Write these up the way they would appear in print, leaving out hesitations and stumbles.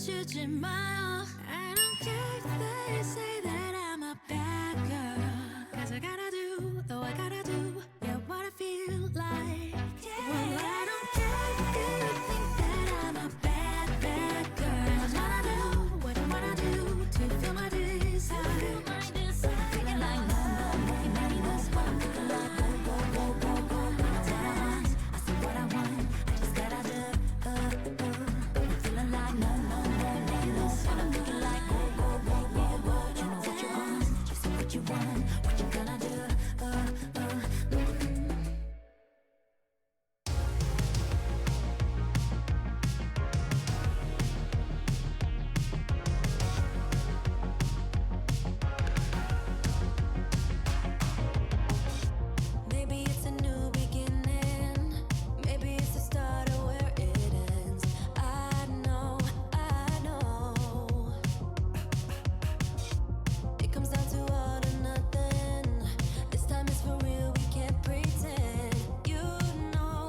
멈추지 마요. I don't care if they say that I'm a bad girl. Cause I gotta do, oh I gotta do, yeah, what I feel like. Well, I don't care if you think that I'm a bad, bad girl. I wanna do what I wanna do to feel my desire. Feeling like no, that's what I'm feeling like. Go. I see what I want, I just gotta do. I'm feeling like no, that's what I'm feeling like. Go. You know what you want, just say what you want, what you gonna do. Maybe it's a new beginning. Maybe it's the start of where it ends. I know. It comes down to all or nothing. This time it's for real, we can't pretend. You know.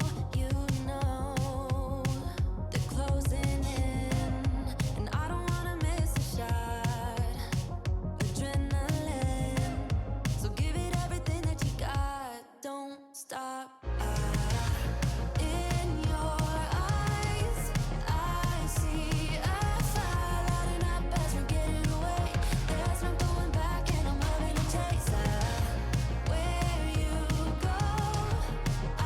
They're closing in, and I don't wanna miss a shot. Adrenaline. So give it everything that you got. Don't stop. In your eyes, I see a fire lighting up as we're getting away. There's no going back, and I'm loving the chase. Where you go, I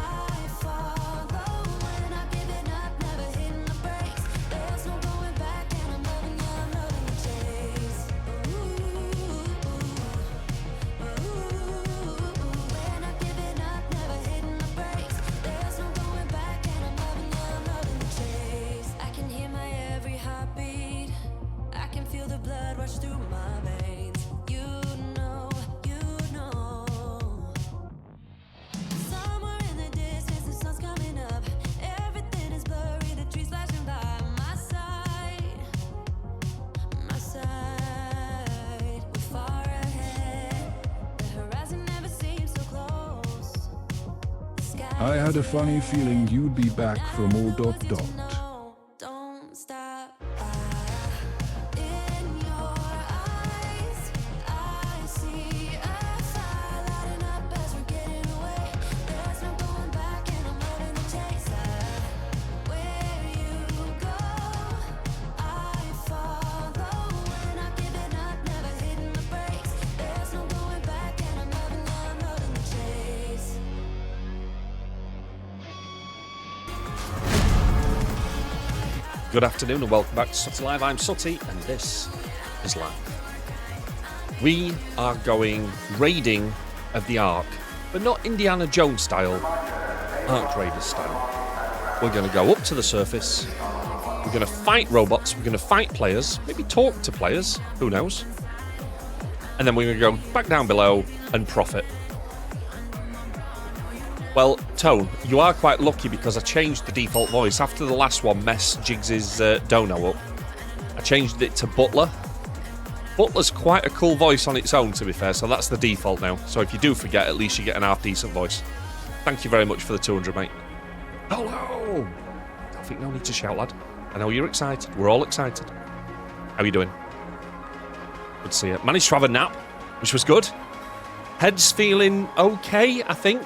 follow. When I give it up, never hitting the brakes. There's no going back, and I'm loving the chase. When I give it up, never hitting the brakes. There's no going back, and I'm loving the chase. I can hear my every heartbeat. I can feel the blood rush through my veins. You know. Somewhere in the distance, the sun's coming up. Everything is blurry, the trees flashing by my side. We're far ahead. The horizon never seems so close. The sky I had a is funny feeling you'd be back from all dot dot. Don't stop. In your eyes, I see a fire lighting up as we're getting away. There's no going back, and I'm loving the chase. Where you go, I follow. When I give it up, never hitting the brakes. There's no going back, and I'm loving the chase. Good afternoon and welcome back to Sutty Live. I'm Sutty and this is Live. We are going raiding of the Ark, but not Indiana Jones style, Ark Raiders style. We're going to go up to the surface, we're going to fight robots, we're going to fight players, maybe talk to players, who knows. And then we're going to go back down below and profit. Well, Tone, you are quite lucky because I changed the default voice. After the last one messed Jiggs's dono up, I changed it to Butler. Butler's quite a cool voice on its own, to be fair, so that's the default now. So if you do forget, at least you get an half-decent voice. Thank you very much for the 200, mate. Hello! I think no need to shout, lad. I know you're excited. We're all excited. How are you doing? Good to see you. Managed to have a nap, which was good. Head's feeling okay, I think.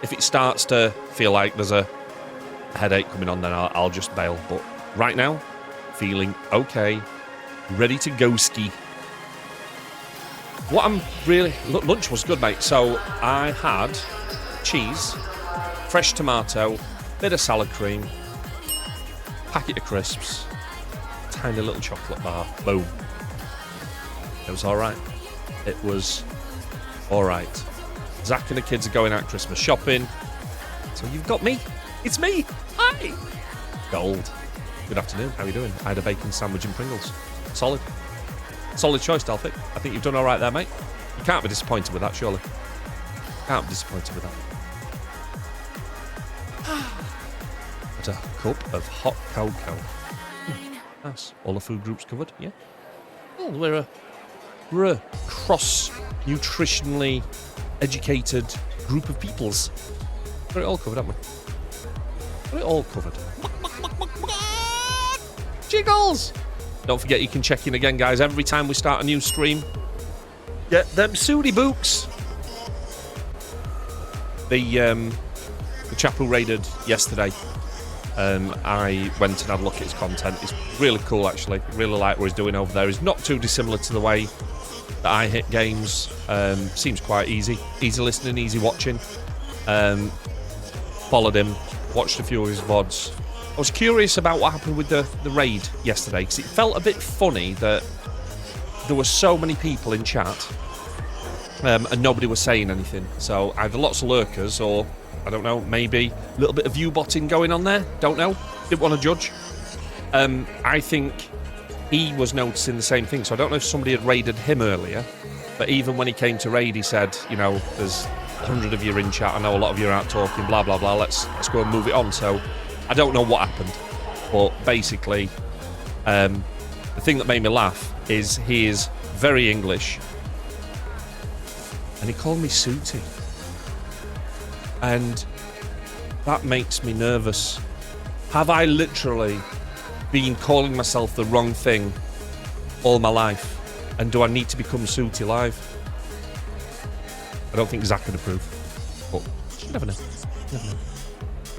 If it starts to feel like there's a headache coming on, then I'll just bail. But right now, feeling okay, ready to go ski. What I'm really... Lunch was good, mate. So I had cheese, fresh tomato, bit of salad cream, packet of crisps, tiny little chocolate bar. Boom. It was all right. It was all right. Zach and the kids are going out Christmas shopping. So you've got me. It's me. Hi. Gold. Good afternoon. How are you doing? I had a bacon sandwich and Pringles. Solid. Solid choice, Delphic. I think you've done all right there, mate. You can't be disappointed with that, surely. Can't be disappointed with that. Had a cup of hot cocoa. Nice. All the food groups covered, yeah? Oh, we're a cross-nutritionally educated group of peoples. Got it all covered, haven't we? Got it all covered. Jiggles! Don't forget you can check in again, guys, every time we start a new stream. Get them Sudi books. The chap who raided yesterday, I went and had a look at his content. It's really cool, actually. Really like what he's doing over there. He's not too dissimilar to the way that I hit games. Seems quite easy. Easy listening, easy watching. Followed him, watched a few of his VODs. I was curious about what happened with the raid yesterday, because it felt a bit funny that there were so many people in chat and nobody was saying anything. So either lots of lurkers or, I don't know, maybe a little bit of U-botting going on there. Don't know. Didn't want to judge. I think he was noticing the same thing. So I don't know if somebody had raided him earlier, but even when he came to raid, he said, you know, there's 100 of you in chat. I know a lot of you are out talking, blah, blah, blah. Let's go and move it on. So I don't know what happened. But basically, the thing that made me laugh is he is very English. And he called me Sooty. And that makes me nervous. Have I literally been calling myself the wrong thing all my life? And do I need to become Sooty live? I don't think Zach would approve. But you never know. Never know.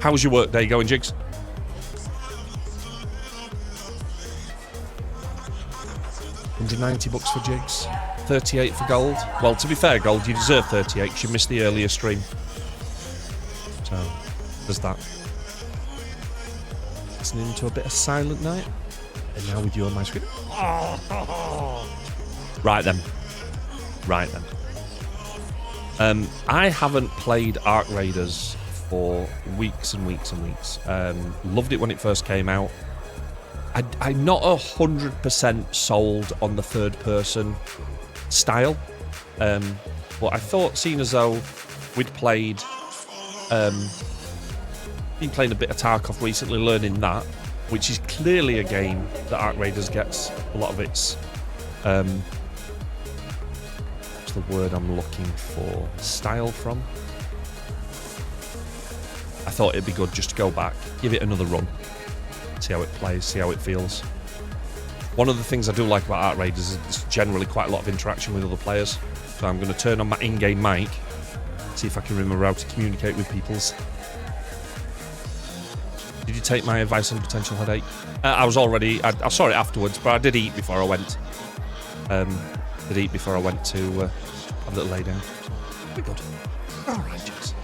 How's your work day going, Jigs? $190 for Jigs. 38 for Gold. Well, to be fair, Gold, you deserve 38 because you missed the earlier stream. So, there's that. Listening to a bit of Silent Night. And now with you on my screen. Right then. Right then. I haven't played Ark Raiders for weeks and weeks and weeks. Loved it when it first came out. I'm not 100% sold on the third person style. But I thought, seeing as though we'd played been playing a bit of Tarkov recently, learning that, which is clearly a game that Ark Raiders gets a lot of its what's the word I'm looking for, style from. I thought it'd be good just to go back, give it another run, see how it plays, see how it feels. One of the things I do like about Ark Raiders is there's generally quite a lot of interaction with other players. So I'm going to turn on my in-game mic, see if I can remember how to communicate with people's. Did you take my advice on potential headache? I was already, I saw it afterwards, but I did eat before I went. Did eat before I went to have a little lay down. Very good. All right, Jess.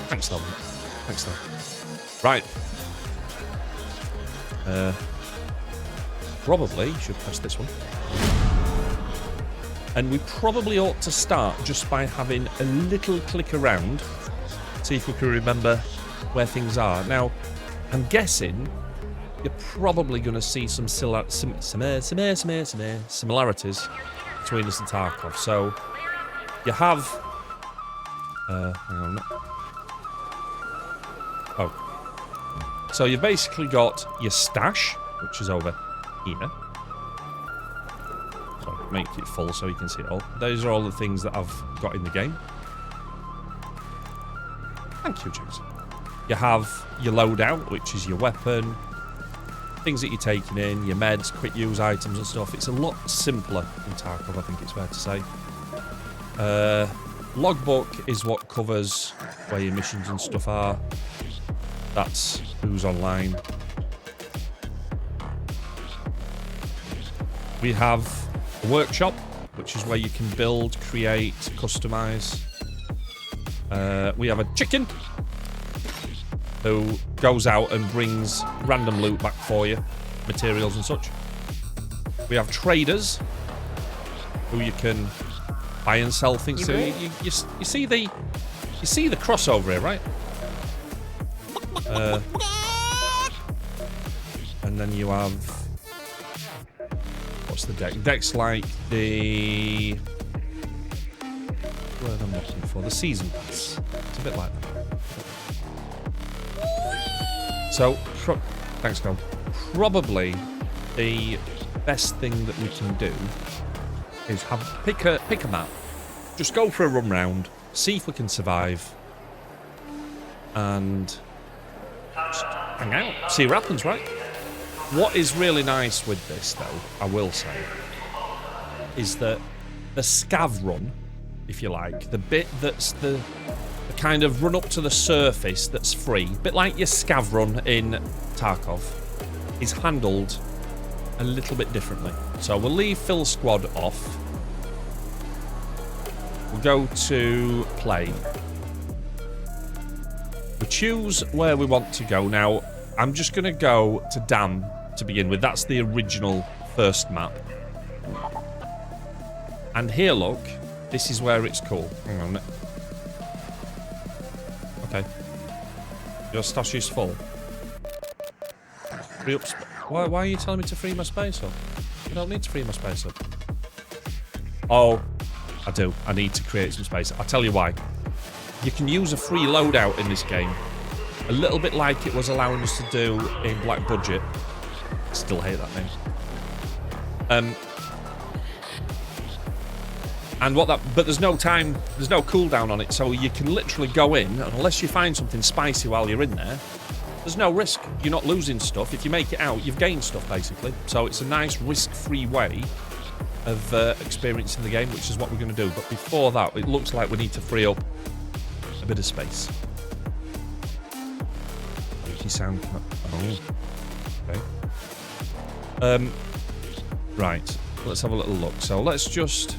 Thanks, though. Thanks, though. Right. Probably should press this one. And we probably ought to start just by having a little click around, see if we can remember where things are. Now, I'm guessing you're probably going to see some similarities between us and Tarkov. So, you have... hang on. Oh. So you've basically got your stash, which is over here. So make it full so you can see it all. Those are all the things that I've got in the game. Thank you, James. You have your loadout, which is your weapon, things that you're taking in, your meds, quick use items and stuff. It's a lot simpler in Tarkov, I think it's fair to say. Logbook is what covers where your missions and stuff are. That's who's online. We have a workshop, which is where you can build, create, customize. We have a chicken who goes out and brings random loot back for you, materials and such. We have traders who you can buy and sell things to. You see the crossover here, right? And then you have, what's the deck? Deck's like the word I'm looking for, the season pass. It's a bit like that. So, thanks, Gold. Probably the best thing that we can do is pick a map, just go for a run round, see if we can survive, and just hang out, see what happens, right? What is really nice with this, though, I will say, is that the scav run, if you like, the bit that's the kind of run up to the surface that's free, a bit like your scav run in Tarkov, is handled a little bit differently. So we'll leave Phil Squad off. We'll go to play. We choose where we want to go. Now, I'm just going to go to Dam to begin with. That's the original first map. And here, look, this is where it's cool. Hang on. Okay. Your stash is full. Free up. Why are you telling me to free my space up? I don't need to free my space up. Oh, I do. I need to create some space. I'll tell you why. You can use a free loadout in this game. A little bit like it was allowing us to do in Black Budget. Still hate that name. And what that, but there's no time, there's no cooldown on it, so you can literally go in, and unless you find something spicy while you're in there, there's no risk. You're not losing stuff. If you make it out, you've gained stuff, basically. So it's a nice risk-free way of experiencing the game, which is what we're going to do. But before that, it looks like we need to free up a bit of space. Wiki sound. Oh, okay. Right. Let's have a little look. So let's just.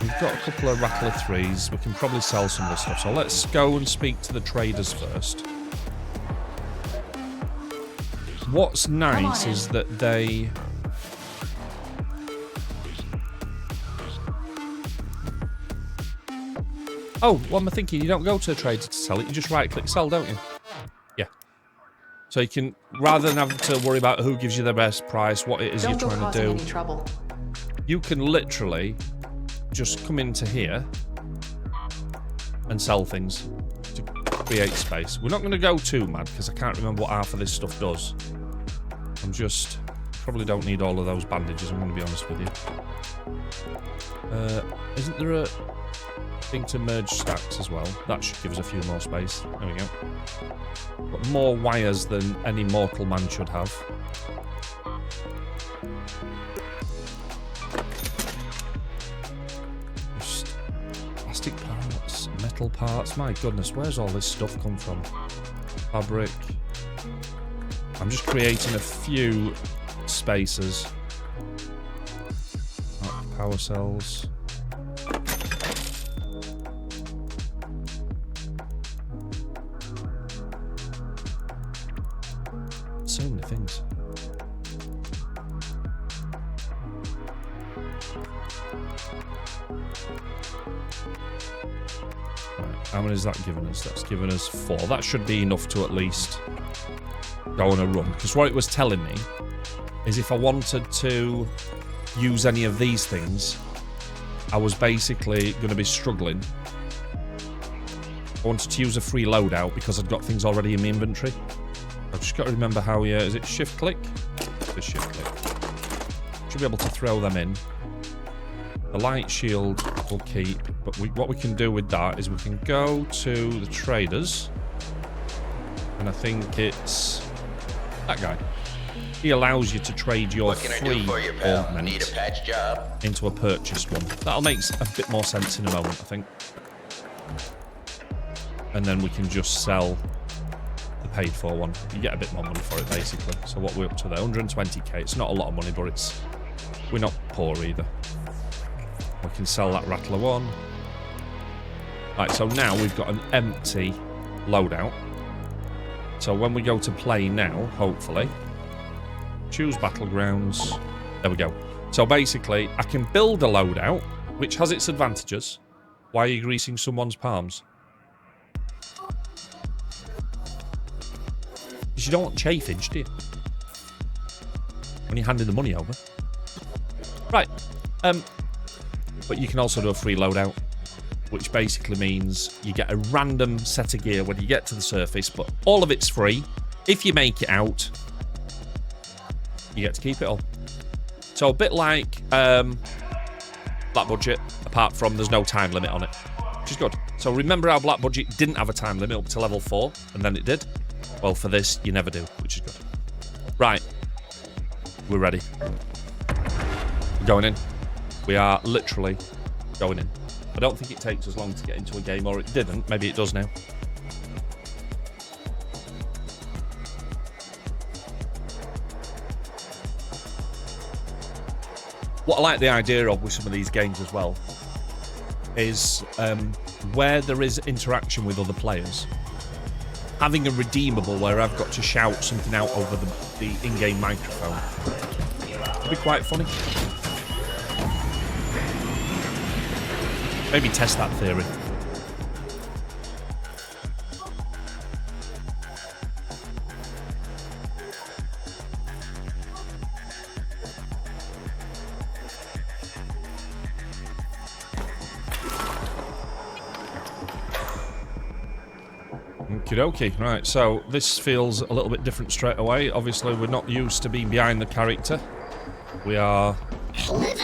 We've got a couple of Rattler 3s. We can probably sell some of this stuff. So let's go and speak to the traders first. What's nice is that they. Oh, what am I thinking? You don't go to a trader to sell it. You just right-click sell, don't you? Yeah. So you can, rather than having to worry about who gives you the best price, what it is you're trying to do, any trouble. You can literally just come into here and sell things to create space. We're not going to go too mad because I can't remember what half of this stuff does. I'm just... Probably don't need all of those bandages, I'm going to be honest with you. Isn't there a thing to merge stacks as well? That should give us a few more space. There we go. Got more wires than any mortal man should have. Just plastic parts, metal parts. My goodness, where's all this stuff come from? Fabric. I'm just creating a few spacers. Power cells. So many things. Right, how many is that giving us? That's given us 4. That should be enough to at least go on a run. Because what it was telling me is if I wanted to use any of these things, I was basically going to be struggling. I wanted to use a free loadout because I'd got things already in my inventory. I've just got to remember how you... Is it shift click? It's shift click. Should be able to throw them in. The light shield will keep, but what we can do with that is we can go to the traders, and I think it's that guy. He allows you to trade your free augment into a purchased one. That'll make a bit more sense in a moment, I think. And then we can just sell the paid for one. You get a bit more money for it, basically. So what we're up to there, 120k. It's not a lot of money, but we're not poor either. We can sell that Rattler 1. Right, so now we've got an empty loadout. So when we go to play now, hopefully, choose Battlegrounds. There we go. So basically, I can build a loadout, which has its advantages. Why are you greasing someone's palms? Because you don't want chafage, do you? When you're handing the money over. Right. But you can also do a free loadout, which basically means you get a random set of gear when you get to the surface, but all of it's free. If you make it out, you get to keep it all. So a bit like Black Budget, apart from there's no time limit on it, which is good. So remember how Black Budget didn't have a time limit up to level 4, and then it did? Well, for this, you never do, which is good. Right. We're ready. We're going in. We are literally going in. I don't think it takes as long to get into a game, or it didn't. Maybe it does now. What I like the idea of with some of these games as well is where there is interaction with other players, having a redeemable where I've got to shout something out over the in-game microphone would be quite funny. Maybe test that theory. Okie dokie. Right, so this feels a little bit different straight away. Obviously, we're not used to being behind the character. We are... Celeste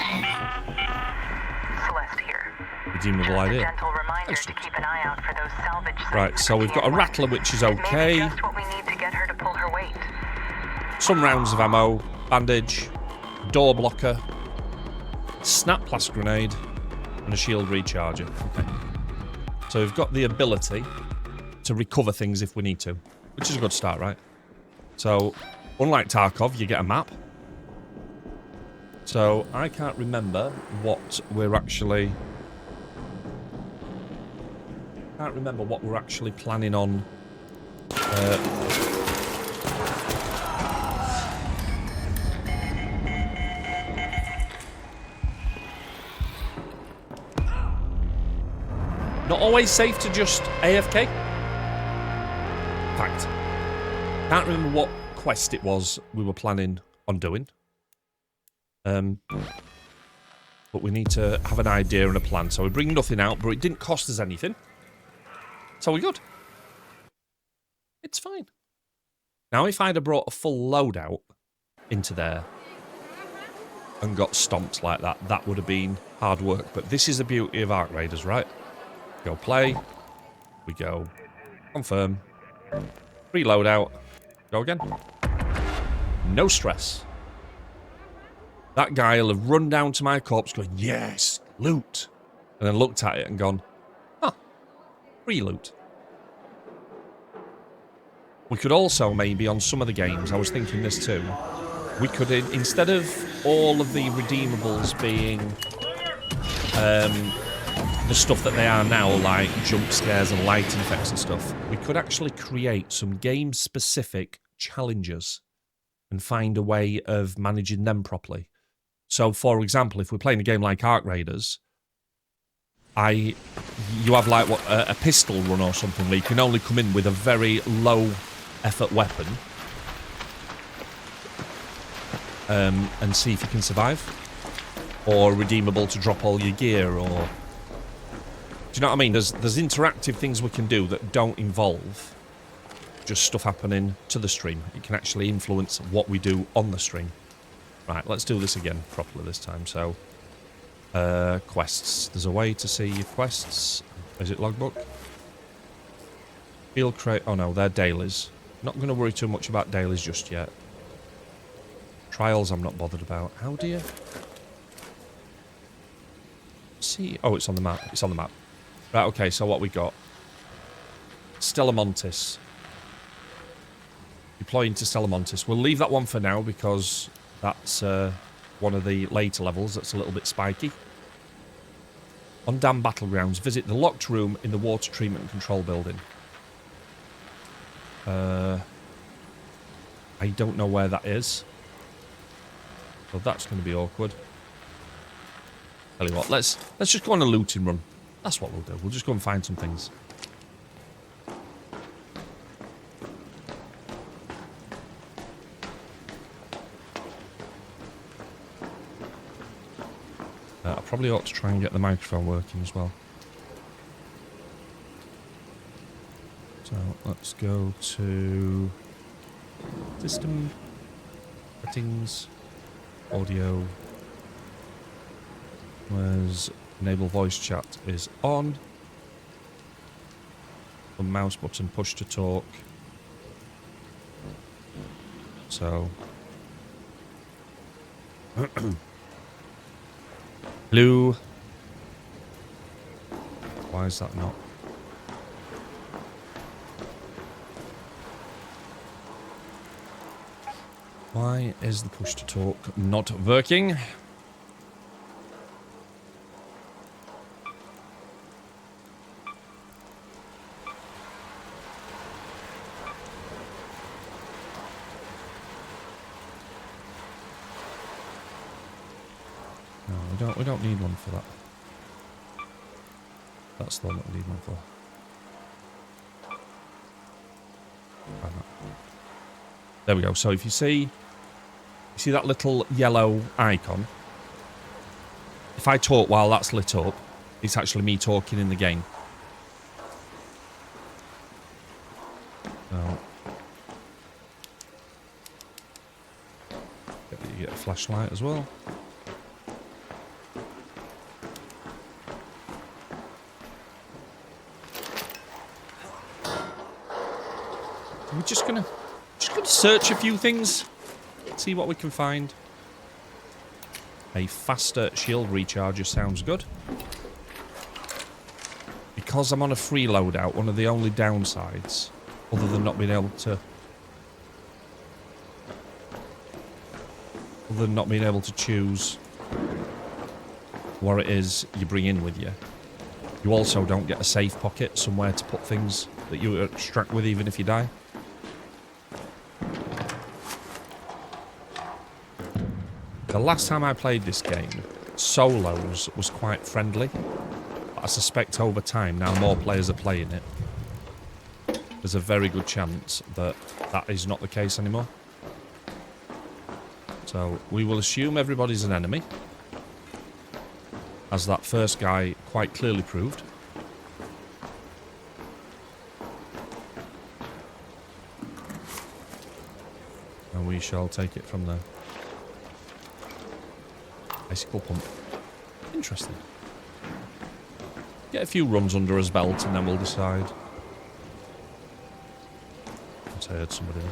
here. Redeemable idea. Gentle reminder to keep an eye out for those salvage sites. Right, so we've got a rattler, which is Maybe okay. just what we need to get her to pull her weight. Some rounds of ammo, bandage, door blocker, snap blast grenade, and a shield recharger. Okay. So we've got the ability to recover things if we need to, which is a good start, right? So, unlike Tarkov, you get a map. So, I can't remember what we're actually... planning on... Not always safe to just AFK. Fact. Can't remember what quest it was we were planning on doing. But we need to have an idea and a plan. So we bring nothing out, but it didn't cost us anything. So we're good. It's fine. Now, if I'd have brought a full loadout into there and got stomped like that, that would have been hard work. But this is the beauty of Arc Raiders, right? Go play. We go confirm. Reload out. Go again. No stress. That guy will have run down to my corpse going, yes, loot. And then looked at it and gone, huh, free loot. We could also maybe, on some of the games, I was thinking this too, we could, instead of all of the redeemables being the stuff that they are now, like jump scares and lighting effects and stuff, we could actually create some game-specific challenges and find a way of managing them properly. So, for example, if we're playing a game like Arc Raiders, you have like a pistol run or something where you can only come in with a very low effort weapon and see if you can survive, or redeemable to drop all your gear, or do you know what I mean? There's interactive things we can do that don't involve just stuff happening to the stream. It can actually influence what we do on the stream. Right, let's do this again properly this time. So, quests. There's a way to see your quests. Is it logbook? Field crate. Oh no, they're dailies. Not going to worry too much about dailies just yet. Trials I'm not bothered about. How do you... see? Oh, it's on the map. It's on the map. Right, okay, so what we got? Stella Montis. Deploying to Stella Montis. We'll leave that one for now because that's one of the later levels that's a little bit spiky. On Dam Battlegrounds, visit the locked room in the water treatment control building. I don't know where that is. So that's going to be awkward. Tell you what, let's just go on a looting run. That's what we'll do. We'll just go and find some things. I probably ought to try and get the microphone working as well. So let's go to system settings, audio. Where's enable voice chat is on. The mouse button push to talk. So... Blue. Why is that not? Why is the push to talk not working? No, we don't need one for that. That's the one that we need one for. There we go. So if you see that little yellow icon, if I talk while that's lit up, it's actually me talking in the game. So you get a flashlight as well. We're just gonna search a few things, see what we can find. A faster shield recharger sounds good. Because I'm on a free loadout, one of the only downsides, other than not being able to choose what it is you bring in with you, you also don't get a safe pocket somewhere to put things that you extract with even if you die. The last time I played this game, solos was quite friendly. But I suspect over time, now more players are playing it, there's a very good chance that that is not the case anymore. So we will assume everybody's an enemy, as that first guy quite clearly proved. And we shall take it from there. Bicycle pump. Interesting. Get a few runs under his belt and then we'll decide. I heard somebody there.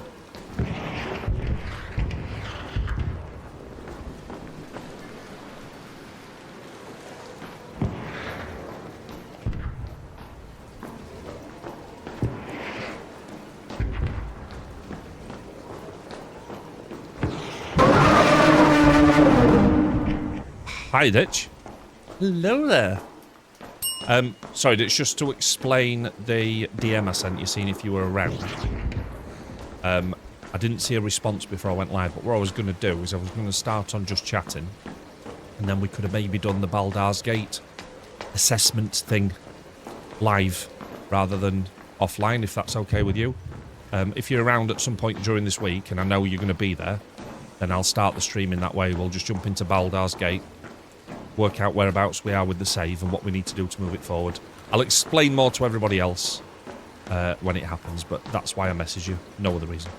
Hi, Ditch. Hello there. Sorry, Ditch, just to explain the DM I sent you, seeing if you were around. I didn't see a response before I went live, but what I was going to do is I was going to start on just chatting, and then we could have maybe done the Baldur's Gate assessment thing live rather than offline, if that's okay with you. If you're around at some point during this week, and I know you're going to be there, then I'll start the stream in that way. We'll just jump into Baldur's Gate, work out whereabouts we are with the save and what we need to do to move it forward. I'll explain more to everybody else when it happens, but that's why I message you. No other reason.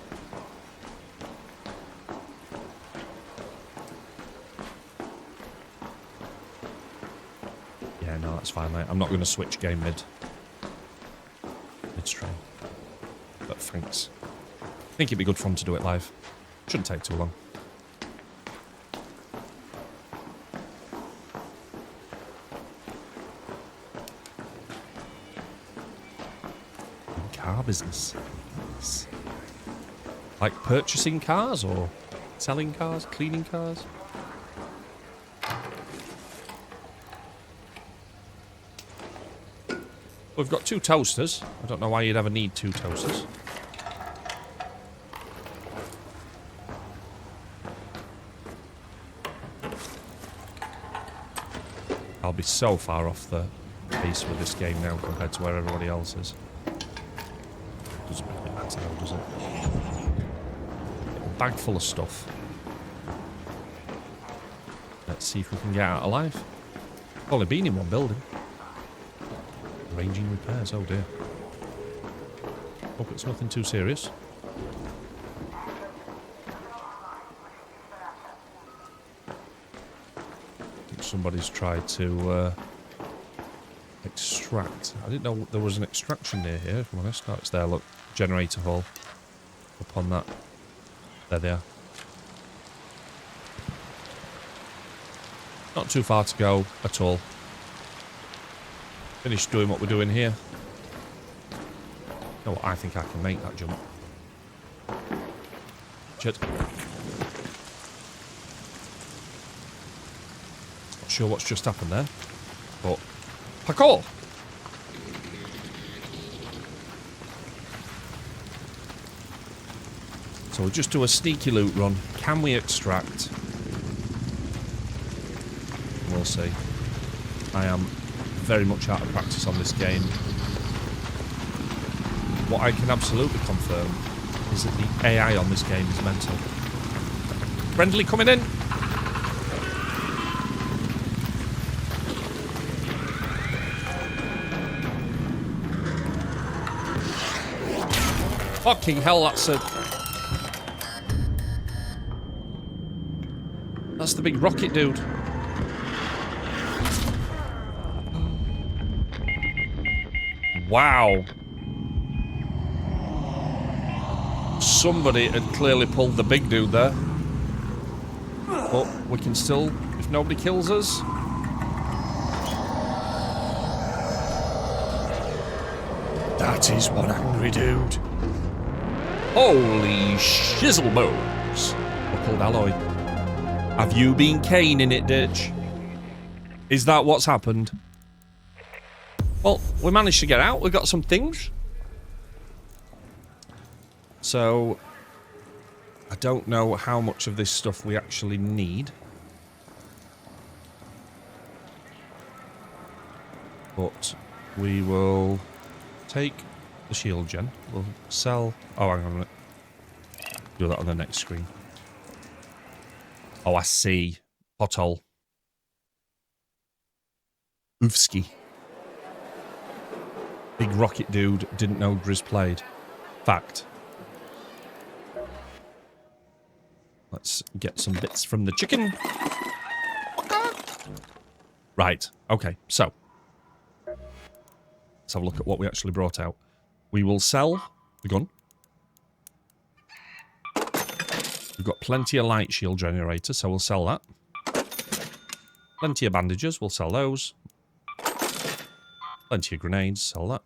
Yeah, no, that's fine, mate. I'm not going to switch game mid-stream. But thanks. I think it'd be good fun to do it live. Shouldn't take too long. Car business. Like purchasing cars or selling cars, cleaning cars. We've got 2 toasters. I don't know why you'd ever need 2 toasters. I'll be so far off the pace with this game now compared to where everybody else is. Doesn't really matter though, does it? A bag full of stuff. Let's see if we can get out alive. Only been in one building. Arranging repairs, oh dear. Hope it's nothing too serious. I think somebody's tried to extract. I didn't know there was an extraction near here, if I'm honest. Oh, it's there, look. Generator hall. Up on that There they are. Not too far to go at all. Finish doing what we're doing here. You know what? I think I can make that jump. Shit. Not sure what's just happened there, but parkour! So we'll just do a sneaky loot run. Can we extract? We'll see. I am very much out of practice on this game. What I can absolutely confirm is that the AI on this game is mental. Friendly coming in. Fucking hell, that's the big rocket dude. Wow. Somebody had clearly pulled the big dude there. But we can still, if nobody kills us. That is one angry dude. Holy shizzle bones. Buckled alloy. Have you been caning it, ditch? Is that what's happened? Well, we managed to get out. We got some things. So, I don't know how much of this stuff we actually need. But we will take the shield gen. We'll sell... Oh, hang on a minute. Do that on the next screen. Oh, I see. Pothole. Oofski. Big rocket dude didn't know Grizz played. Fact. Let's get some bits from the chicken. Right. Okay. So. Let's have a look at what we actually brought out. We will sell the gun. We've got plenty of light shield generators, so we'll sell that. Plenty of bandages, we'll sell those. Plenty of grenades, sell that.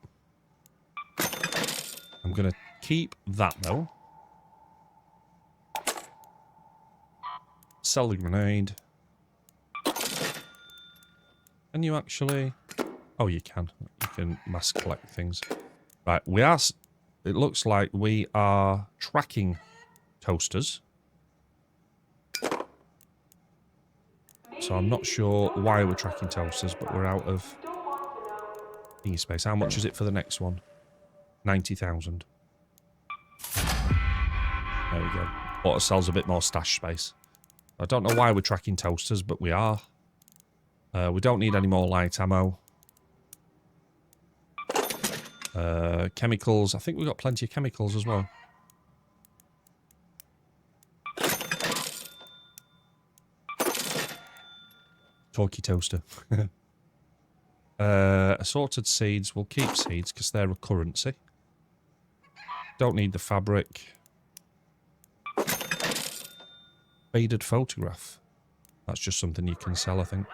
I'm going to keep that, though. Sell the grenade. Can you actually... Oh, you can. You can mass collect things. Right, we are... It looks like we are tracking toasters. So I'm not sure why we're tracking toasters, but we're out of thingy space. How much is it for the next one? 90,000. There we go. Bought ourselves a bit more stash space. I don't know why we're tracking toasters, but we are. We don't need any more light ammo. Chemicals. I think we've got plenty of chemicals as well. Talkie toaster. Assorted seeds. We'll keep seeds because they're a currency. Don't need the fabric. Faded photograph. That's just something you can sell, I think.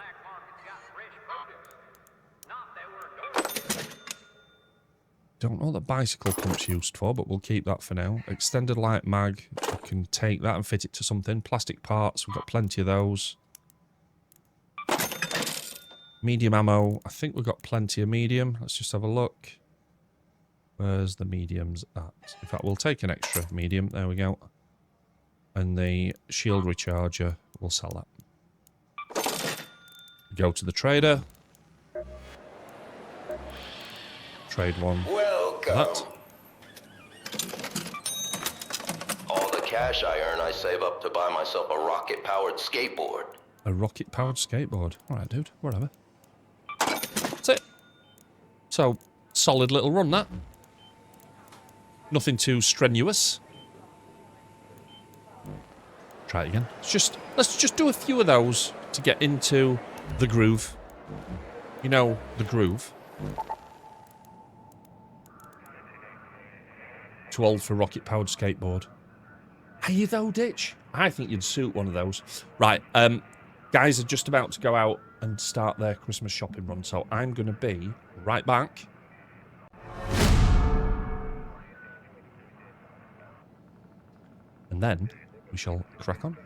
Don't know what the bicycle pump's used for, but we'll keep that for now. Extended light mag. We can take that and fit it to something. Plastic parts. We've got plenty of those. Medium ammo. I think we've got plenty of medium. Let's just have a look. Where's the mediums at? In fact, we'll take an extra medium. There we go. And the shield recharger. We'll sell that. Go to the trader. Trade one. Welcome. That. All the cash I earn, I save up to buy myself a rocket-powered skateboard. A rocket-powered skateboard. Alright, dude. Whatever. That's it. So, solid little run, that. Nothing too strenuous. Try it again. Let's just do a few of those to get into the groove. You know, the groove. Too old for rocket-powered skateboard. Are you though, Ditch? I think you'd suit one of those. Right, guys are just about to go out and start their Christmas shopping run, so I'm going to be right back. And then we shall crack on.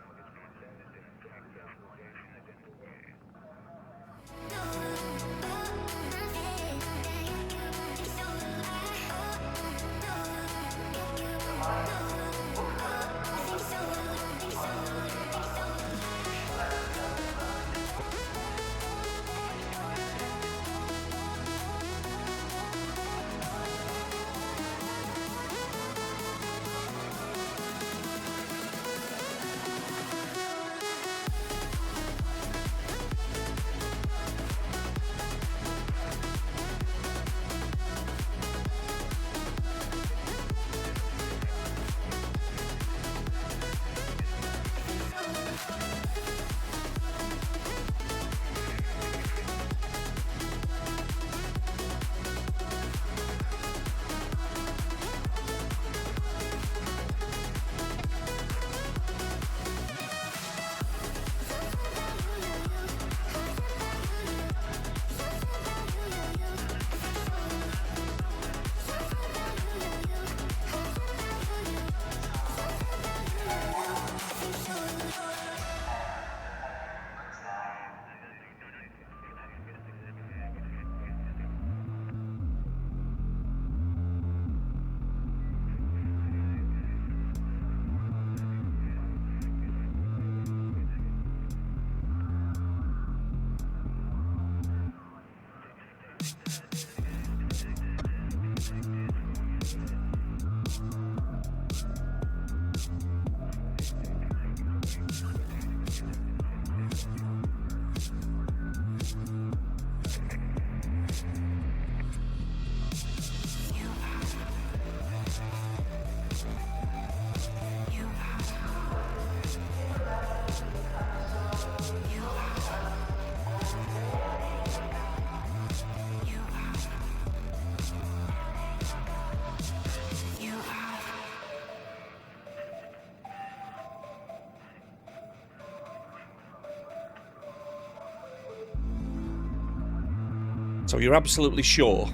So you're absolutely sure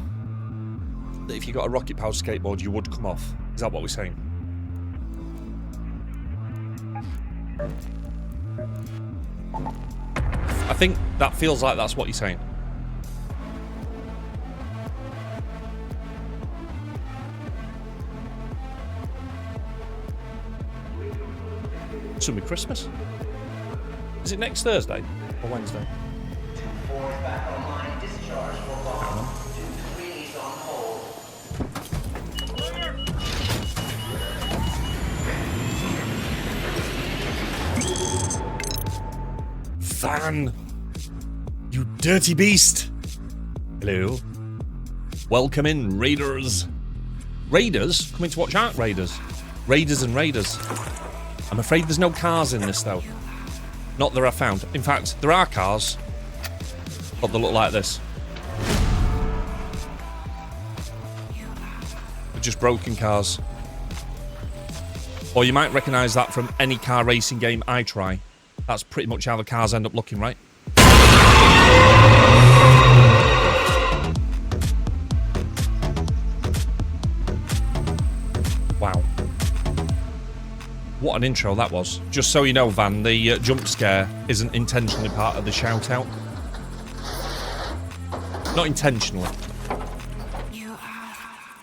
that if you got a rocket powered skateboard, you would come off? Is that what we're saying? I think that feels like that's what you're saying. Soon be Christmas. Is it next Thursday or Wednesday? Van! You dirty beast! Hello. Welcome in, Raiders. Raiders? Coming to watch Ark Raiders. Raiders and Raiders. I'm afraid there's no cars in this, though. Not that I found. In fact, there are cars, but they look like this. They're just broken cars. Or you might recognise that from any car racing game I try. That's pretty much how the cars end up looking, right? Wow. What an intro that was. Just so you know, Van, the jump scare isn't intentionally part of the shout out. Not intentionally.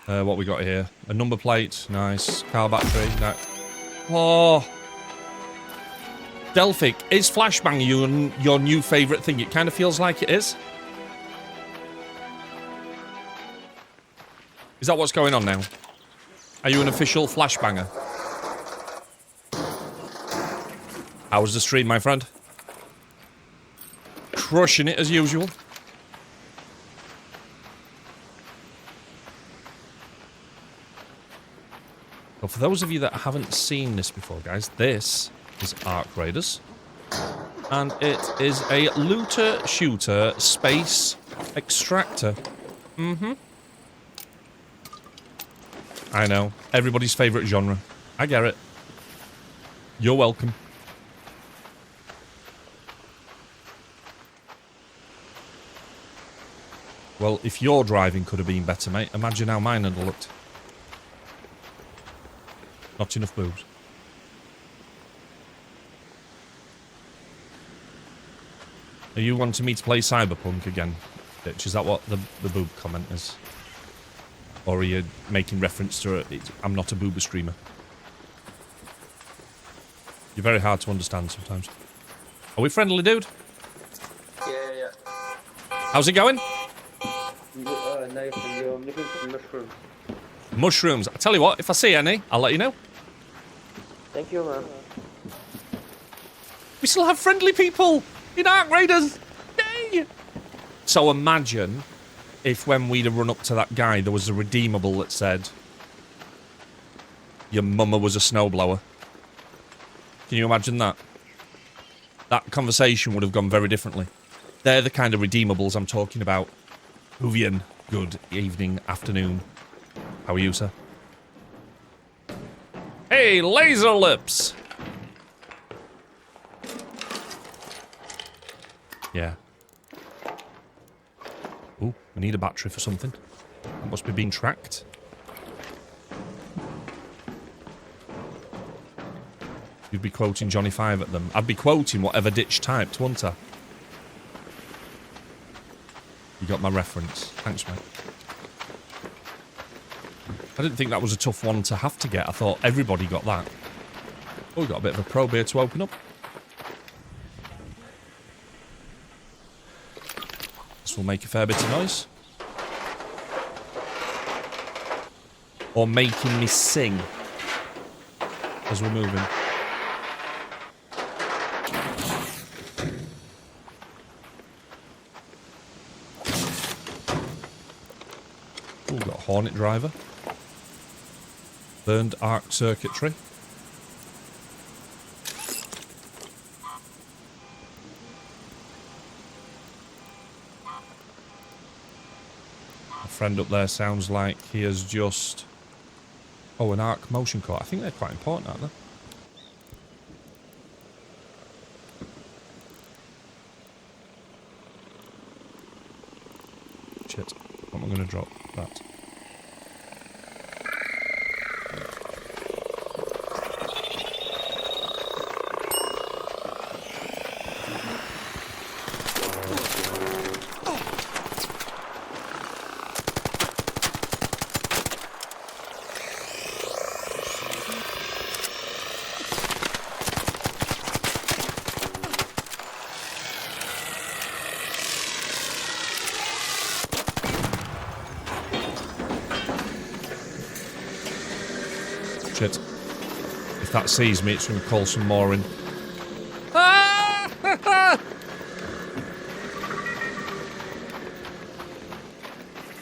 What we got here? A number plate. Nice. Car battery. No. Oh. Delphic, is Flashbang your new favourite thing? It kind of feels like it is. Is that what's going on now? Are you an official Flashbanger? How was the stream, my friend? Crushing it as usual. Well, for those of you that haven't seen this before, guys, this is Ark Raiders, and it is a looter shooter space extractor. I know, everybody's favourite genre. I get it. You're welcome. Well, if your driving could have been better, mate, imagine how mine had looked. Not enough boobs. Are you wanting me to play Cyberpunk again, bitch? Is that what the boob comment is? Or are you making reference to it? I'm not a boober streamer. You're very hard to understand sometimes. Are we friendly, dude? Yeah. How's it going? Nice. I'm looking for mushrooms. Mushrooms. I tell you what, if I see any, I'll let you know. Thank you, man. We still have friendly people in Ark Raiders. Yay! So imagine if when we'd have run up to that guy, there was a redeemable that said, your mama was a snowblower. Can you imagine that? That conversation would have gone very differently. They're the kind of redeemables I'm talking about. Uvian, good evening, afternoon. How are you, sir? Hey, laser lips! Yeah. Ooh, we need a battery for something. That must be being tracked. You'd be quoting Johnny Five at them. I'd be quoting whatever Ditch typed, wouldn't I? You got my reference. Thanks, mate. I didn't think that was a tough one to have to get. I thought everybody got that. Oh, we've got a bit of a probe here to open up. This will make a fair bit of noise. Or making me sing as we're moving. Ooh, we've got a Hornet driver. Burned arc circuitry. A friend up there sounds like he has just... Oh, an arc motion core. I think they're quite important, aren't they? Shit. What am I going to drop? That. Shit. If that sees me, it's going to call some more in.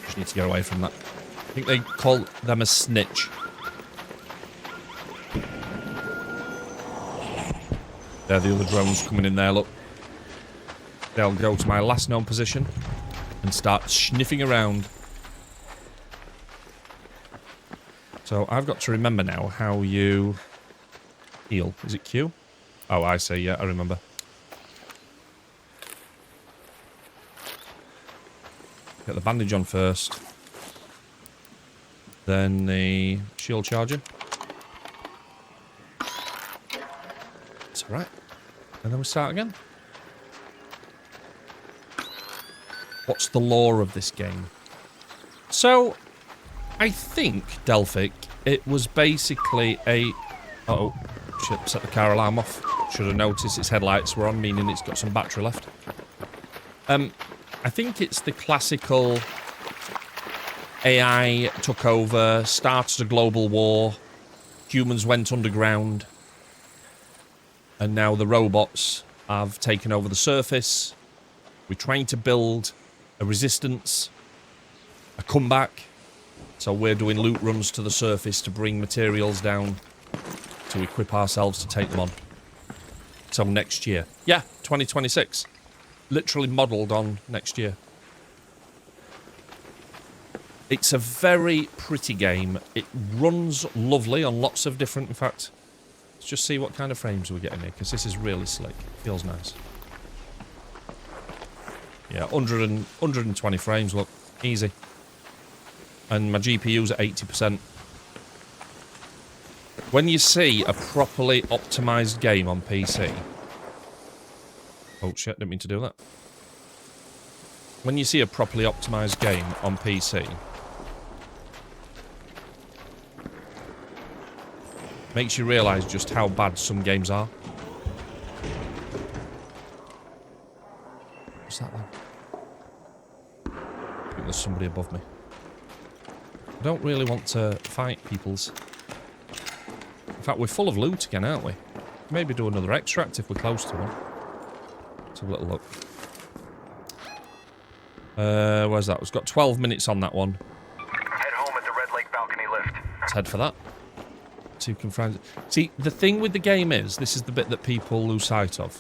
Just need to get away from that. I think they call them a snitch. There, the other drones coming in there, look. They'll go to my last known position and start sniffing around. So I've got to remember now how you heal. Is it Q? Oh, I see. Yeah, I remember. Get the bandage on first. Then the shield charger. It's alright. And then we start again. What's the lore of this game? So, I think, Delphic, it was basically a... Uh-oh. Shit, set the car alarm off. Should have noticed its headlights were on, meaning it's got some battery left. I think it's the classical AI took over, started a global war, humans went underground, and now the robots have taken over the surface. We're trying to build a resistance, a comeback. So we're doing loot runs to the surface to bring materials down to equip ourselves to take them on. So next year. Yeah, 2026. Literally modelled on next year. It's a very pretty game. It runs lovely on lots of different... In fact, Let's just see what kind of frames we're getting here, because this is really slick. Feels nice. Yeah, 120 frames, look. Easy. And my GPU's at 80%. When you see a properly optimized game on PC... Oh shit, didn't mean to do that. When you see a properly optimized game on PC... makes you realise just how bad some games are. What's that then? I think there's somebody above me. I don't really want to fight peoples. In fact, we're full of loot again, aren't we? Maybe do another extract if we're close to one. Let's have a little look. Where's that? We've got 12 minutes on that one. Head home at the Red Lake balcony lift. Let's head for that. See, see, the thing with the game is, this is the bit that people lose sight of.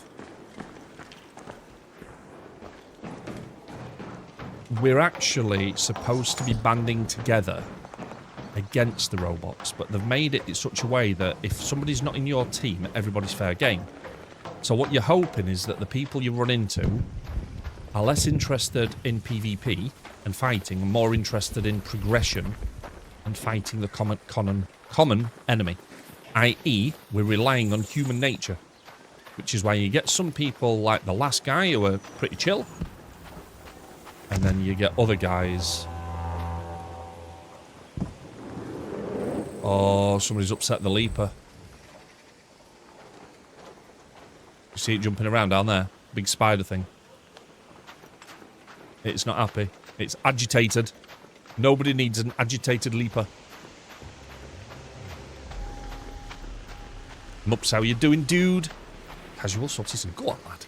We're actually supposed to be banding together against the robots, but they've made it in such a way that if somebody's not in your team, everybody's fair game. So what you're hoping is that the people you run into are less interested in PvP and fighting, and more interested in progression and fighting the common enemy. I.e., we're relying on human nature, which is why you get some people like the last guy who are pretty chill, and then you get other guys. Oh, somebody's upset the leaper. You see it jumping around down there? Big spider thing. It's not happy. It's agitated. Nobody needs an agitated leaper. Mups, how you doing, dude? Casual, Sutty said, go on, lad.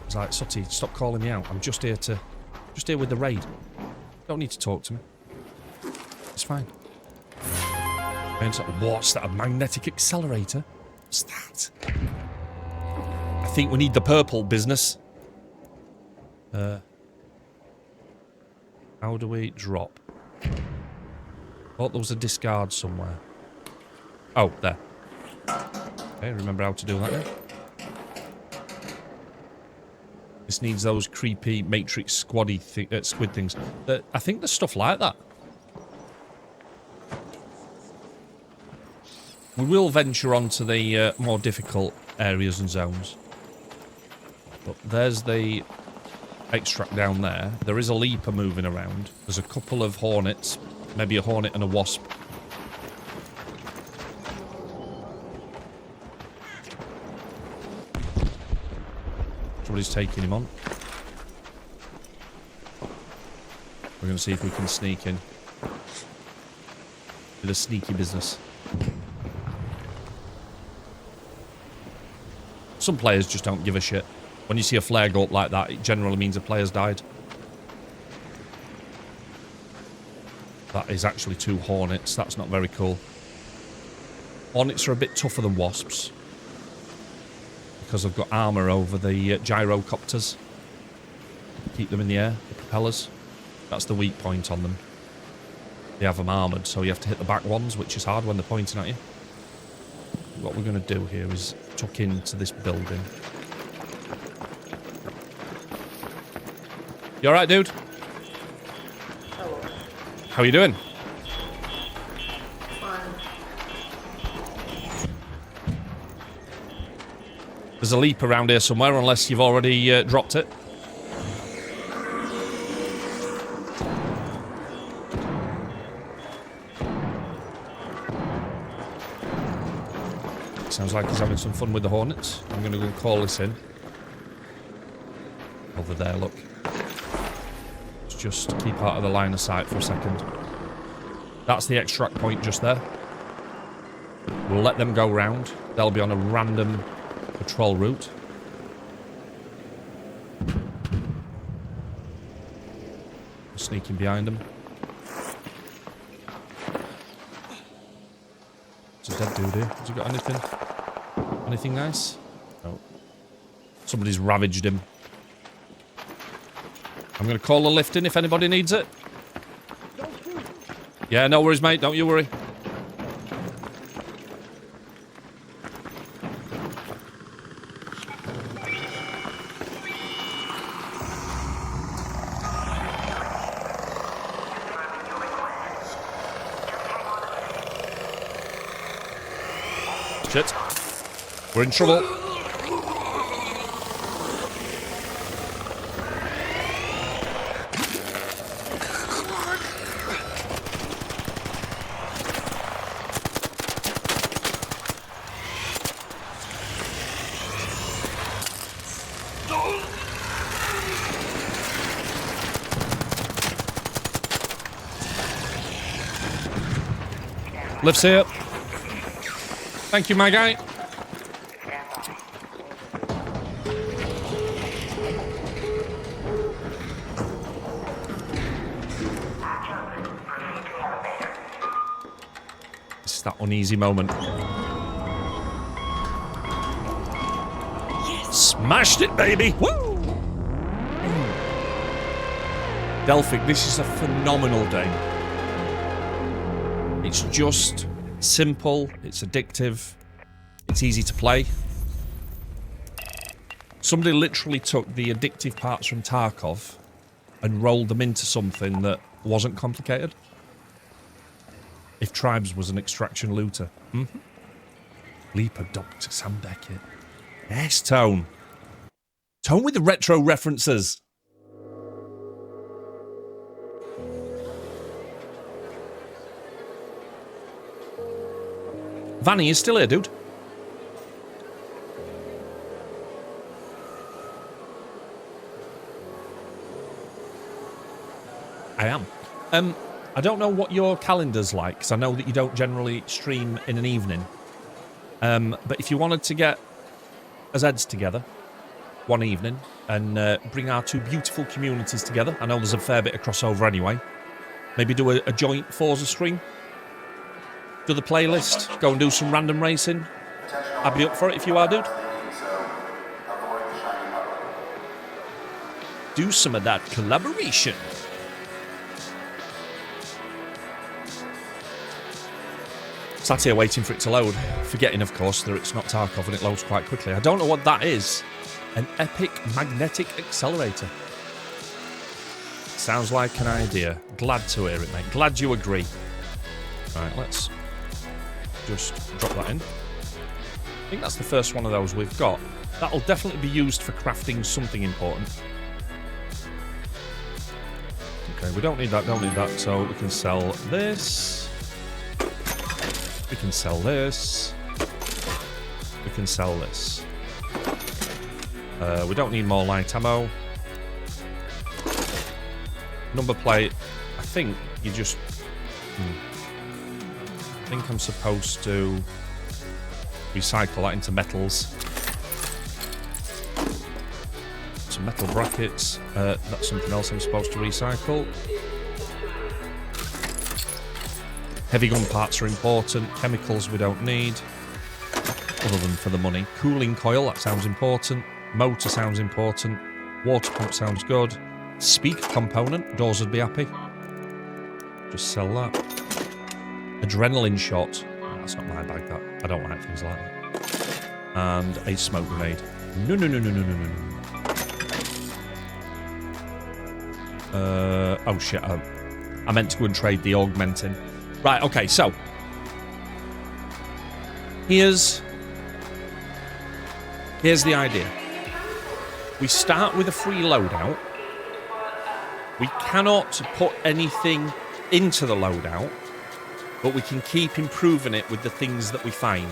I was like, Sutty, stop calling me out. I'm just here with the raid. Don't need to talk to me. It's fine. What's that? A magnetic accelerator? What's that? I think we need the purple business. How do we drop? Thought there was a discard somewhere. Oh, there. Okay, remember how to do that now. This needs those creepy Matrix squid things. I think there's stuff like that. We will venture onto the more difficult areas and zones. But there's the extract down there. There is a leaper moving around. There's a couple of hornets. Maybe a hornet and a wasp. Somebody's taking him on. We're going to see if we can sneak in. Bit of sneaky business. Some players just don't give a shit. When you see a flare go up like that, it generally means a player's died. That is actually 2 hornets. That's not very cool. Hornets are a bit tougher than wasps, because they've got armour over the gyrocopters. Keep them in the air, the propellers. That's the weak point on them. They have them armoured, so you have to hit the back ones, which is hard when they're pointing at you. What we're going to do here is tuck into this building. You alright, dude? Hello. How are you doing? Fine. There's a leap around here somewhere, unless you've already dropped it. Sounds like he's having some fun with the hornets. I'm going to go and call this in. Over there, look. Let's just keep out of the line of sight for a second. That's the extract point just there. We'll let them go round. They'll be on a random patrol route. Sneaking behind them. It's a dead dude here. Has he got anything? Anything nice? No. Somebody's ravaged him. I'm going to call the lift in if anybody needs it. Yeah, no worries, mate. Don't you worry. Shit. We're in trouble. Lives here. Thank you, my guy. It's that uneasy moment. Smashed it, baby! Woo! Delphic, this is a phenomenal game. It's just simple, it's addictive, it's easy to play. Somebody literally took the addictive parts from Tarkov and rolled them into something that wasn't complicated. If Tribes was an extraction looter. Leaper Dr. Sam Beckett. Yes, Tone. Tone with the retro references. Vanny is still here, dude. I am. I don't know what your calendar's like, because I know that you don't generally stream in an evening. But if you wanted to get us heads together one evening and bring our two beautiful communities together, I know there's a fair bit of crossover anyway. Maybe do a joint Forza stream. Do the playlist, go and do some random racing. I'd be up for it if you are, dude. Do some of that collaboration. Sat here waiting for it to load, forgetting, of course, that it's not Tarkov and it loads quite quickly. I don't know what that is. An epic magnetic accelerator. Sounds like an idea. Glad to hear it, mate. Glad you agree. Right, let's just drop that in. I think that's the first one of those we've got. That'll definitely be used for crafting something important. Okay, we don't need that, so we can sell this. We can sell this. We can sell this. We don't need more light ammo. Number plate, I think you just... I think I'm supposed to recycle that into metals. Some metal brackets. That's something else I'm supposed to recycle. Heavy gun parts are important. Chemicals we don't need, other than for the money. Cooling coil, that sounds important. Motor sounds important. Water pump sounds good. Speaker component, doors would be happy. Just sell that. Adrenaline shot. Oh, that's not my bag, that. I don't like things like that. And a smoke grenade. No. Oh shit, I meant to go and trade the augmenting. Right, okay, so. Here's the idea. We start with a free loadout. We cannot put anything into the loadout, but we can keep improving it with the things that we find.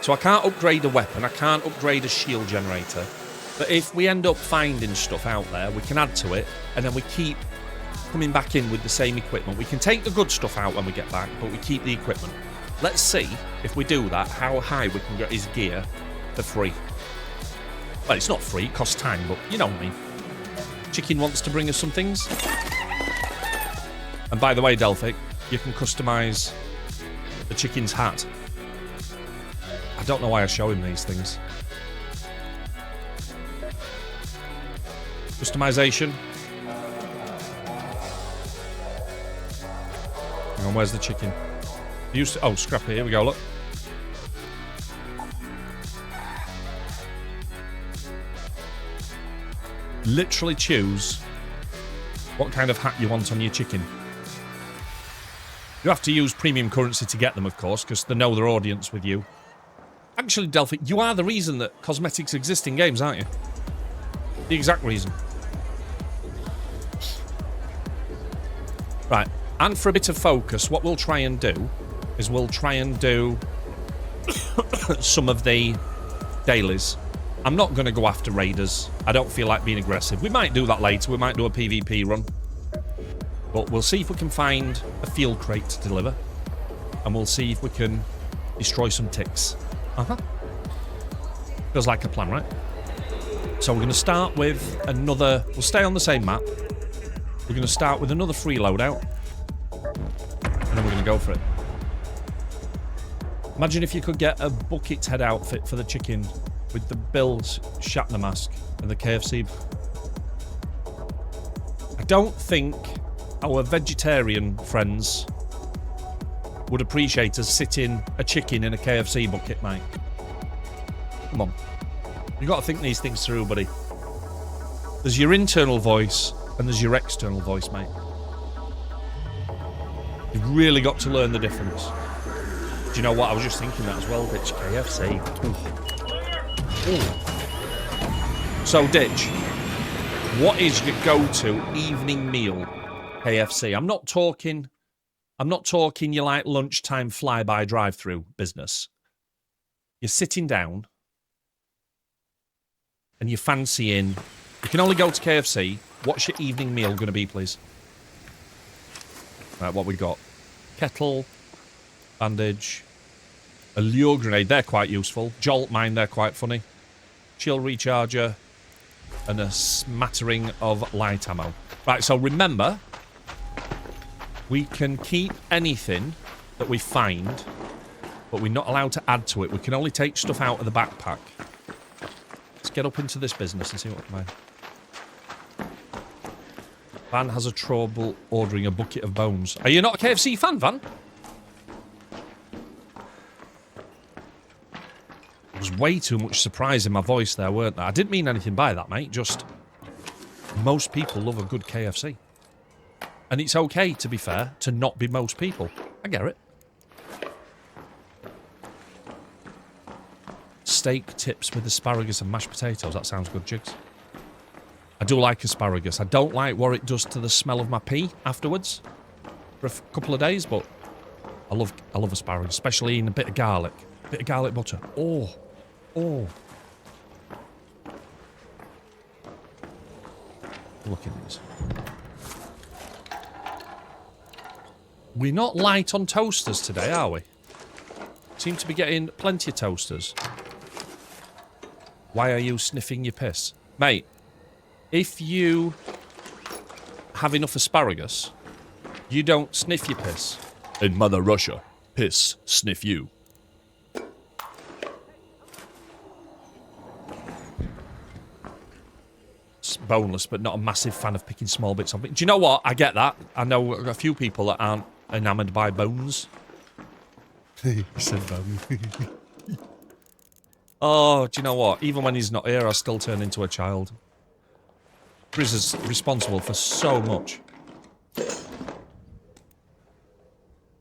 So I can't upgrade a weapon, I can't upgrade a shield generator, but if we end up finding stuff out there, we can add to it, and then we keep coming back in with the same equipment. We can take the good stuff out when we get back, but we keep the equipment. Let's see, if we do that, how high we can get his gear for free. Well, it's not free, it costs time, but you know what I mean. Chicken wants to bring us some things. And by the way, Delphic, you can customise the chicken's hat. I don't know why I show him these things. Customisation. Hang on, where's the chicken? Oh, Scrappy, here we go, look. Literally choose what kind of hat you want on your chicken. You have to use premium currency to get them, of course, because they know their audience with you. Actually, Delphi, you are the reason that cosmetics exist in games, aren't you? The exact reason. Right, and for a bit of focus, what we'll try and do is we'll try and do some of the dailies. I'm not going to go after raiders. I don't feel like being aggressive. We might do that later. We might do a PvP run. But we'll see if we can find a field crate to deliver. And we'll see if we can destroy some ticks. Feels like a plan, right? So we're going to start with another... We'll stay on the same map. We're going to start with another free loadout. And then we're going to go for it. Imagine if you could get a bucket head outfit for the chicken with the Bill's Shatner mask and the KFC. I don't think our vegetarian friends would appreciate us sitting a chicken in a KFC bucket, mate. Come on. You got to think these things through, buddy. There's your internal voice and there's your external voice, mate. You've really got to learn the difference. Do you know what? I was just thinking that as well, Ditch. KFC. Ooh. So, Ditch, what is your go-to evening meal? KFC. I'm not talking your like lunchtime fly-by drive-through business. You're sitting down and you're fancying. You can only go to KFC. What's your evening meal going to be, please? Right, what we got? Kettle, bandage, a lure grenade. They're quite useful. Jolt mine. They're quite funny. Chill recharger, and a smattering of light ammo. Right. So remember, we can keep anything that we find, but we're not allowed to add to it. We can only take stuff out of the backpack. Let's get up into this business and see what we find. Van has a trouble ordering a bucket of bones. Are you not a KFC fan, Van? There was way too much surprise in my voice there, weren't there? I didn't mean anything by that, mate. Just most people love a good KFC. And it's okay, to be fair, to not be most people. I get it. Steak tips with asparagus and mashed potatoes. That sounds good, Jigs. I do like asparagus. I don't like what it does to the smell of my pee afterwards for a couple of days, but I love asparagus, especially in a bit of garlic. A bit of garlic butter. Oh. Oh. Look at these. We're not light on toasters today, are we? Seem to be getting plenty of toasters. Why are you sniffing your piss? Mate, if you have enough asparagus, you don't sniff your piss. In Mother Russia, piss sniff you. It's boneless, but not a massive fan of picking small bits of it. Do you know what? I get that. I know a few people that aren't enamoured by bones. He said bone. Oh, do you know what? Even when he's not here, I still turn into a child. Grizz is responsible for so much.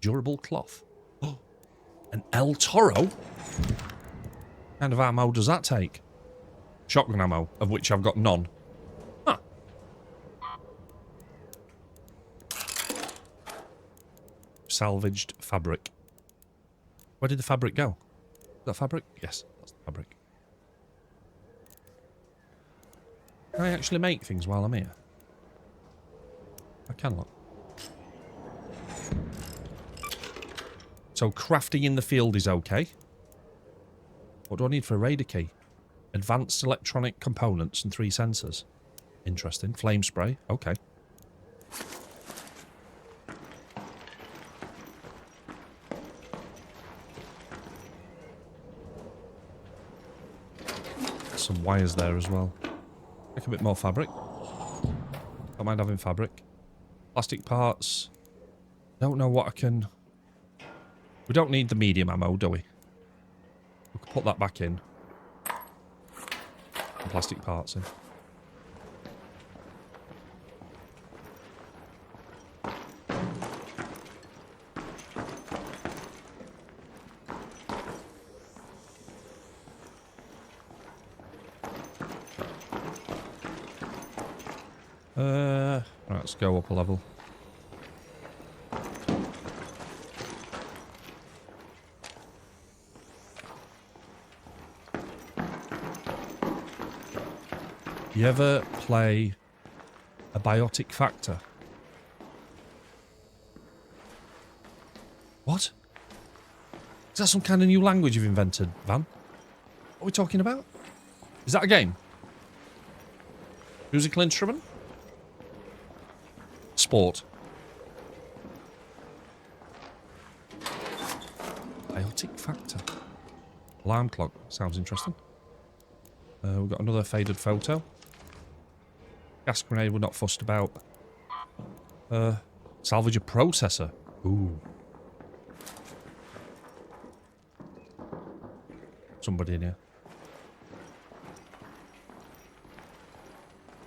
Durable cloth. Oh, an El Toro? What kind of ammo does that take? Shotgun ammo, of which I've got none. Huh. Salvaged fabric. Where did the fabric go? Is that fabric? Yes, that's the fabric. Can I actually make things while I'm here? I can, look. So crafting in the field is okay. What do I need for a raider key? Advanced electronic components and 3 sensors. Interesting. Flame spray. Okay. Some wires there as well. Make a bit more fabric. Don't mind having fabric. Plastic parts. Don't know what I can... We don't need the medium ammo, do we? We can put that back in. And plastic parts in. Right, let's go up a level. You ever play a biotic factor? What? Is that some kind of new language you've invented, Van? What are we talking about? Is that a game? Musical instrument? Sport. Biotic factor. Alarm clock. Sounds interesting. We've got another faded photo. Gas grenade we're not fussed about. Salvage a processor. Ooh. Somebody in here.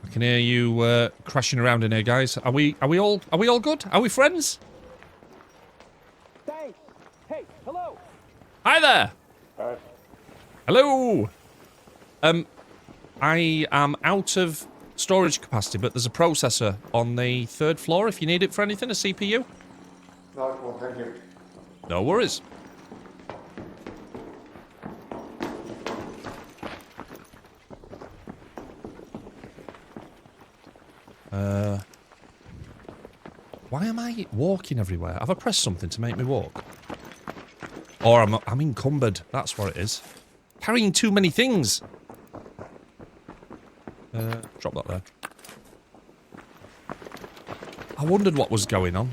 I can hear you crashing around in here, guys. Are we all good? Are we friends? Thanks. Hey, hello. Hi there. Hello. I am out of storage capacity, but there's a processor on the 3rd floor if you need it for anything, a CPU. No, well, thank you. No worries. Why am I walking everywhere? Have I pressed something to make me walk? Or I'm encumbered. That's what it is. Carrying too many things. Drop that there. I wondered what was going on.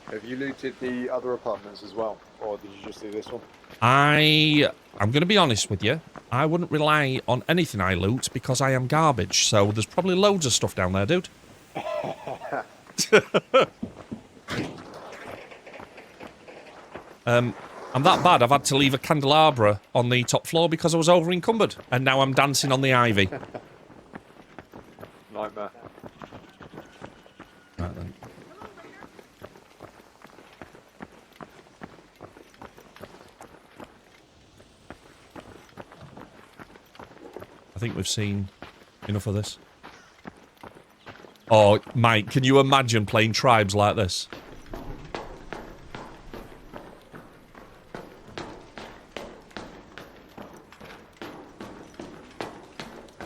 Have you looted the other apartments as well? Or did you just do this one? I'm going to be honest with you. I wouldn't rely on anything I loot because I am garbage. So there's probably loads of stuff down there, dude. I'm that bad, I've had to leave a candelabra on the top floor because I was over encumbered. And now I'm dancing on the ivy. Nightmare. Right then. I think we've seen enough of this. Oh, Mike, can you imagine playing tribes like this?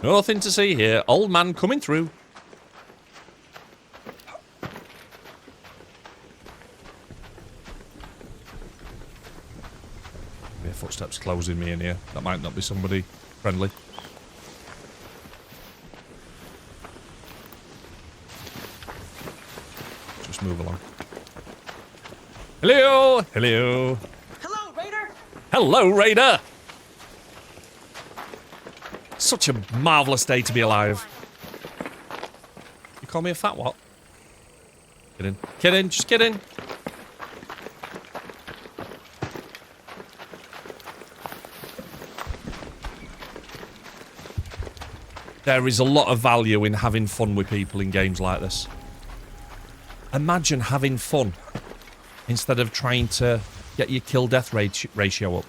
Nothing to see here. Old man coming through. Mere footsteps closing me in here. That might not be somebody friendly. Just move along. Hello! Hello! Hello, Raider! Hello, Raider! Such a marvellous day to be alive. You call me a fat what? Kidding. Kidding, just kidding. There is a lot of value in having fun with people in games like this. Imagine having fun instead of trying to get your kill-death ratio up.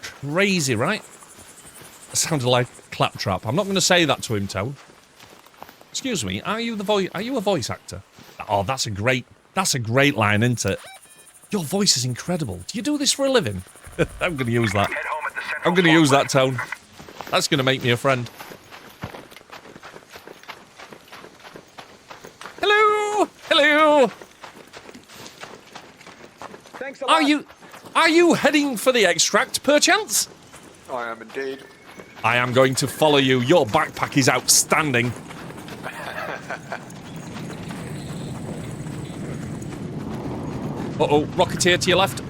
Crazy, right? That sounded like claptrap. I'm not going to say that to him, Tone. Excuse me, are you a voice actor? Oh, that's a great line, isn't it? Your voice is incredible. Do you do this for a living? I'm going to use that. Head home at the central I'm going to floor use that, plan. Tone. That's going to make me a friend. Hello! Hello! Thanks a lot. Are you heading for the extract, perchance? I am indeed. I am going to follow you. Your backpack is outstanding. Uh-oh, Rocketeer to your left.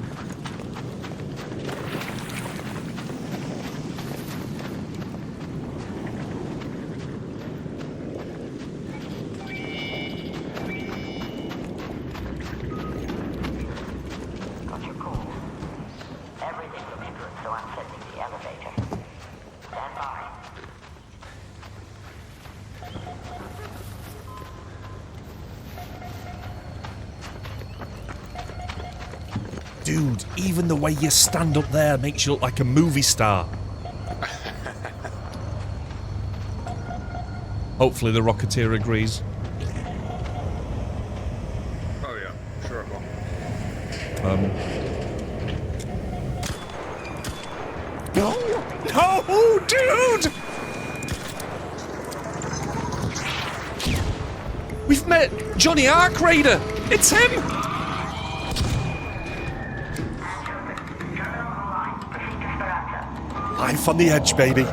Got your cool. Everything looks good, so I'm sending the elevator. Stand by. Dude, even the way you stand up there makes you look like a movie star. Hopefully the Rocketeer agrees. Oh yeah, sure. No, dude! We've met Johnny Arc Raider. It's him. Life on the edge, baby.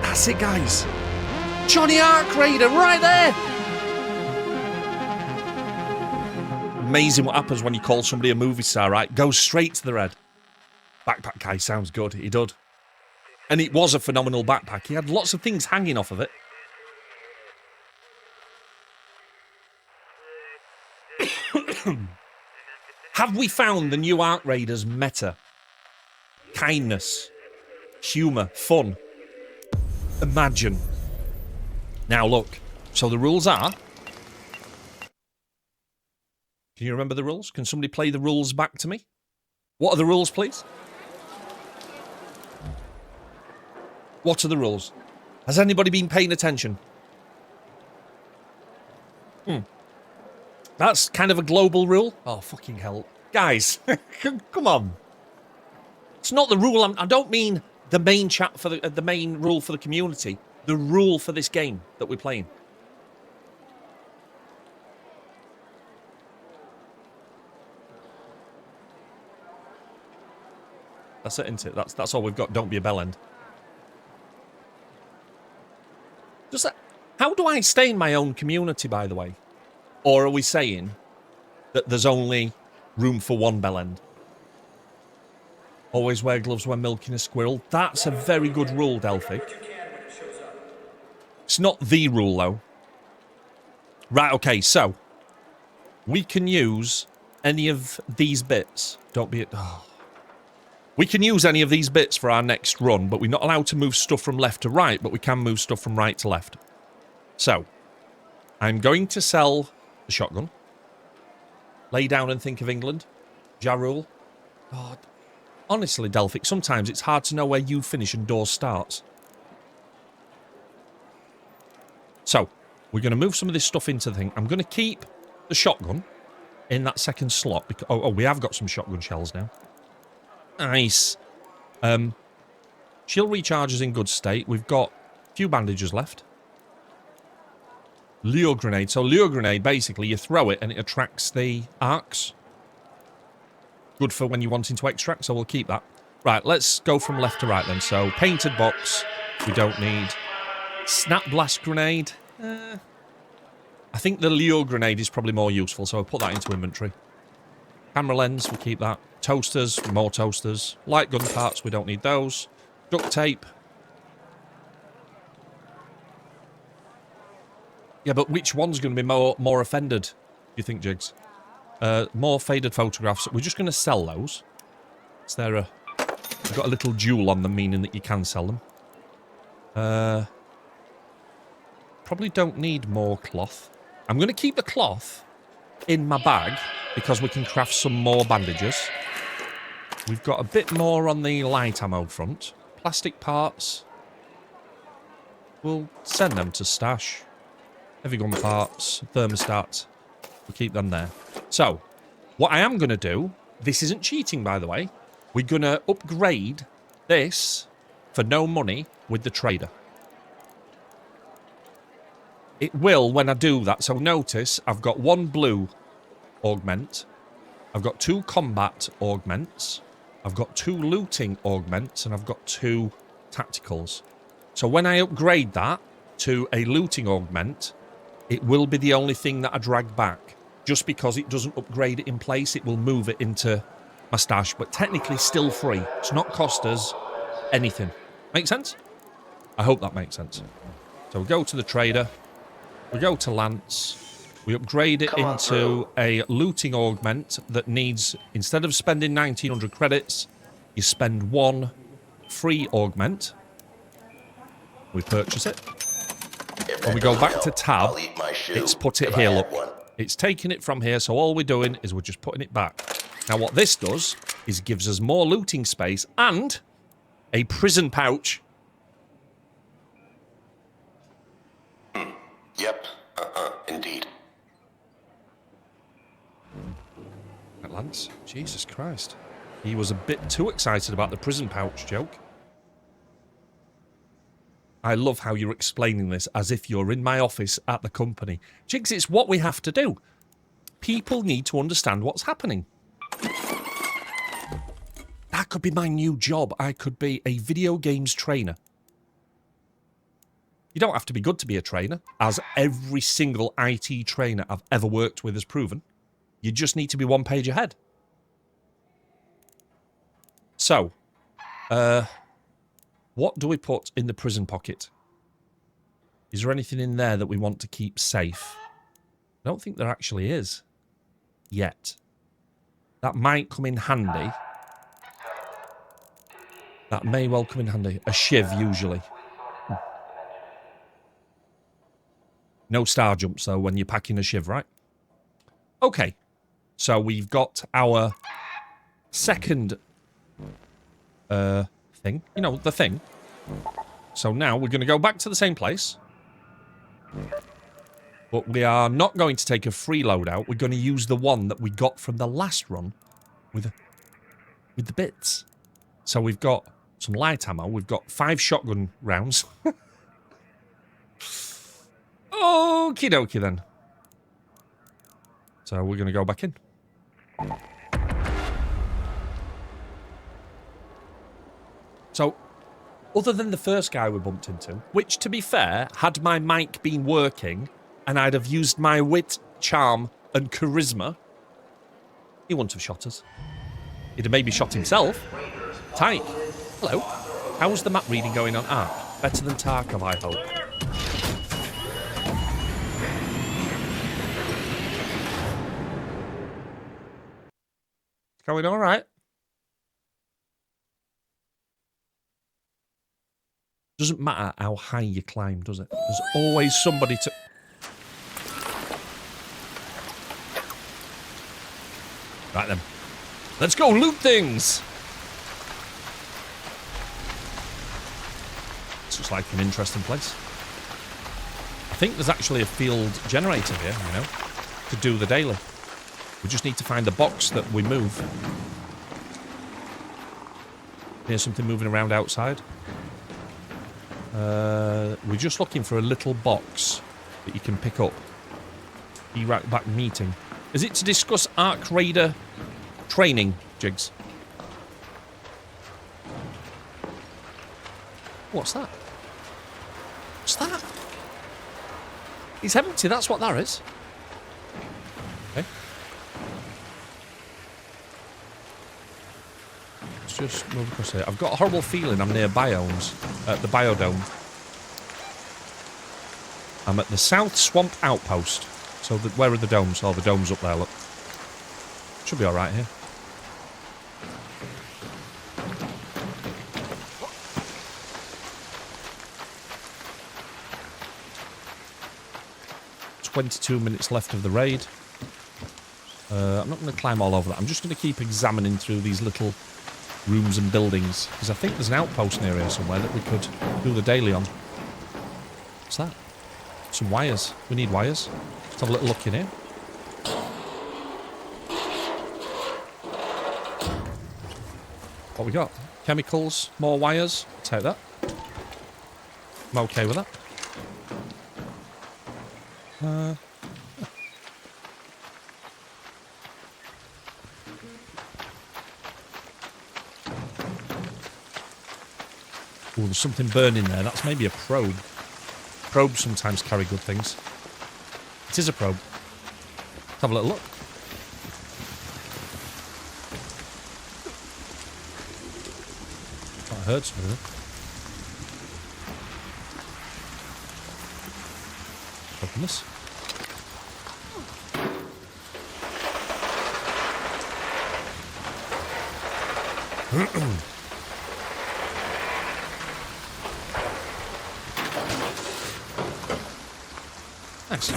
That's it, guys. Johnny Arc Raider, right there. Amazing what happens when you call somebody a movie star, right? Goes straight to the red. Backpack guy sounds good. He did. And it was a phenomenal backpack. He had lots of things hanging off of it. Have we found the new Arc Raiders meta? Kindness, humour, fun. Imagine. Now look. So the rules are... Can you remember the rules? Can somebody play the rules back to me? What are the rules, please? What are the rules? Has anybody been paying attention? That's kind of a global rule. Oh, fucking hell. Guys, come on. It's not the rule. I don't mean the main chat for the main rule for the community. The rule for this game that we're playing. That's it, isn't it? That's all we've got. Don't be a bellend. How do I stay in my own community, by the way? Or are we saying that there's only room for one bellend? Always wear gloves when milking a squirrel. That's a very good rule, Delphic. It's not the rule, though. Right, okay, so we can use any of these bits. Don't be... We can use any of these bits for our next run, but we're not allowed to move stuff from left to right, but we can move stuff from right to left. So, I'm going to sell the shotgun. Lay down and think of England. Ja Rule. God. Honestly, Delphic, sometimes it's hard to know where you finish and Dawes starts. So, we're going to move some of this stuff into the thing. I'm going to keep the shotgun in that second slot. Because, oh, we have got some shotgun shells now. Nice. Shield recharge is in good state. We've got a few bandages left. Lure grenade. So lure grenade, basically, you throw it and it attracts the arcs. Good for when you're wanting to extract, so we'll keep that. Right, let's go from left to right then. So painted box, we don't need. Snap blast grenade. I think the lure grenade is probably more useful, so I'll put that into inventory. Camera lens, we keep that. Toasters, more toasters. Light gun parts, we don't need those. Duct tape. Yeah, but which one's going to be more offended, do you think, Jigs? More faded photographs. We're just going to sell those. Is there a... We've got a little jewel on them, meaning that you can sell them. Probably don't need more cloth. I'm going to keep the cloth in my bag because we can craft some more bandages. We've got a bit more on the light ammo front. Plastic parts. We'll send them to stash. Heavy gun parts. Thermostat. We'll keep them there. So, what I am going to do... This isn't cheating, by the way. We're going to upgrade this for no money with the trader. It will when I do that. So notice, I've got one blue augment. I've got 2 combat augments. I've got 2 looting augments. And I've got 2 tacticals. So when I upgrade that to a looting augment, it will be the only thing that I drag back. Just because it doesn't upgrade it in place, it will move it into my stash. But technically still free. It's not cost us anything. Make sense? I hope that makes sense. So we go to the trader. We go to Lance. We upgrade it into a looting augment that needs, instead of spending 1900 credits, you spend 1 free augment. We purchase it. When we go back to tab, it's put it here, look. It's taking it from here, so all we're doing is we're just putting it back. Now what this does is gives us more looting space and a prison pouch. Yep. Indeed. Right, Lance. Jesus Christ. He was a bit too excited about the prison pouch joke. I love how you're explaining this as if you're in my office at the company. Jigs, it's what we have to do. People need to understand what's happening. That could be my new job. I could be a video games trainer. You don't have to be good to be a trainer, as every single IT trainer I've ever worked with has proven. You just need to be one page ahead. So, what do we put in the prison pocket? Is there anything in there that we want to keep safe? I don't think there actually is. Yet. That might come in handy. That may well come in handy. A shiv, usually. No star jumps, though, when you're packing a shiv, right? Okay. So we've got our second thing. You know, the thing. So now we're going to go back to the same place. But we are not going to take a free loadout. We're going to use the one that we got from the last run with the bits. So we've got some light ammo. We've got 5 shotgun rounds. Okie dokie then. So we're going to go back in. So, other than the first guy we bumped into, which, to be fair, had my mic been working and I'd have used my wit, charm, and charisma, he wouldn't have shot us. He'd have maybe shot himself. Tight. Hello. How's the map reading going on Ark? Better than Tarkov, I hope. It's going all right. Doesn't matter how high you climb, does it? There's always somebody to... Right then. Let's go loot things! This looks like an interesting place. I think there's actually a field generator here, you know, to do the daily. We just need to find the box that we move. Here's something moving around outside. We're just looking for a little box that you can pick up. Iraq back meeting. Is it to discuss Ark Raider training, Jigs? What's that? What's that? It's empty, that's what that is. Okay. Let's just move across here. I've got a horrible feeling I'm near biomes. The biodome. I'm at the South Swamp Outpost. So where are the domes? Oh, the dome's up there, look. Should be alright here. "22 minutes left of the raid." I'm not going to climb all over that. I'm just going to keep examining through these little rooms and buildings, because I think there's an outpost near here somewhere that we could do the daily on. What's that? Some wires. We need wires. Let's have a little look in here. What we got? Chemicals, more wires. Take that. I'm okay with that. Oh, there's something burning there. That's maybe a probe. Probes sometimes carry good things. It is a probe. Let's have a little look. I heard something. Open this. Nice.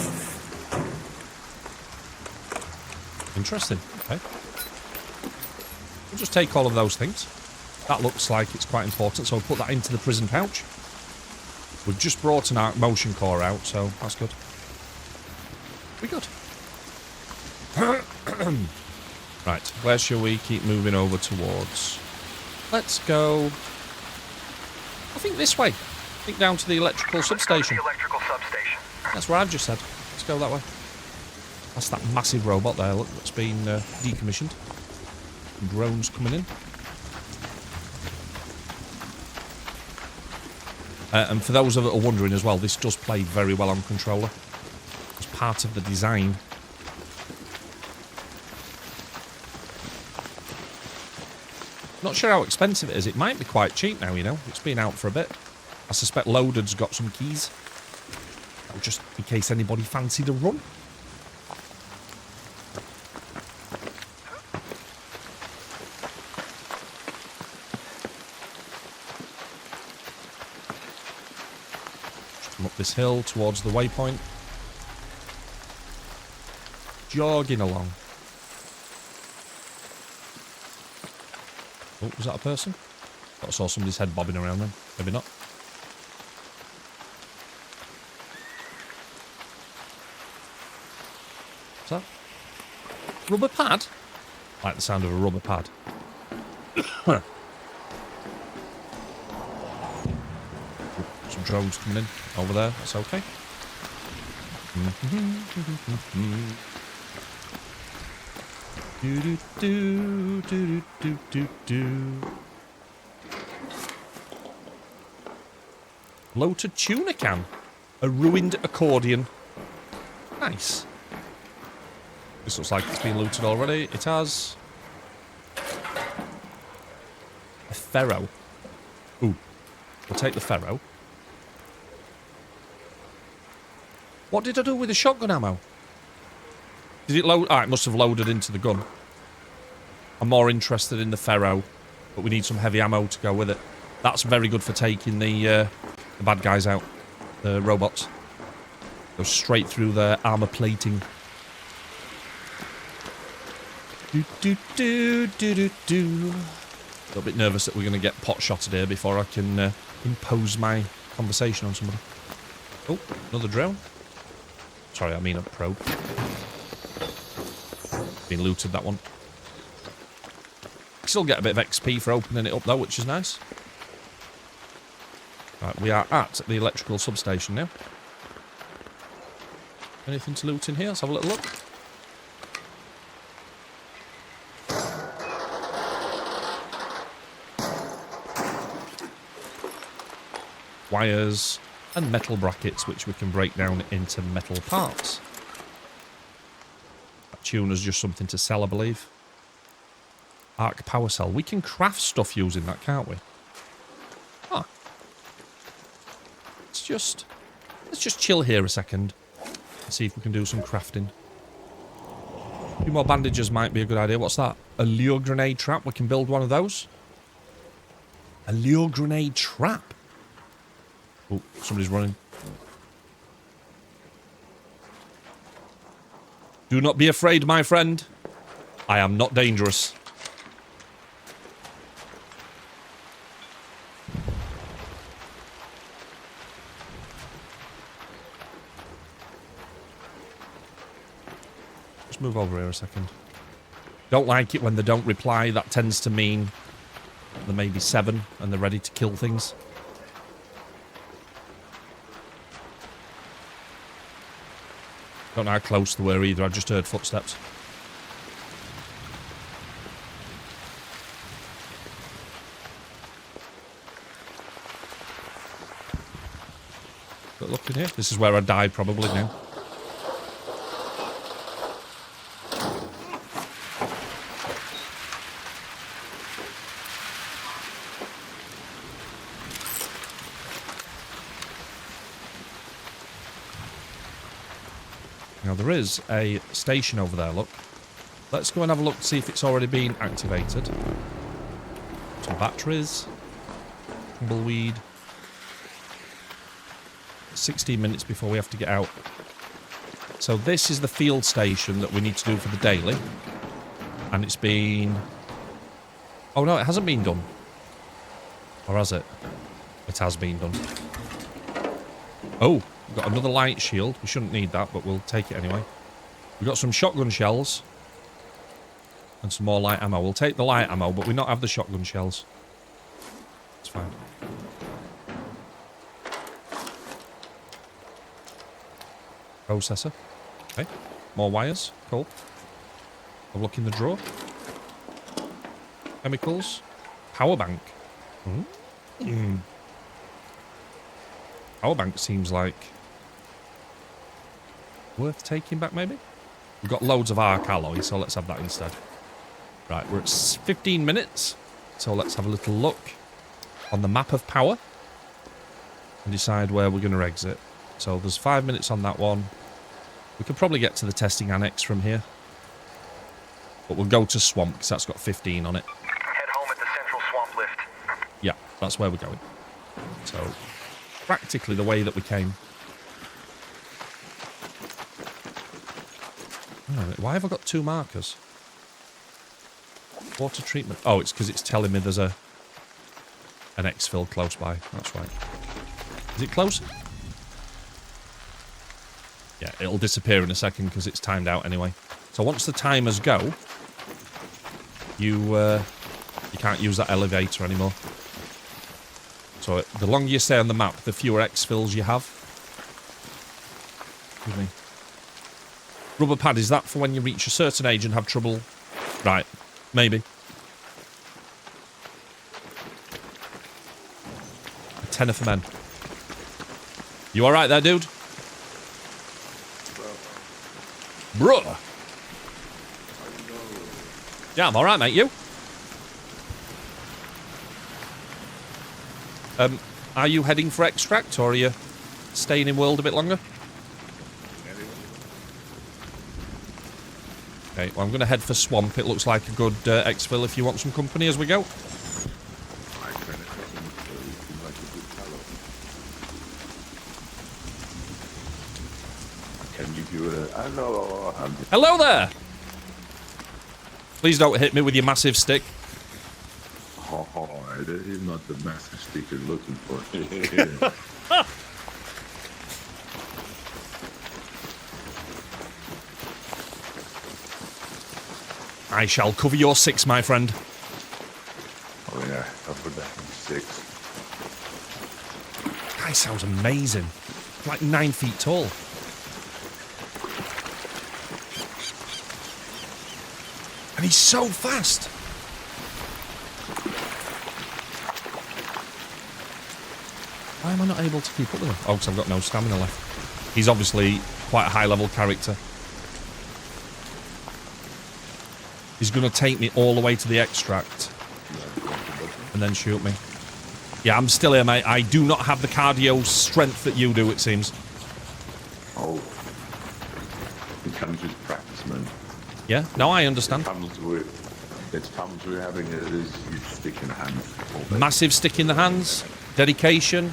Interesting. Okay. just take all of those things. That looks like it's quite important, so we'll put that into the prison pouch. We've just brought an arc motion core out, so that's good. We good. Right, where shall we keep moving over towards? Let's go... I think this way. I think down to the electrical substation. The electrical substation. That's where I've just said. Let's go that way. That's that massive robot there, look, that's been decommissioned. Drones coming in. And for those that are wondering as well, this does play very well on controller. It's part of the design. Not sure how expensive it is. It might be quite cheap now, you know. It's been out for a bit. I suspect Loaded's got some keys. Just in case anybody fancied a run. Just come up this hill towards the waypoint. Jogging along. Oh, was that a person? I saw somebody's head bobbing around then. Maybe not. What's that? Rubber pad? I like the sound of a rubber pad. Some drones coming in over there. That's okay. Do do do do do do do. Bloated tuna can. A ruined accordion. Nice. This looks like it's been looted already. It has. A ferro. Ooh. We'll take the ferro. What did I do with the shotgun ammo? Did it load? Ah, it must have loaded into the gun. I'm more interested in the ferro, but we need some heavy ammo to go with it. That's very good for taking the bad guys out, the robots. Go straight through their armor plating. Do do do do do do. A little bit nervous that we're going to get pot shotted here before I can impose my conversation on somebody. Oh, another drone. Sorry, I mean a probe. Been looted, that one. Still get a bit of XP for opening it up though, which is nice. Right, we are at the electrical substation now. Anything to loot in here? Let's have a little look. Wires and metal brackets, which we can break down into metal parts. That tuner's just something to sell, I believe. Arc power cell. We can craft stuff using that, can't we? Ah. Let's just chill here a second and see if we can do some crafting. A few more bandages might be a good idea. What's that? A lure grenade trap. We can build one of those. A lure grenade trap. Oh, somebody's running. Do not be afraid, my friend. I am not dangerous. Just move over here a second. Don't like it when they don't reply. That tends to mean there may be 7 and they're ready to kill things. Don't know how close they were either. I just heard footsteps. But look in here. This is where I died probably now. Now there is a station over there, look. Let's go and have a look to see if it's already been activated. Some batteries. Tumbleweed. 16 minutes before we have to get out. So this is the field station that we need to do for the daily. And it's been Oh no, it hasn't been done. Or has it? It has been done. Oh, we've got another light shield. We shouldn't need that, but we'll take it anyway. We've got some shotgun shells. And some more light ammo. We'll take the light ammo, but we not have the shotgun shells. It's fine. Processor. Okay. More wires. Cool. Have a look in the drawer. Chemicals. Power bank. Power bank seems like worth taking back, maybe? We've got loads of arc alloy, so let's have that instead. Right, we're at 15 minutes. So let's have a little look on the map of power and decide where we're going to exit. So there's 5 minutes on that one. We could probably get to the testing annex from here. But we'll go to swamp because that's got 15 on it. Head home at the central swamp lift. Yeah, that's where we're going. So practically the way that we came. Oh, why have I got 2 markers? Water treatment. Oh, it's because it's telling me there's an exfil close by. That's right. Is it close? Yeah, it'll disappear in a second because it's timed out anyway. So once the timers go, you can't use that elevator anymore. So the longer you stay on the map, the fewer exfils you have. Excuse me. Rubber pad, is that for when you reach a certain age and have trouble? Right, maybe. A tenner for men. You alright there, dude? Bruh. Yeah, I'm alright, mate. You? Are you heading for extract, or are you staying in world a bit longer? Okay, well, I'm going to head for swamp. It looks like a good exfil if you want some company as we go. Hello there! Please don't hit me with your massive stick. Oh, that is not the massive stick you're looking for. I shall cover your 6, my friend. Oh yeah, cover that 6. Guy sounds amazing. Like 9 feet tall. And he's so fast. Why am I not able to keep up with him? Oh, because I've got no stamina left. He's obviously quite a high-level character. He's going to take me all the way to the extract. And then shoot me. Yeah, I'm still here, mate. I do not have the cardio strength that you do, it seems. Oh. It comes with practice, man. Yeah? No, I understand. It's problems we're having is you stick in the hands. Massive stick in the hands. Dedication.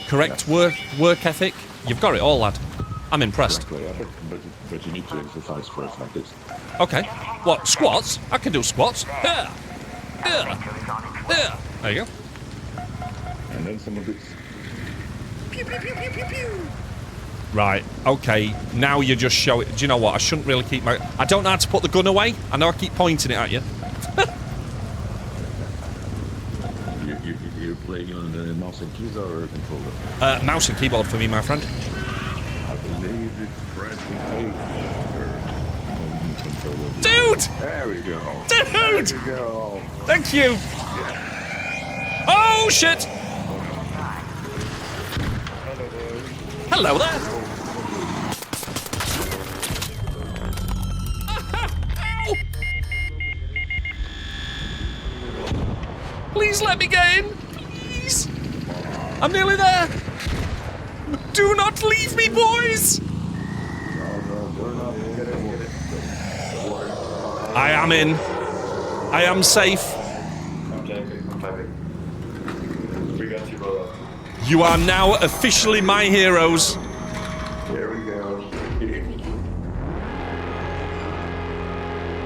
Correct work ethic. You've got it all, lad. I'm impressed. Exactly, but you need to exercise first like this. Okay. What, squats? I can do squats. Yeah. Yeah. Yeah. There you go. And then some of it's... Pew, pew, pew, pew, pew, pew. Right, okay. Now you just show it. Do you know what? I shouldn't really keep my... I don't know how to put the gun away. I know I keep pointing it at you. You're playing on the mouse and keys or a controller? Mouse and keyboard for me, my friend. I believe it's pressing A. Dude! There we go. Dude! There we go. Thank you. Oh, shit! Hello there. Ow! Please let me get in. Please. I'm nearly there. Do not leave me, boys. I am in. I am safe. You are now officially my heroes. There we go.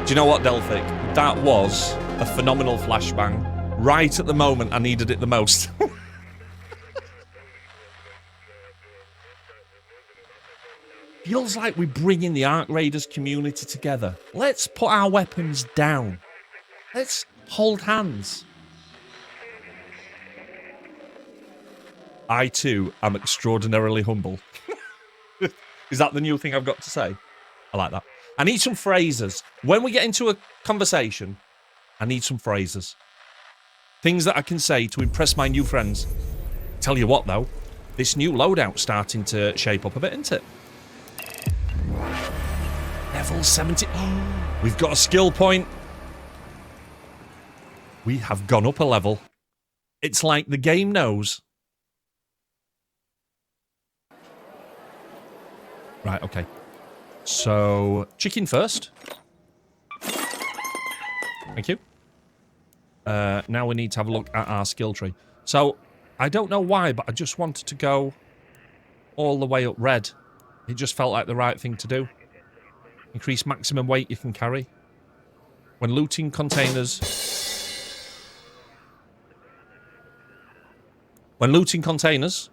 Do you know what, Delphic? That was a phenomenal flashbang. Right at the moment I needed it the most. Feels like we're bringing the Ark Raiders community together. Let's put our weapons down. Let's hold hands. I too am extraordinarily humble. Is that the new thing I've got to say? I like that. I need some phrases. When we get into a conversation, I need some phrases. Things that I can say to impress my new friends. Tell you what, though. This new loadout's starting to shape up a bit, isn't it? Level 70. Oh, we've got a skill point. We have gone up a level. It's like the game knows. Right, okay. So, chicken first. Thank you. Now we need to have a look at our skill tree. So, I don't know why, but I just wanted to go all the way up red. It just felt like the right thing to do. Increase maximum weight you can carry. When looting containers... When looting containers,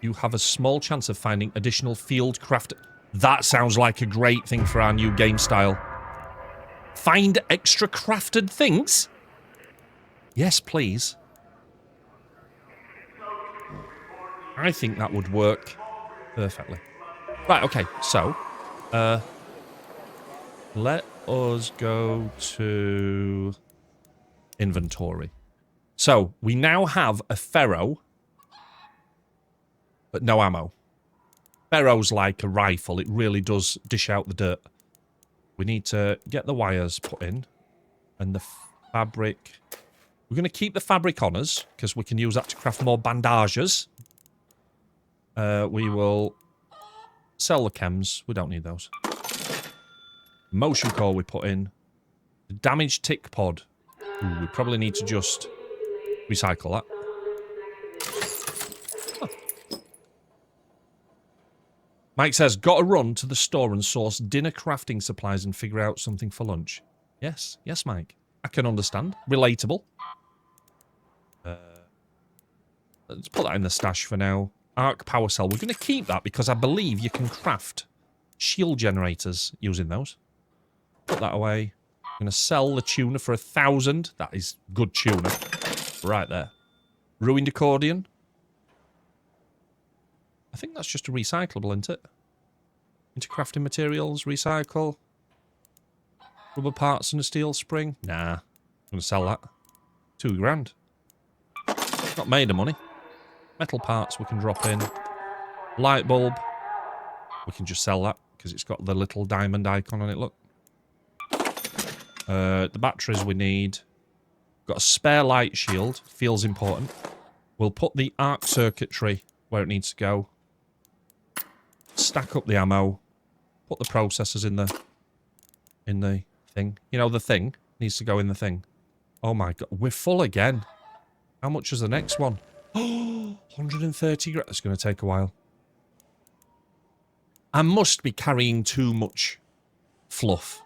you have a small chance of finding additional field craft. That sounds like a great thing for our new game style. Find extra crafted things? Yes, please. I think that would work perfectly. Right, okay, so... let us go to... inventory. So, we now have a ferro, but no ammo. Ferro's like a rifle. It really does dish out the dirt. We need to get the wires put in. And the fabric... We're going to keep the fabric on us, because we can use that to craft more bandages. We will sell the chems. We don't need those. Motion core we put in. The damaged tick pod. Ooh, we probably need to just recycle that. Huh. Mike says, got to run to the store and source dinner crafting supplies and figure out something for lunch. Yes, yes, Mike. I can understand. Relatable. Let's put that in the stash for now. Arc power cell. We're going to keep that because I believe you can craft shield generators using those. Put that away. I'm going to sell the tuner for 1,000. That is good tuner. Right there. Ruined accordion. I think that's just a recyclable, isn't it? Into crafting materials, recycle. Rubber parts and a steel spring. Nah. I'm going to sell that. $2,000. Not made of money. Metal parts we can drop in. Light bulb. We can just sell that because it's got the little diamond icon on it, look. The batteries we need. Got a spare light shield. Feels important. We'll put the arc circuitry where it needs to go. Stack up the ammo. Put the processors in the thing. You know, the thing needs to go in the thing. Oh my god. We're full again. How much is the next one? Oh, 130 grand. That's going to take a while. I must be carrying too much fluff.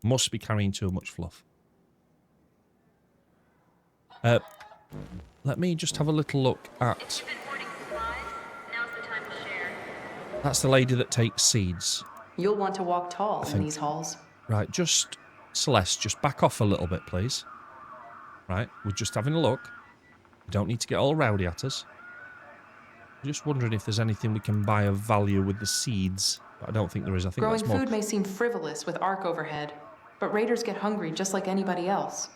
Must be carrying too much fluff. Let me just have a little look at... That's the lady that takes seeds. You'll want to walk tall in these halls. Right, just... Celeste, just back off a little bit, please. Right, we're just having a look. We don't need to get all rowdy at us. I'm just wondering if there's anything we can buy of value with the seeds. But I don't think there is. I think Growing that's more... food may seem frivolous with Ark overhead, but raiders get hungry just like anybody else.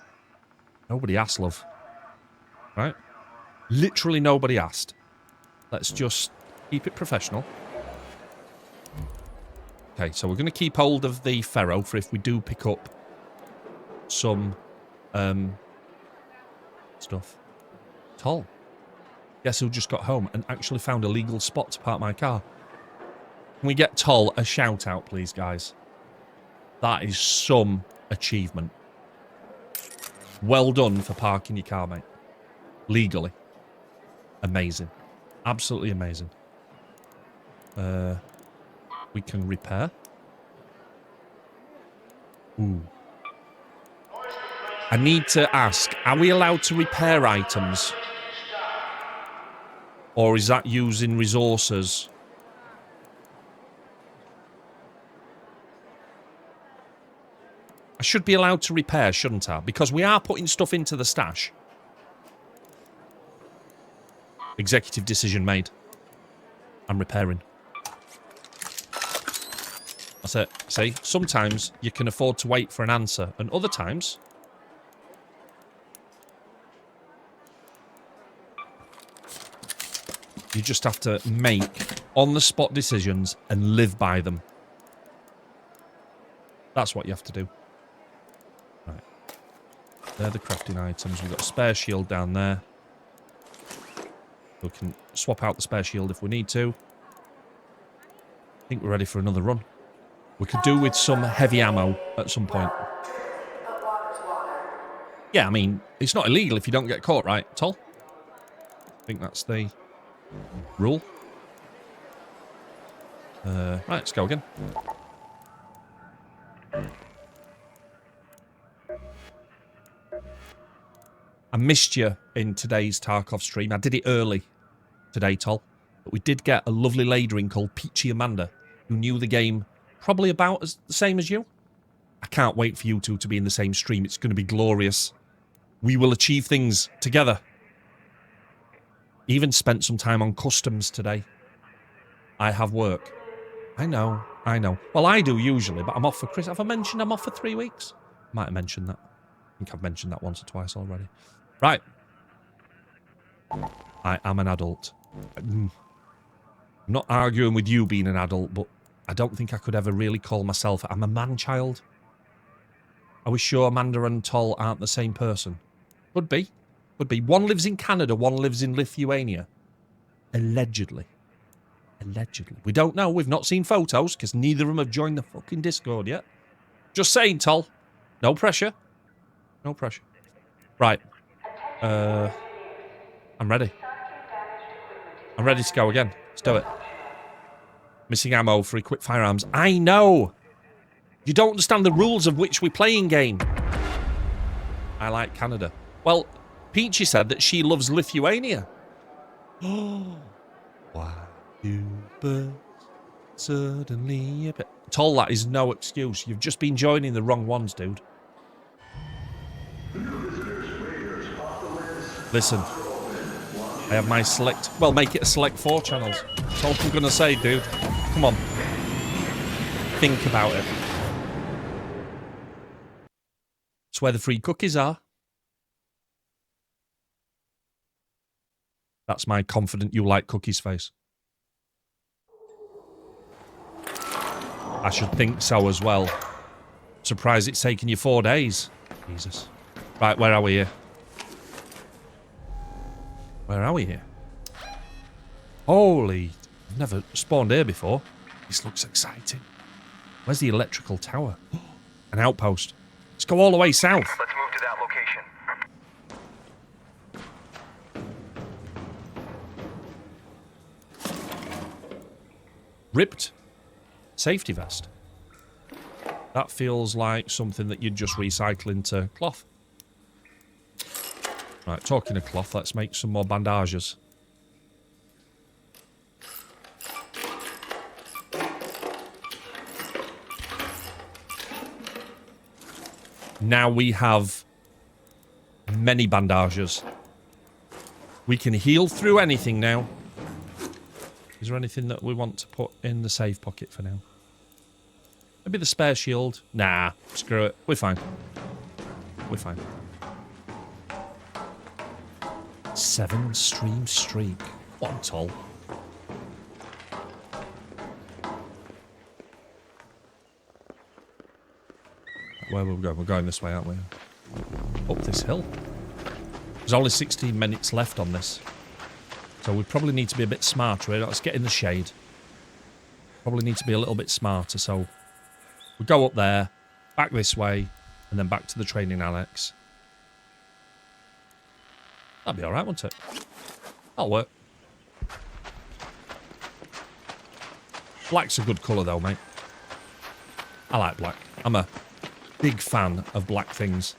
Nobody asked, love. Right? Literally nobody asked. Let's just keep it professional. Okay, so we're going to keep hold of the ferro for if we do pick up some stuff. Toll. Guess who just got home and actually found a legal spot to park my car. Can we get Toll a shout out, please, guys? That is some achievement. Well done for parking your car, mate. Legally. Amazing. Absolutely amazing. We can repair. Ooh. I need to ask, are we allowed to repair items? Or is that using resources? I should be allowed to repair, shouldn't I? Because we are putting stuff into the stash. Executive decision made. I'm repairing. That's it. See, sometimes you can afford to wait for an answer, and other times... you just have to make on-the-spot decisions and live by them. That's what you have to do. Right. They're the crafting items. We've got a spare shield down there. We can swap out the spare shield if we need to. I think we're ready for another run. We could do with some heavy ammo at some point. Yeah, I mean, it's not illegal if you don't get caught, right, Tol? I think that's the rule. Right, let's go again. I missed you in today's Tarkov stream. I did it early today, Tol. But we did get a lovely lady in called Peachy Amanda, who knew the game probably about the same as you. I can't wait for you two to be in the same stream. It's going to be glorious. We will achieve things together. Even spent some time on customs today. I have work. I know. Well, I do usually, but I'm off for Christmas. Have I mentioned I'm off for 3 weeks? Might have mentioned that. I think I've mentioned that once or twice already. Right. I am an adult. I'm not arguing with you being an adult, but I don't think I could ever really call myself... I'm a man-child. Are we sure Amanda and Tol aren't the same person? Could be. Could be. One lives in Canada, one lives in Lithuania. Allegedly. Allegedly. We don't know. We've not seen photos, because neither of them have joined the fucking Discord yet. Just saying, Tol. No pressure. No pressure. Right. I'm ready. I'm ready to go again. Let's do it. Missing ammo for equipped firearms. I know! You don't understand the rules of which we play in game. I like Canada. Well, Peachy said that she loves Lithuania. Oh, why you birds suddenly a bit... Tol, that is no excuse. You've just been joining the wrong ones, dude. Listen. I have my select... Well, make it a select 4 channels. That's all I'm going to say, dude. Come on. Think about it. It's where the free cookies are. That's my confident you like cookies face. I should think so as well. Surprised it's taken you 4 days. Jesus. Right, where are we here? Where are we here? Holy... I've never spawned here before. This looks exciting. Where's the electrical tower? An outpost. Let's go all the way south. Let's move to that location. Ripped safety vest. That feels like something that you'd just recycle into cloth. Right, talking of cloth, let's make some more bandages. Now we have many bandages. We can heal through anything now. Is there anything that we want to put in the save pocket for now? Maybe the spare shield? Nah, screw it. We're fine. We're fine. 7 stream streak. What a Tol. Where are we going? We're going this way, aren't we? Up this hill. There's only 16 minutes left on this. So we probably need to be a bit smarter here. Let's get in the shade. Probably need to be a little bit smarter. So we go up there, back this way, and then back to the training annex. That'd be alright, wouldn't it? That'll work. Black's a good colour though, mate. I like black. I'm a Big fan of black things.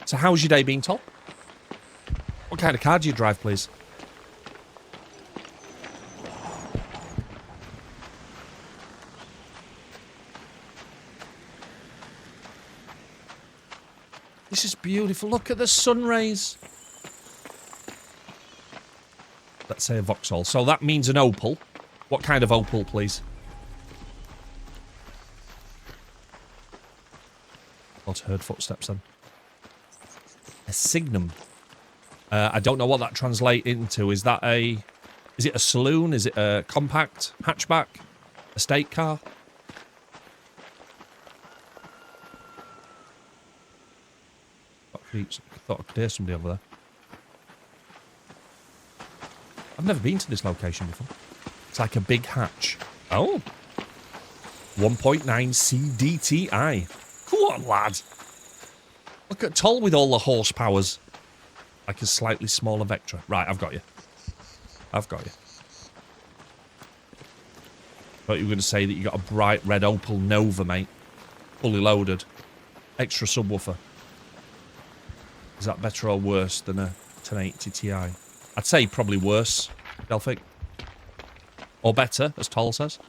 So how's your day been, Tom? What kind of car do you drive, please? This is beautiful. Look at the sun rays. Let's say a Vauxhall. So that means an Opel. What kind of Opel, please? Thought I heard footsteps then. A Signum. I don't know what that translates into. Is that a... Is it a saloon? Is it a compact hatchback? A state car? Thought I could hear somebody over there. I've never been to this location before. It's like a big hatch. Oh. 1.9 CDTI. Come on, lad. Look at Toll with all the horsepowers. Like a slightly smaller Vectra. Right, I've got you. I've got you. Thought you were going to say that you got a bright red Opel Nova, mate. Fully loaded. Extra subwoofer. Is that better or worse than a 1080 Ti? I'd say probably worse, Delphic. Or better, as Toll says.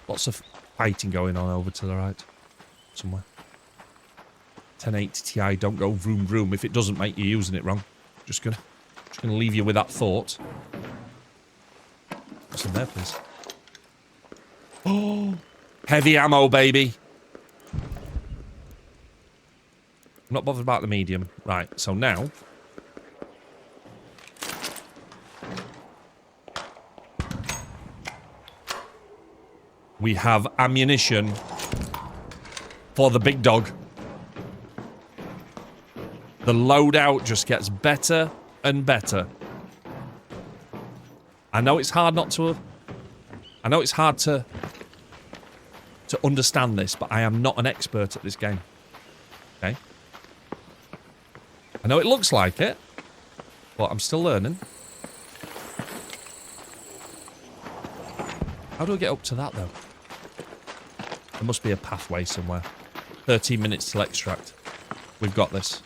Lots of fighting going on over to the right. Somewhere. 1080 Ti, don't go vroom vroom. If it doesn't, mate, you're using it wrong. Just gonna leave you with that thought. What's in there, please? Oh, heavy ammo, baby. I'm not bothered about the medium. Right, so now... we have ammunition for the big dog. The loadout just gets better and better. I know it's hard not to... I know it's hard to understand this, but I am not an expert at this game. Okay? I know it looks like it, but I'm still learning. How do I get up to that, though? There must be a pathway somewhere. 13 minutes till extract. We've got this.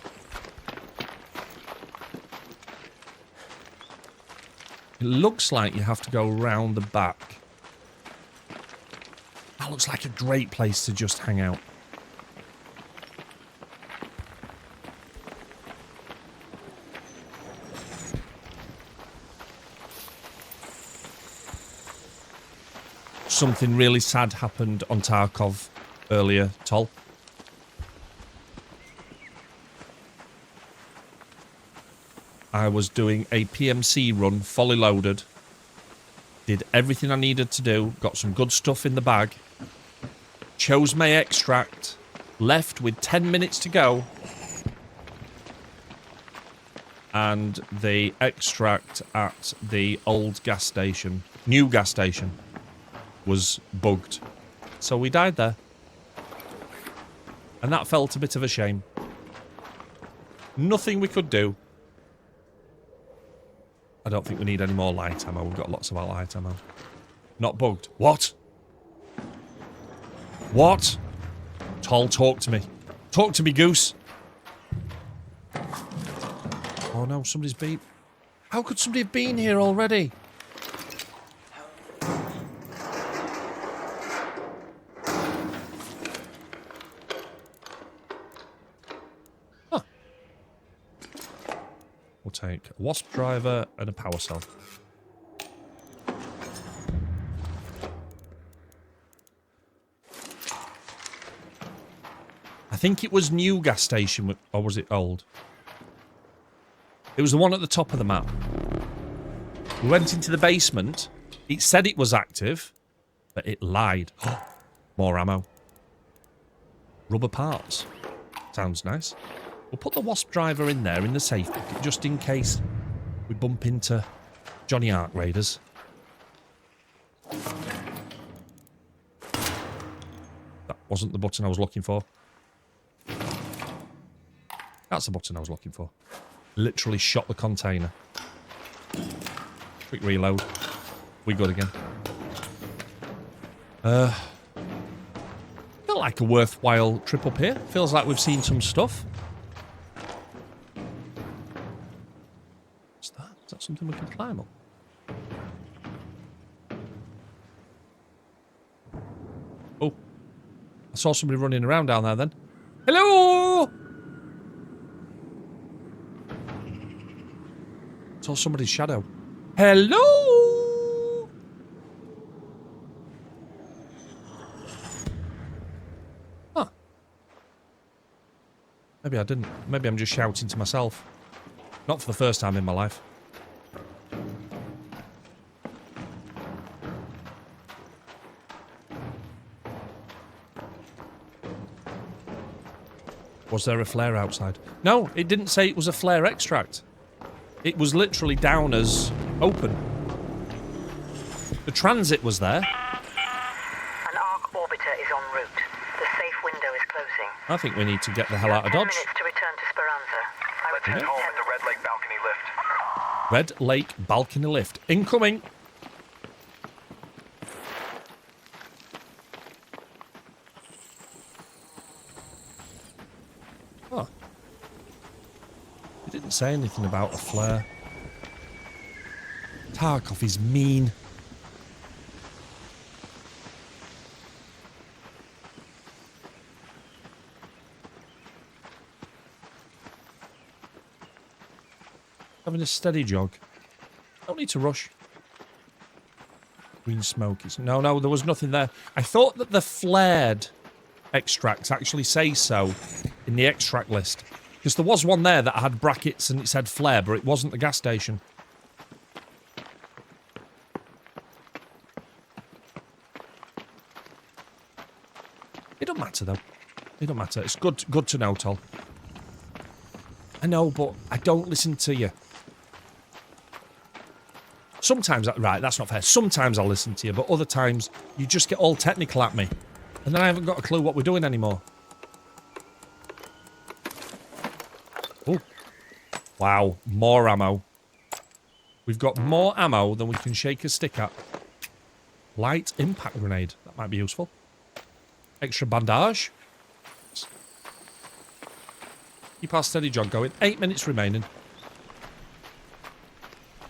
It looks like you have to go round the back. That looks like a great place to just hang out. Something really sad happened on Tarkov earlier, Tol. I was doing a PMC run, fully loaded. Did everything I needed to do. Got some good stuff in the bag. Chose my extract. Left with 10 minutes to go. And the extract at the old gas station, new gas station, was bugged. So we died there. And that felt a bit of a shame. Nothing we could do. I don't think we need any more light ammo. We've got lots of our light ammo. Not bugged. What? What? Toll, talk to me. Talk to me, Goose. Oh no, somebody's beat. How could somebody have been here already? We'll take a wasp driver and a power cell. I think it was new gas station, or was it old? It was the one at the top of the map. We went into the basement. It said it was active, but it lied. More ammo. Rubber parts. Sounds nice. We'll put the wasp driver in there in the safe pocket, just in case we bump into Johnny Arc Raiders. That wasn't the button I was looking for. That's the button I was looking for. Literally shot the container. Quick reload. We good again. Feel like a worthwhile trip up here. Feels like we've seen some stuff. What's that? Is that something we can climb up? Oh. I saw somebody running around down there then. Hello! Saw somebody's shadow. Hello! Huh. Maybe I didn't. Maybe I'm just shouting to myself. Not for the first time in my life. Was there a flare outside? No, it didn't say it was a flare extract. It was literally down as open. The transit was there. An Ark orbiter is en route. The safe window is closing. I think we need to get the hell out of 10 Dodge. minutes to return to Speranza. Let's head home at the Red Lake balcony lift. Red Lake balcony lift. Incoming. Oh. It didn't say anything about a flare. Tarkov is mean. Having a steady jog. Don't need to rush. Green smoke is... No, there was nothing there. I thought that the flared extracts actually say so in the extract list. Because there was one there that had brackets and it said flare, but it wasn't the gas station. It don't matter, though. It don't matter. It's good to know, Tol. I know, but I don't listen to you. Sometimes, right, that's not fair. Sometimes I'll listen to you, but other times you just get all technical at me. And then I haven't got a clue what we're doing anymore. Oh. Wow, more ammo. We've got more ammo than we can shake a stick at. Light impact grenade. That might be useful. Extra bandage. Keep our steady jog going. 8 minutes remaining.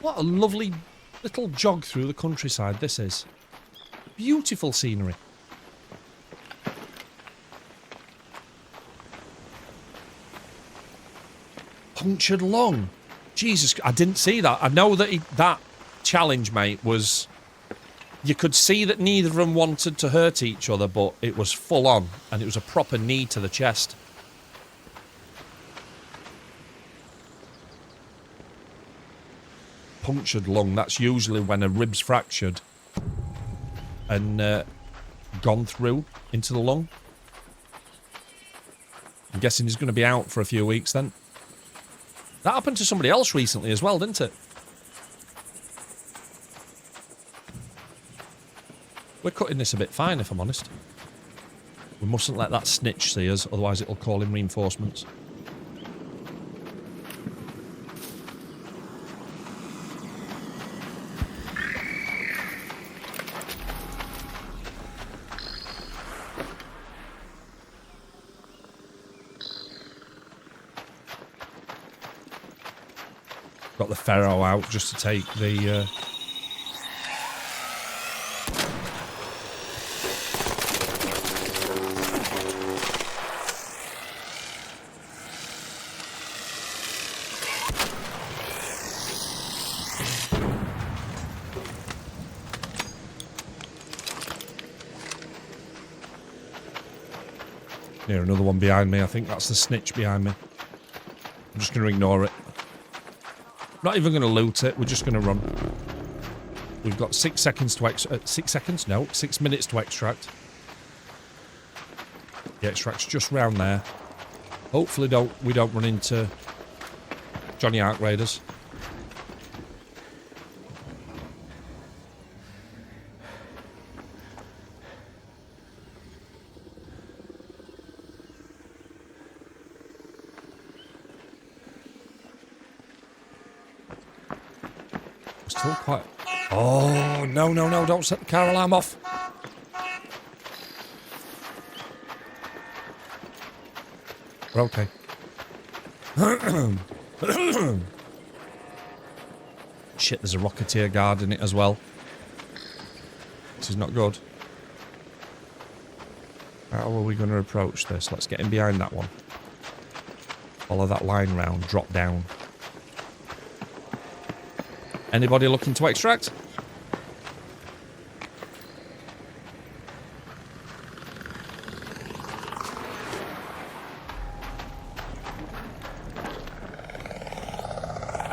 What a lovely little jog through the countryside this is. Beautiful scenery. Punctured lung. Jesus, I didn't see that. I know that that challenge, mate, was... You could see that neither of them wanted to hurt each other, but it was full on, and it was a proper knee to the chest. Punctured lung, that's usually when a rib's fractured and gone through into the lung. I'm guessing he's going to be out for a few weeks then. That happened to somebody else recently as well, didn't it? We're cutting this a bit fine, if I'm honest. We mustn't let that snitch see us, otherwise it'll call in reinforcements. Got the ferro out just to take the... Here, another one behind me. I think that's the snitch behind me. I'm just going to ignore it. Not even going to loot it. We're just going to run. We've got 6 seconds to 6 seconds? No, 6 minutes to extract. The extract's just round there. Hopefully we don't run into Johnny Ark Raiders. Still quite... Oh, no, no, no, don't set the car alarm off. We're okay. Shit, there's a Rocketeer guard in it as well. This is not good. How are we going to approach this? Let's get in behind that one. Follow that line round, drop down. Anybody looking to extract?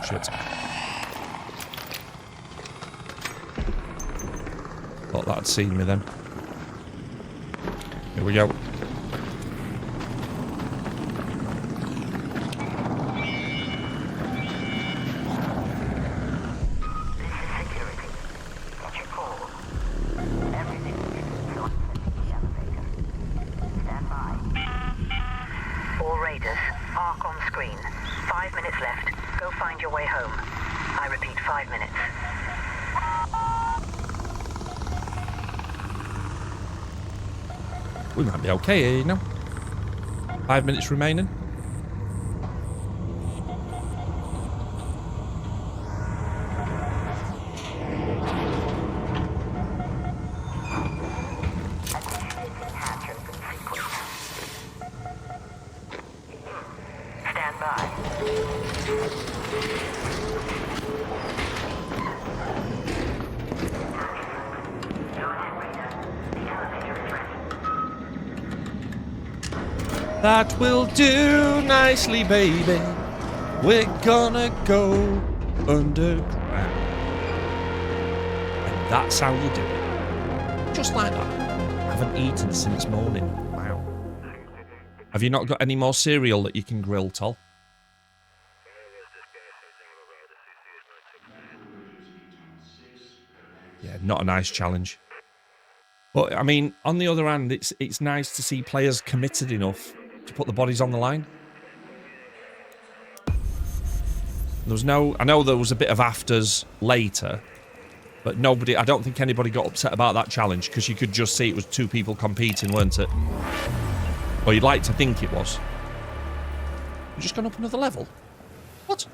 Shit. Thought that had seen me then. Here we go. All Raiders, arc on screen. 5 minutes left. Go find your way home. I repeat, 5 minutes. We might be okay here, you know. 5 minutes remaining. Stand by. That will do nicely, baby. We're gonna go underground. And that's how you do it. Just like that. Haven't eaten since morning. Wow. Have you not got any more cereal that you can grill, Tol? Yeah, not a nice challenge. But, I mean, on the other hand, it's nice to see players committed enough to put the bodies on the line. There was no... I know there was a bit of afters later, but nobody... I don't think anybody got upset about that challenge, because you could just see it was two people competing, weren't it? Or you'd like to think it was. We've just gone up another level? What?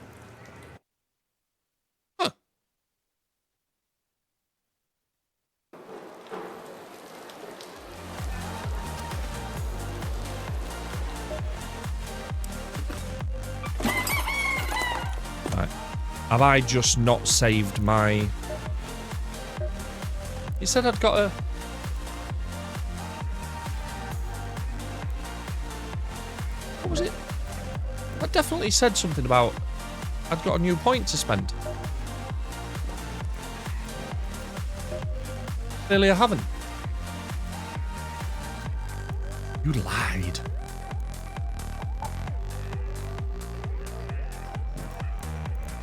Huh. Right. Have I just not saved my... You said I'd got a... What was it? I definitely said something about I'd got a new point to spend. Clearly I haven't. You lied.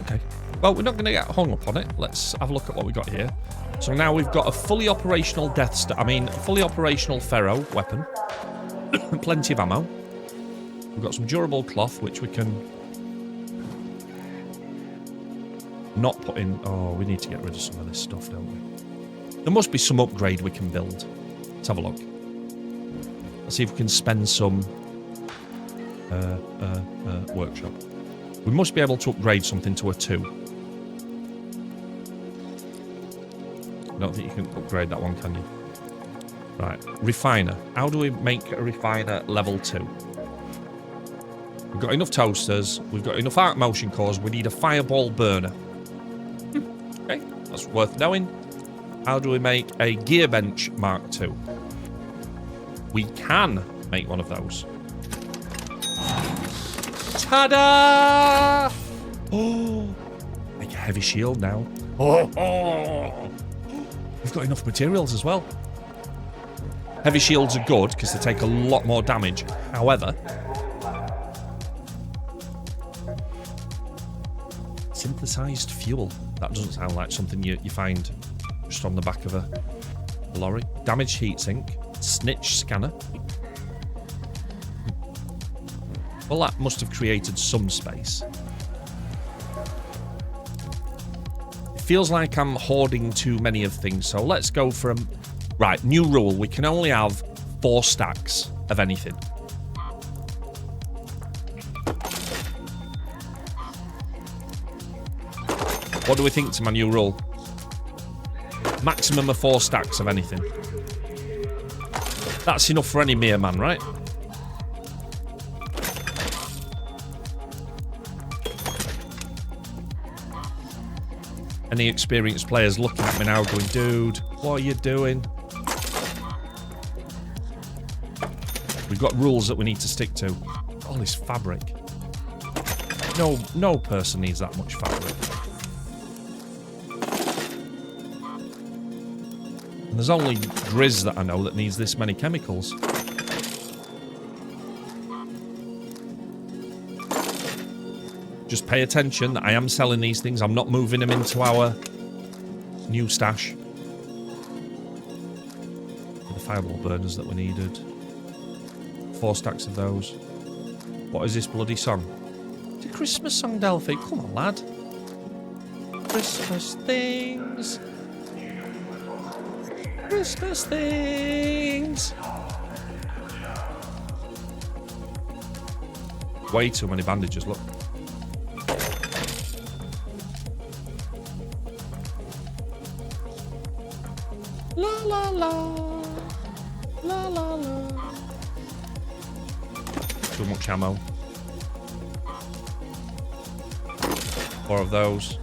Okay. Well, we're not going to get hung up on it. Let's have a look at what we got here. So now we've got a fully operational Death Star. I mean, a fully operational Ferro weapon. Plenty of ammo. We've got some durable cloth, which we can not put in. Oh, we need to get rid of some of this stuff, don't we? There must be some upgrade we can build. Let's have a look. Let's see if we can spend some workshop. We must be able to upgrade something to a 2. I don't think you can upgrade that one, can you? Right, refiner. How do we make a refiner level 2? We've got enough toasters. We've got enough arc motion cores. We need a fireball burner. Okay, that's worth knowing. How do we make a gearbench Mark II? We can make one of those. Ta-da! Oh, make a heavy shield now. Oh. We've got enough materials as well. Heavy shields are good because they take a lot more damage. However, synthesized fuel. That doesn't sound like something you find just on the back of a lorry. Damaged heatsink. Snitch scanner. Well, that must have created some space. feels like I'm hoarding too many of things. So let's go from... Right, new rule. We can only have 4 stacks of anything. What do we think to my new rule? Maximum of 4 stacks of anything. That's enough for any mere man, right? Any experienced players looking at me now going, dude, what are you doing? We've got rules that we need to stick to. All this fabric. No person needs that much fabric. And there's only Grizz that I know that needs this many chemicals. Just pay attention that I am selling these things. I'm not moving them into our new stash. The fireball burners that we needed. 4 stacks of those. What is this bloody song? It's a Christmas song, Delphi. Come on, lad. Christmas things. Christmas things. Way too many bandages, look. La la la. La la la. Too much ammo. 4 of those.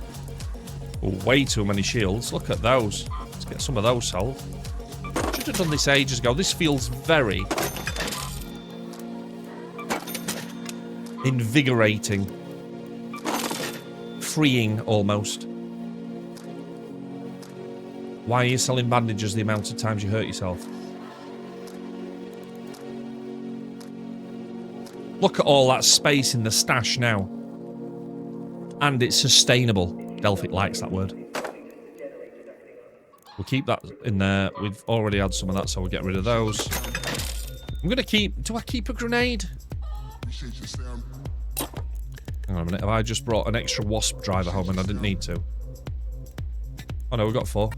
Oh, way too many shields. Look at those. Let's get some of those sold. Should have done this ages ago. This feels very invigorating. Freeing, almost. Why are you selling bandages the amount of times you hurt yourself? Look at all that space in the stash now. And it's sustainable. Delphic likes that word. We'll keep that in there. We've already had some of that, so we'll get rid of those. I'm going to keep... Do I keep a grenade? Hang on a minute. Have I just brought an extra wasp driver home and I didn't need to? Oh no, we've got 4.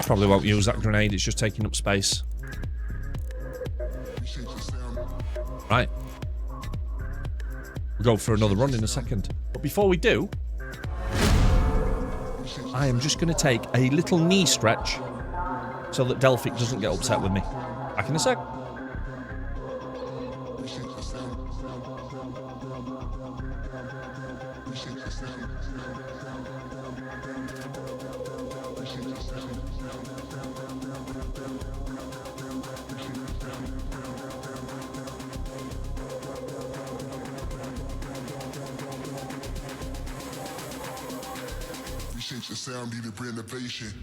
Probably won't use that grenade. It's just taking up space. Right. We'll go for another run in a second. But before we do, I am just going to take a little knee stretch so that Delphic doesn't get upset with me. Back in a sec. The sound needed renovation.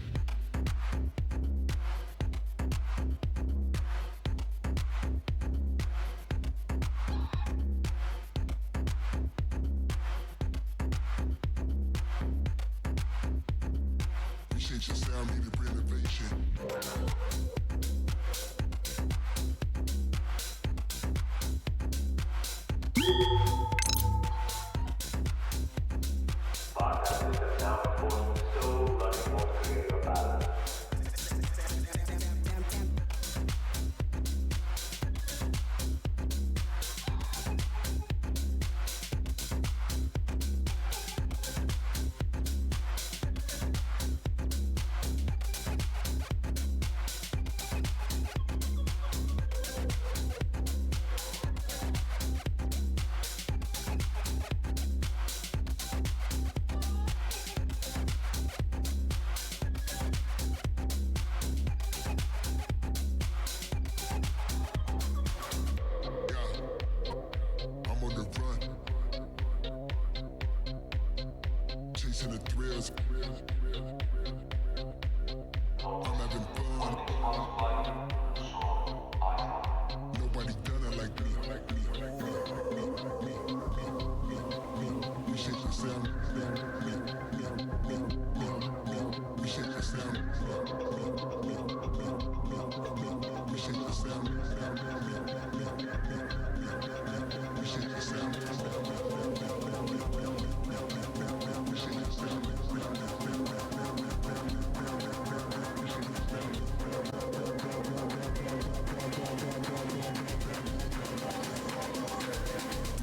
Appreciate your sound needed renovation.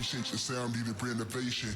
change the sound, needed renovation.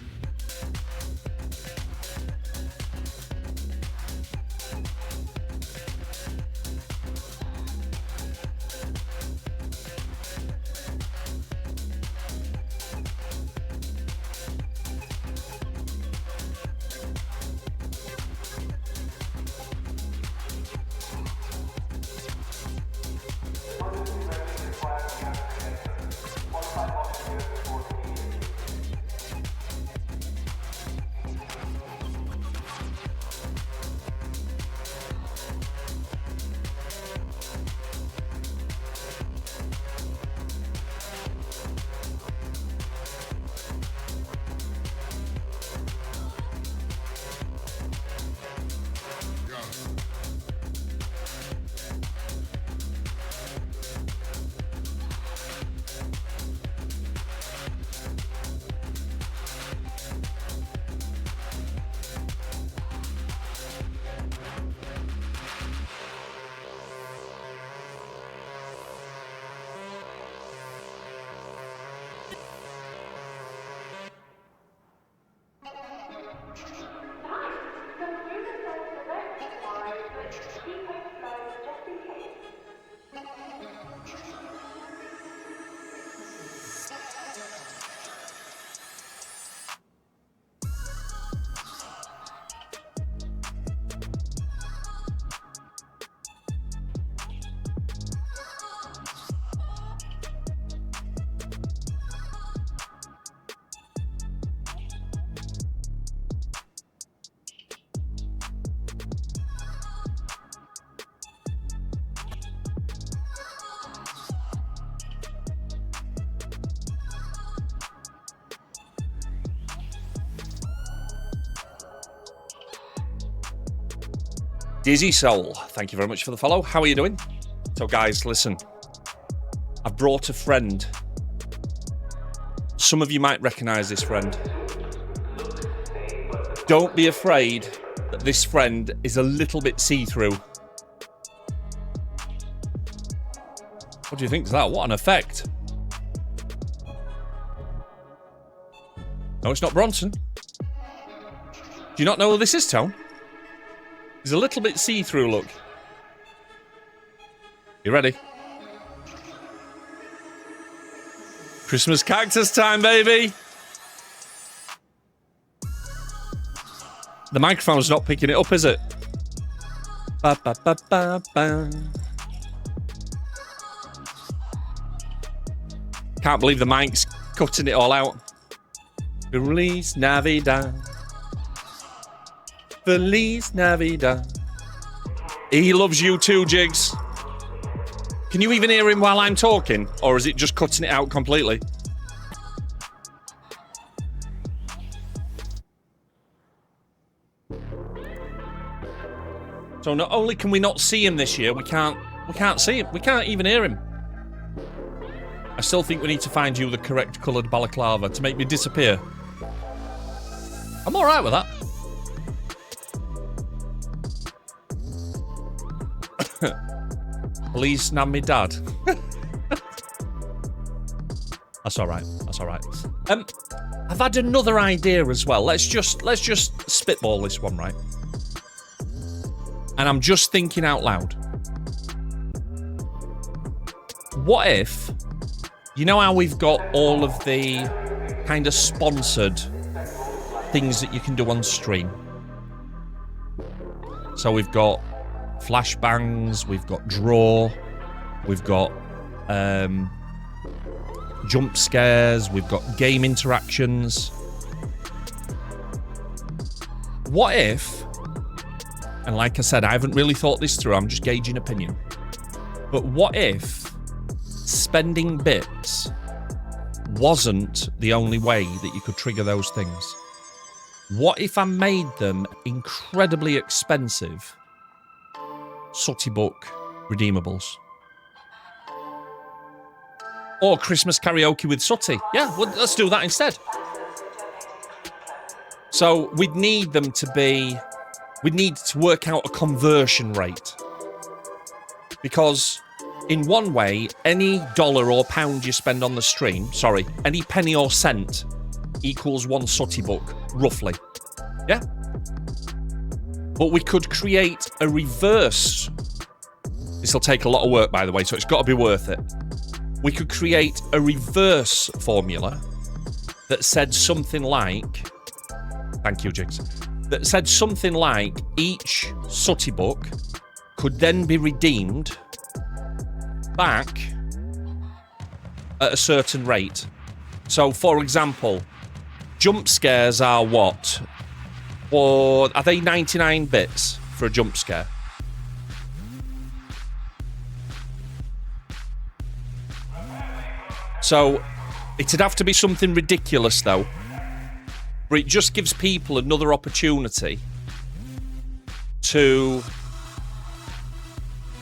Dizzy Soul, thank you very much for the follow. How are you doing? So guys, listen. I've brought a friend. Some of you might recognise this friend. Don't be afraid that this friend is a little bit see-through. What do you think of that? What an effect. No, it's not Bronson. Do you not know who this is, Tone? He's a little bit see-through, look. You ready? Christmas cactus time, baby! The microphone's not picking it up, is it? Ba, ba, ba, ba, ba. Can't believe the mic's cutting it all out. Feliz Navidad. Feliz Navidad. He loves you too, Jigs. Can you even hear him while I'm talking? Or is it just cutting it out completely? So not only can we not see him this year, we can't see him. We can't even hear him. I still think we need to find you the correct coloured balaclava to make me disappear. I'm alright with that. Please nab me dad. That's alright. That's alright. I've had another idea as well. Let's just spitball this one, right? And I'm just thinking out loud. What if, you know how we've got all of the kind of sponsored things that you can do on stream? So we've got flashbangs, we've got draw, we've got jump scares, we've got game interactions. What if, and like I said, I haven't really thought this through, I'm just gauging opinion, but what if spending bits wasn't the only way that you could trigger those things? What if I made them incredibly expensive Sooty Book redeemables? Or Christmas karaoke with Sooty. Yeah, well, let's do that instead. So we'd need them to be... We'd need to work out a conversion rate. Because in one way, any dollar or pound you spend on the stream, sorry, any penny or cent equals one sooty book, roughly. Yeah? But we could create a reverse. This will take a lot of work, by the way, so it's got to be worth it. We could create a reverse formula that said something like... Thank you, Jigs. That said something like each sooty book could then be redeemed back at a certain rate. So, for example, jump scares are what? Or are they 99 bits for a jump scare? So, it'd have to be something ridiculous, though. But it just gives people another opportunity to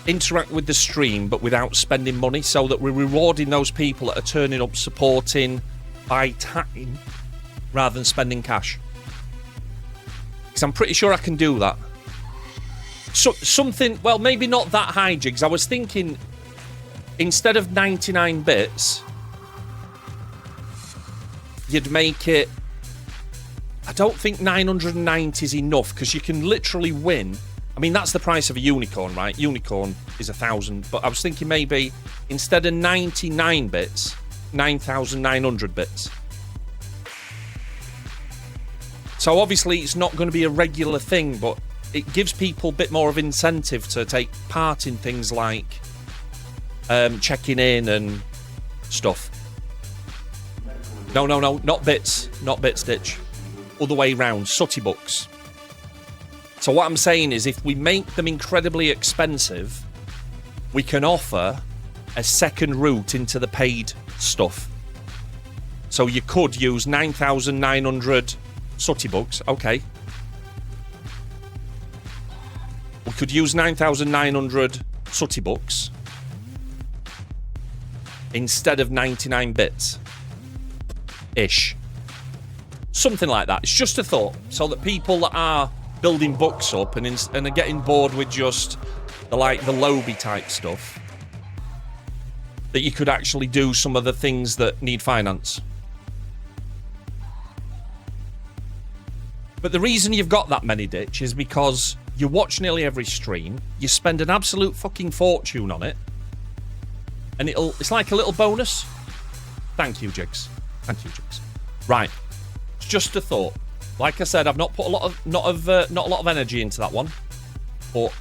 interact with the stream, but without spending money, so that we're rewarding those people that are turning up, supporting by time, rather than spending cash. Because I'm pretty sure I can do that. So, something, well, maybe not that high, Jigs. I was thinking, instead of 99 bits, you'd make it... I don't think 990 is enough, because you can literally win. I mean, that's the price of a unicorn, right? Unicorn is 1,000. But I was thinking maybe instead of 99 bits, 9,900 bits. So obviously it's not going to be a regular thing, but it gives people a bit more of incentive to take part in things like checking in and stuff. No, not bits. Not bits, Ditch. Other way round, sooty books. So what I'm saying is, if we make them incredibly expensive, we can offer a second route into the paid stuff. So you could use 9,900 sooty books. Okay. We could use 9,900 sooty books instead of 99 bits. Ish. Something like that. It's just a thought, so that people that are building books up and are getting bored with just the lobby type stuff, that you could actually do some of the things that need finance. But the reason you've got that many, Ditch, is because you watch nearly every stream, you spend an absolute fucking fortune on it, and it's like a little bonus. Thank you, Jigs. Thank you, Jigs. Right. Just a thought. Like I said, I've not put a lot of energy into that one, but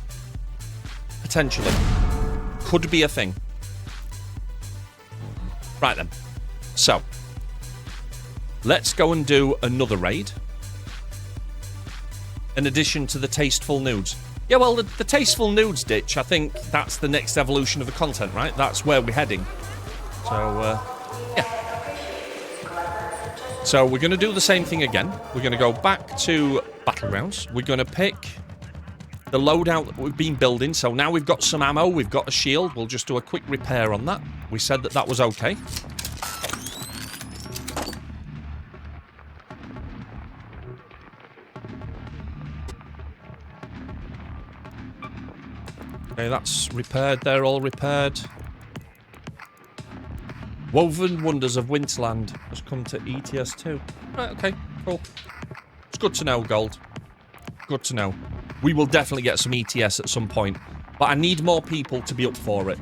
potentially could be a thing. Right then. So let's go and do another raid. In addition to the tasteful nudes. Yeah, well, the tasteful nudes, Ditch, I think that's the next evolution of the content, right? That's where we're heading. So, yeah. So we're going to do the same thing again. We're going to go back to Battlegrounds. We're going to pick the loadout that we've been building. So now we've got some ammo. We've got a shield. We'll just do a quick repair on that. We said that was okay. Okay, that's repaired. They're all repaired. Woven Wonders of Winterland has come to ETS2. Right, okay, cool. It's good to know, Gold. Good to know. We will definitely get some ETS at some point, but I need more people to be up for it.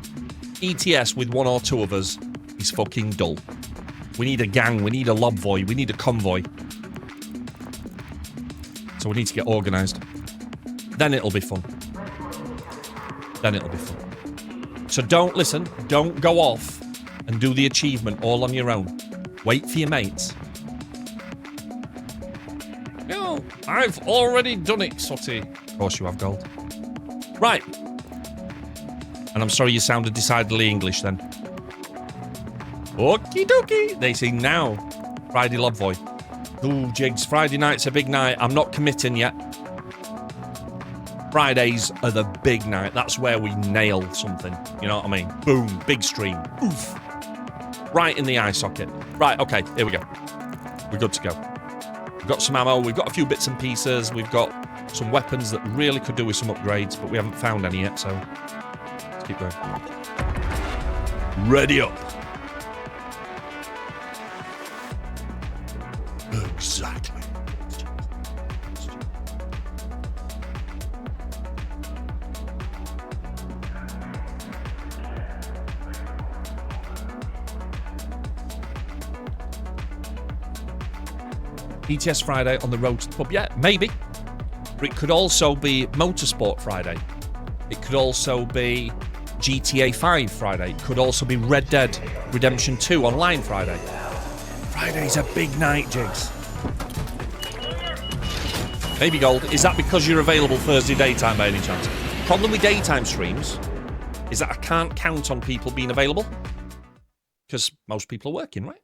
ETS with one or two of us is fucking dull. We need a gang, we need a lobvoy, we need a convoy. So we need to get organised. Then it'll be fun. Then it'll be fun. So don't go off and do the achievement all on your own. Wait for your mates. No, I've already done it, Sooty. Of course you have, Gold. Right. And I'm sorry you sounded decidedly English then. Okie dokie. They sing now. Friday Lobvoy. Ooh, Jigs. Friday night's a big night. I'm not committing yet. Fridays are the big night. That's where we nail something. You know what I mean? Boom. Big stream. Oof. Right in the eye socket. Right, okay. Here we go. We're good to go. We've got some ammo. We've got a few bits and pieces. We've got some weapons that really could do with some upgrades, but we haven't found any yet, so let's keep going. Ready up. Exactly. PTS Friday on the road to the pub. Yeah, maybe. But it could also be Motorsport Friday. It could also be GTA 5 Friday. It could also be Red Dead Redemption 2 online Friday. Friday's a big night, Jigs. Maybe Gold, is that because you're available Thursday daytime by any chance? Problem with daytime streams is that I can't count on people being available because most people are working, right?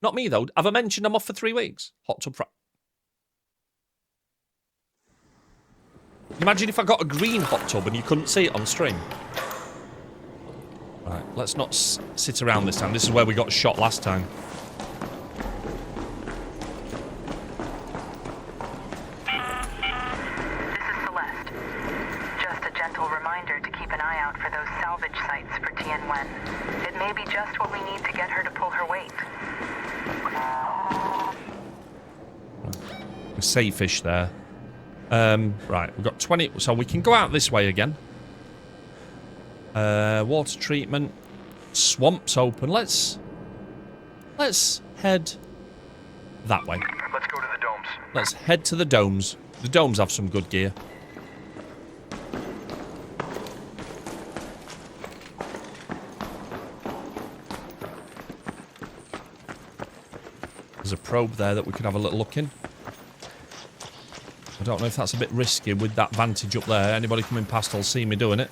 Not me, though. Have I mentioned I'm off for 3 weeks? Hot Tub Friday. Imagine if I got a green hot tub and you couldn't see it on stream. Right, let's not sit around this time. This is where we got shot last time. This is Celeste. Just a gentle reminder to keep an eye out for those salvage sites for Tien Wen. It may be just what we need to get her to pull her weight. A safe-ish there. Right, we've got 20, so we can go out this way again. Water treatment. Swamp's open. Let's head that way. Let's go to the domes. Let's head to the domes. The domes have some good gear. There's a probe there that we could have a little look in. I don't know if that's a bit risky with that vantage up there. Anybody coming past will see me doing it.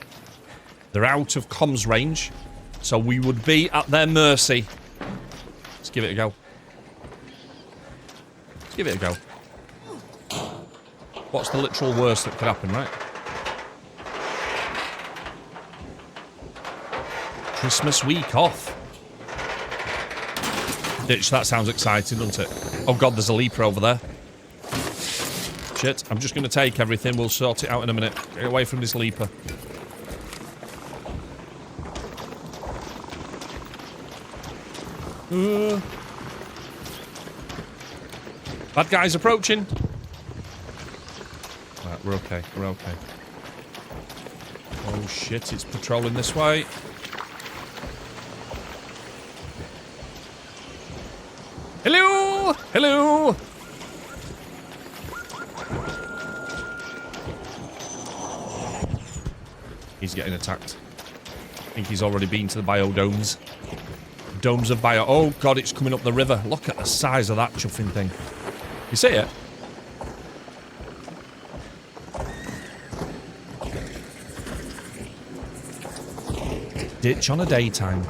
They're out of comms range, so we would be at their mercy. Let's give it a go. Let's give it a go. What's the literal worst that could happen, right? Christmas week off. Ditch, that sounds exciting, doesn't it? Oh god, there's a leaper over there. Shit, I'm just going to take everything. We'll sort it out in a minute. Get away from this leaper. Bad guys approaching. Right, we're okay. We're okay. Oh shit, it's patrolling this way. Hello! Hello! He's getting attacked. I think he's already been to the biodomes. Domes of bio. Oh god, it's coming up the river. Look at the size of that chuffing thing. You see it? Ditch on a daytime.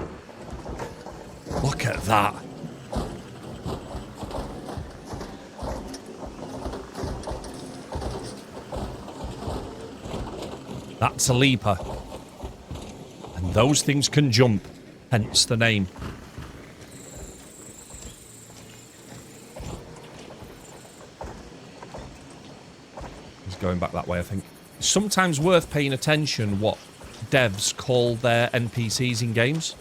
Look at that. That's a leaper. And those things can jump, hence the name. He's going back that way, I think. It's sometimes worth paying attention what devs call their NPCs in games.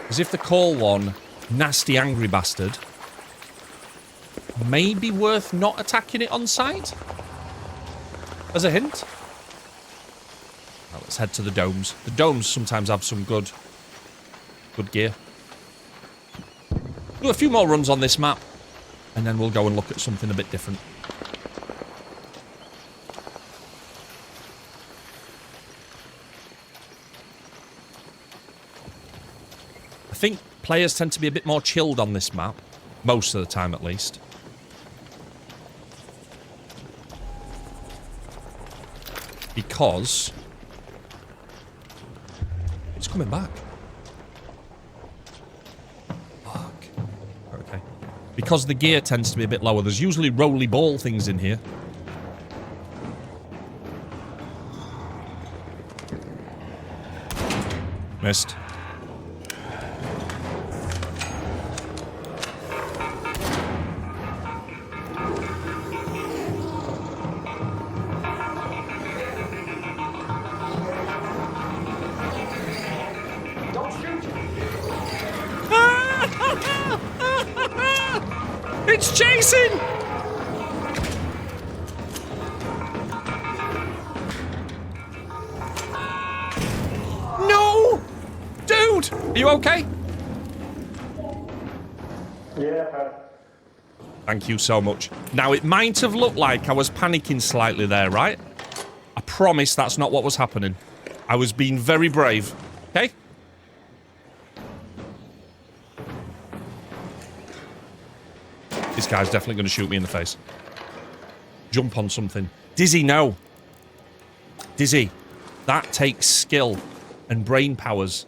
Because if they call one nasty angry bastard, maybe worth not attacking it on sight? As a hint. Right, let's head to the domes. The domes sometimes have some good gear. We'll do a few more runs on this map, and then we'll go and look at something a bit different. I think players tend to be a bit more chilled on this map, most of the time at least. Because it's coming back. Fuck. Okay. Because the gear tends to be a bit lower. There's usually roly ball things in here. Missed. It's chasing! No! Dude! Are you okay? Yeah. Thank you so much. Now, it might have looked like I was panicking slightly there, right? I promise that's not what was happening. I was being very brave. Okay? This guy's definitely going to shoot me in the face. Jump on something. Dizzy, no. Dizzy, that takes skill and brain powers.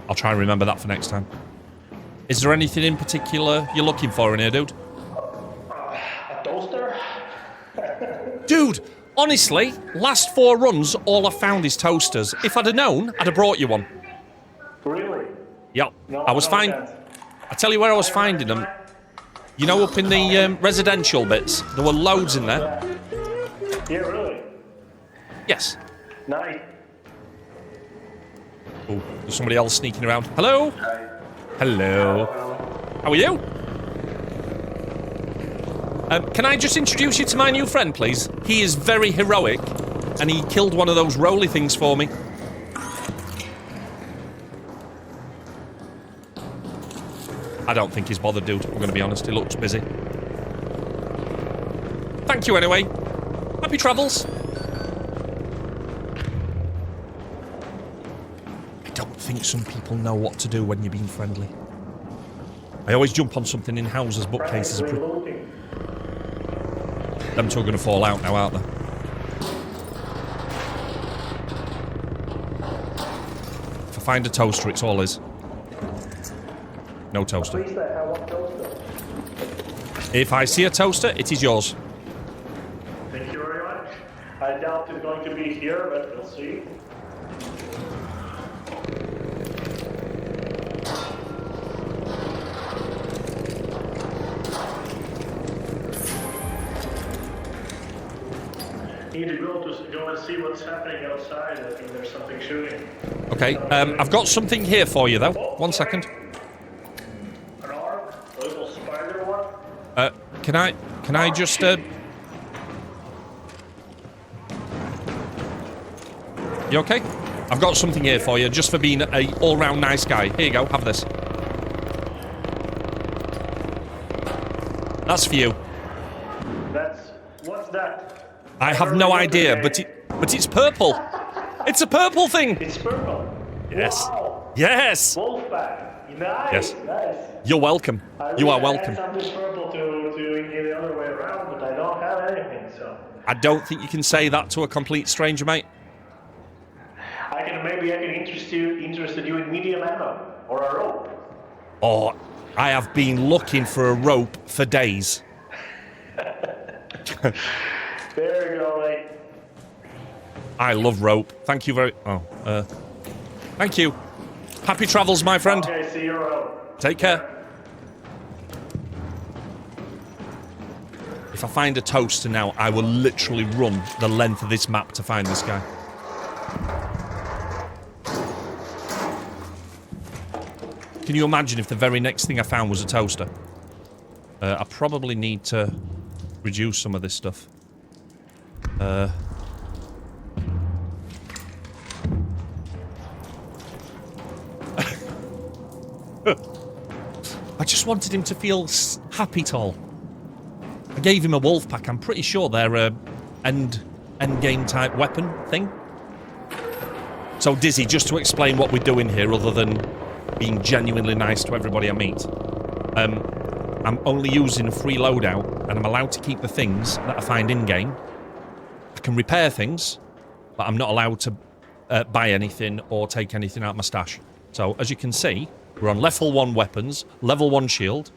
I'll try and remember that for next time. Is there anything in particular you're looking for in here, dude? A toaster? Dude, honestly, last 4 runs, all I found is toasters. If I'd have known, I'd have brought you one. Really? Yep. No, I was no fine. chance. I tell you where I was finding them. You know, up in the residential bits, there were loads in there. Yeah, really? Yes. Nice. Oh, there's somebody else sneaking around. Hello? Hi. Hello. How are you? Can I just introduce you to my new friend, please? He is very heroic, and he killed one of those roly things for me. I don't think he's bothered, dude. I'm going to be honest. He looks busy. Thank you, anyway. Happy travels. I don't think some people know what to do when you're being friendly. I always jump on something in houses, bookcases. Them two are going to fall out now, aren't they? If I find a toaster, it's all his. No toaster. If I see a toaster, it is yours. Thank you very much. I doubt it's going to be here, but we'll see. Need to go and see what's happening outside. I think there's something shooting. Okay, I've got something here for you, though. 1 second. An arm? A little spider one? Can I just, You okay? I've got something here for you, just for being a all-round nice guy. Here you go, have this. That's for you. What's that? I have no idea, but it's purple. It's a purple thing. It's purple. Yes. Wow. Yes. Wolfpack. Nice. Yes. Nice. You're welcome. You are welcome. I had something purple to the other way around, but I don't have anything, so. I don't think you can say that to a complete stranger, mate. Maybe I can interested you in medium ammo or a rope. Oh, I have been looking for a rope for days. There you go, mate. I love rope. Thank you very... thank you. Happy travels, my friend. Okay, see you around. Take care. If I find a toaster now, I will literally run the length of this map to find this guy. Can you imagine if the very next thing I found was a toaster? I probably need to reduce some of this stuff. I just wanted him to feel happy, Tall. I gave him a wolf pack. I'm pretty sure they're a end game type weapon thing. So, Dizzy, just to explain what we're doing here, other than being genuinely nice to everybody I meet, I'm only using a free loadout, and I'm allowed to keep the things that I find in-game. I can repair things, but I'm not allowed to buy anything or take anything out of my stash. So, as you can see, we're on level 1 weapons, level 1 shield.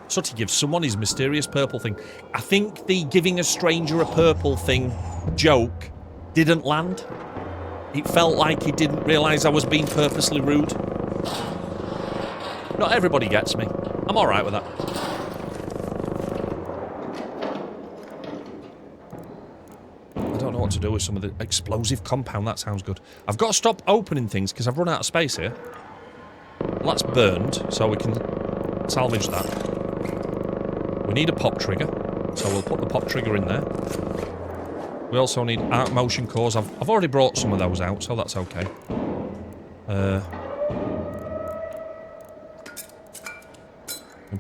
Sooty gives someone his mysterious purple thing. I think the giving a stranger a purple thing joke didn't land. It felt like he didn't realise I was being purposely rude. Not everybody gets me. I'm alright with that. I don't know what to do with some of the explosive compound. That sounds good. I've got to stop opening things because I've run out of space here. Well, that's burned, so we can salvage that. We need a pop trigger, so we'll put the pop trigger in there. We also need arc motion cores. I've already brought some of those out, so that's okay. And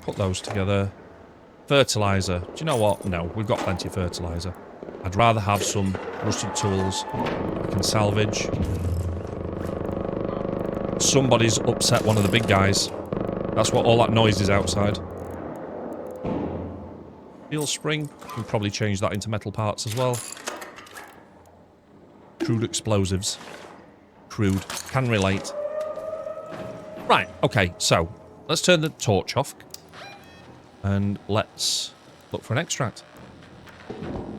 put those together. Fertilizer. Do you know what? No, we've got plenty of fertilizer. I'd rather have some rusted tools I can salvage. Somebody's upset one of the big guys. That's what all that noise is outside. Steel spring. We'll probably change that into metal parts as well. Crude explosives. Crude. Can relate. Right, okay, so let's turn the torch off. And let's look for an extract.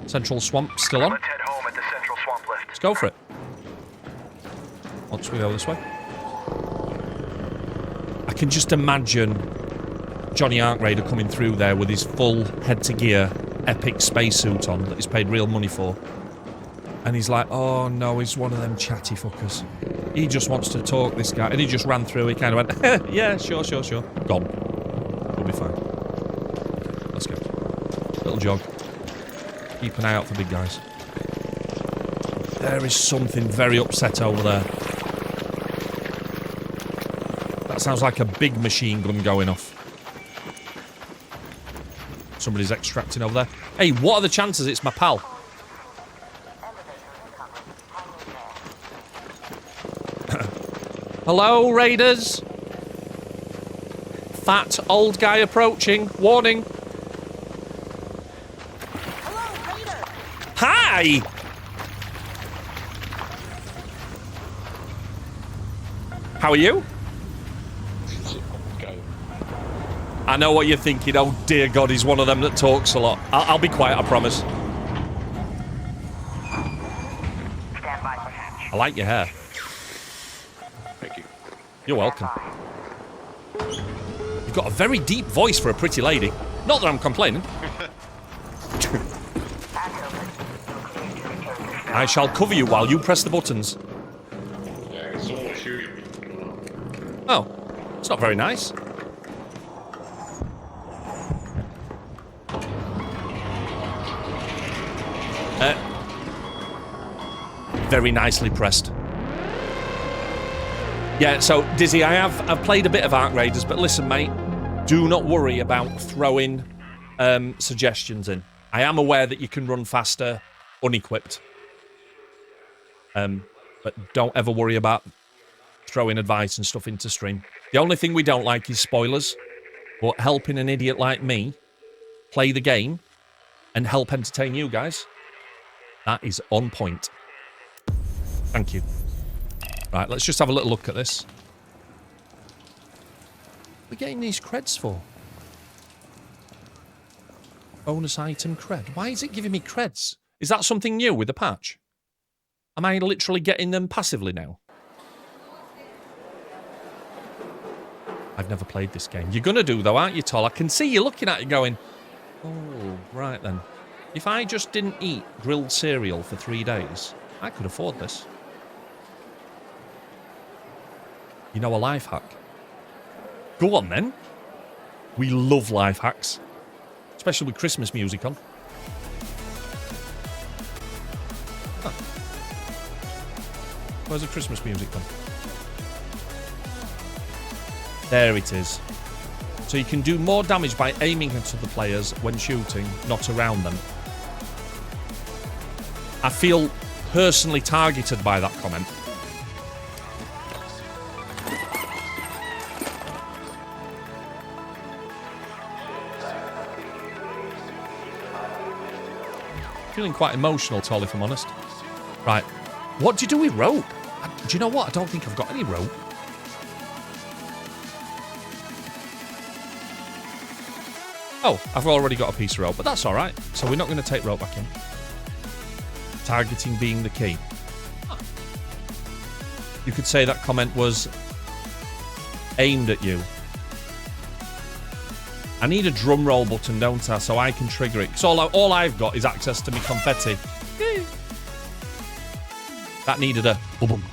Central swamp still on. Let's head home at the central swamp lift. Let's go for it. Once we go this way. I can just imagine Johnny Arc Raider coming through there with his full head-to-gear epic spacesuit on that he's paid real money for. And he's like, oh no, he's one of them chatty fuckers. He just wants to talk, this guy. And he just ran through, he kind of went, yeah, sure. Gone. We'll be fine. Let's go. Little jog. Keep an eye out for big guys. There is something very upset over there. That sounds like a big machine gun going off. Somebody's extracting over there. Hey, what are the chances it's my pal? Hello, raiders? Fat old guy approaching. Warning. Hello, Raider. Hi! How are you? I know what you're thinking. Oh, dear God, he's one of them that talks a lot. I'll be quiet, I promise. I like your hair. Thank you. You're welcome. You've got a very deep voice for a pretty lady. Not that I'm complaining. I shall cover you while you press the buttons. Oh, it's not very nice. Very nicely pressed. Yeah, so, Dizzy, I've played a bit of Arc Raiders, but listen, mate, do not worry about throwing suggestions in. I am aware that you can run faster unequipped. But don't ever worry about throwing advice and stuff into stream. The only thing we don't like is spoilers, but helping an idiot like me play the game and help entertain you guys, that is on point. Thank you. Right, let's just have a little look at this. What are we getting these creds for? Bonus item cred. Why is it giving me creds? Is that something new with the patch? Am I literally getting them passively now? I've never played this game. You're gonna do though, aren't you, Toll? I can see you looking at it going, oh, right then. If I just didn't eat grilled cereal for 3 days, I could afford this. You know a life hack? Go on then. We love life hacks. Especially with Christmas music on. Huh. Where's the Christmas music on? There it is. So you can do more damage by aiming at other players when shooting, not around them. I feel personally targeted by that comment. Feeling quite emotional, Toll, if I'm honest. Right. What do you do with rope? Do you know what? I don't think I've got any rope. Oh, I've already got a piece of rope, but that's alright. So we're not going to take rope back in. Targeting being the key. Huh. You could say that comment was aimed at you. I need a drum roll button, don't I, so I can trigger it. Because all I've got is access to me confetti. That needed a boom.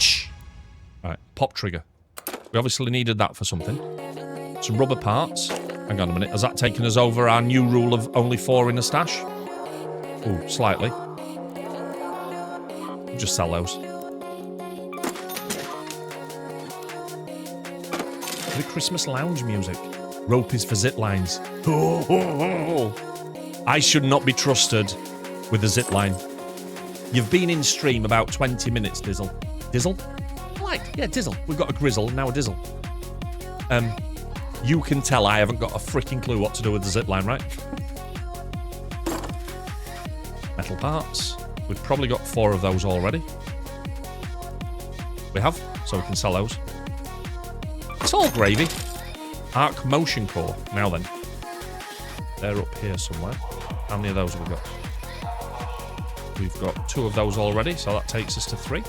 Right, pop trigger. We obviously needed that for something. Some rubber parts. Hang on a minute. Has that taken us over our new rule of only 4 in a stash? Ooh, slightly. We'll just sell those. The Christmas lounge music. Rope is for zip lines. I should not be trusted with a zip line. You've been in stream about 20 minutes, Dizzle. Dizzle? Yeah, Dizzle. We've got a grizzle and now a Dizzle. You can tell I haven't got a freaking clue what to do with the zip line, right? Metal parts. We've probably got 4 of those already. We have, so we can sell those. It's all gravy. Arc motion core. Now then. They're up here somewhere. How many of those have we got? We've got 2 of those already, so that takes us to 3.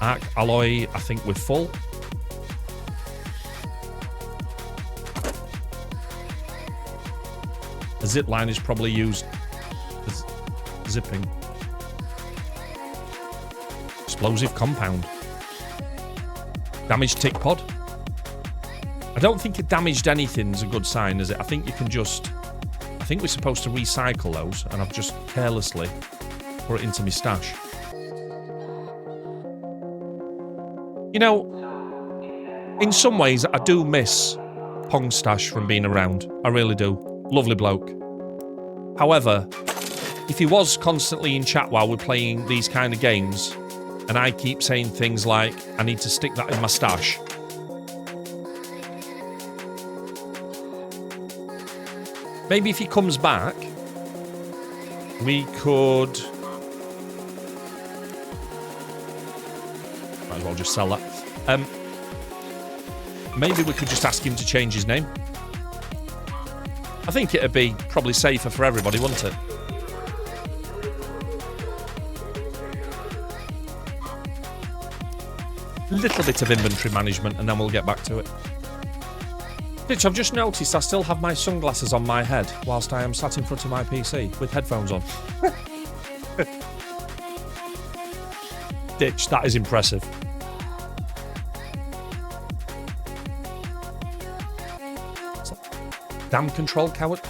Arc alloy, I think we're full. The zip line is probably used as zipping. Explosive compound. Damaged tick pod. I don't think a damaged anything's a good sign, is it? I think you can just... I think we're supposed to recycle those, and I've just carelessly put it into my stash. You know, in some ways, I do miss Pong Stash from being around. I really do. Lovely bloke. However, if he was constantly in chat while we're playing these kind of games, and I keep saying things like, I need to stick that in my stash, maybe if he comes back, we could... Might as well just sell that. Maybe we could just ask him to change his name. I think it'd be probably safer for everybody, wouldn't it? A little bit of inventory management and then we'll get back to it. Which I've just noticed I still have my sunglasses on my head whilst I am sat in front of my PC with headphones on. Ditch, that is impressive. Damn control coward.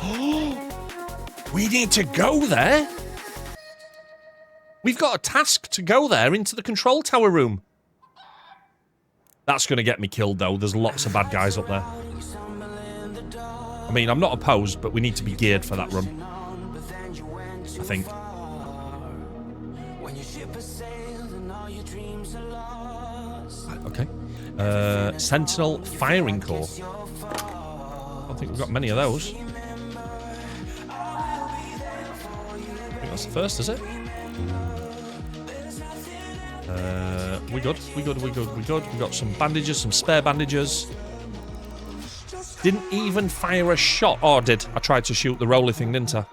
We need to go there. We've got a task to go there into the control tower room. That's going to get me killed, though. There's lots of bad guys up there. I mean, I'm not opposed, but we need to be geared for that run. I think. Okay. Sentinel firing core. I don't think we've got many of those. I think that's the first, is it? We good. We good. We got some bandages, some spare bandages. Didn't even fire a shot. Oh, I did. I tried to shoot the roly thing, didn't I?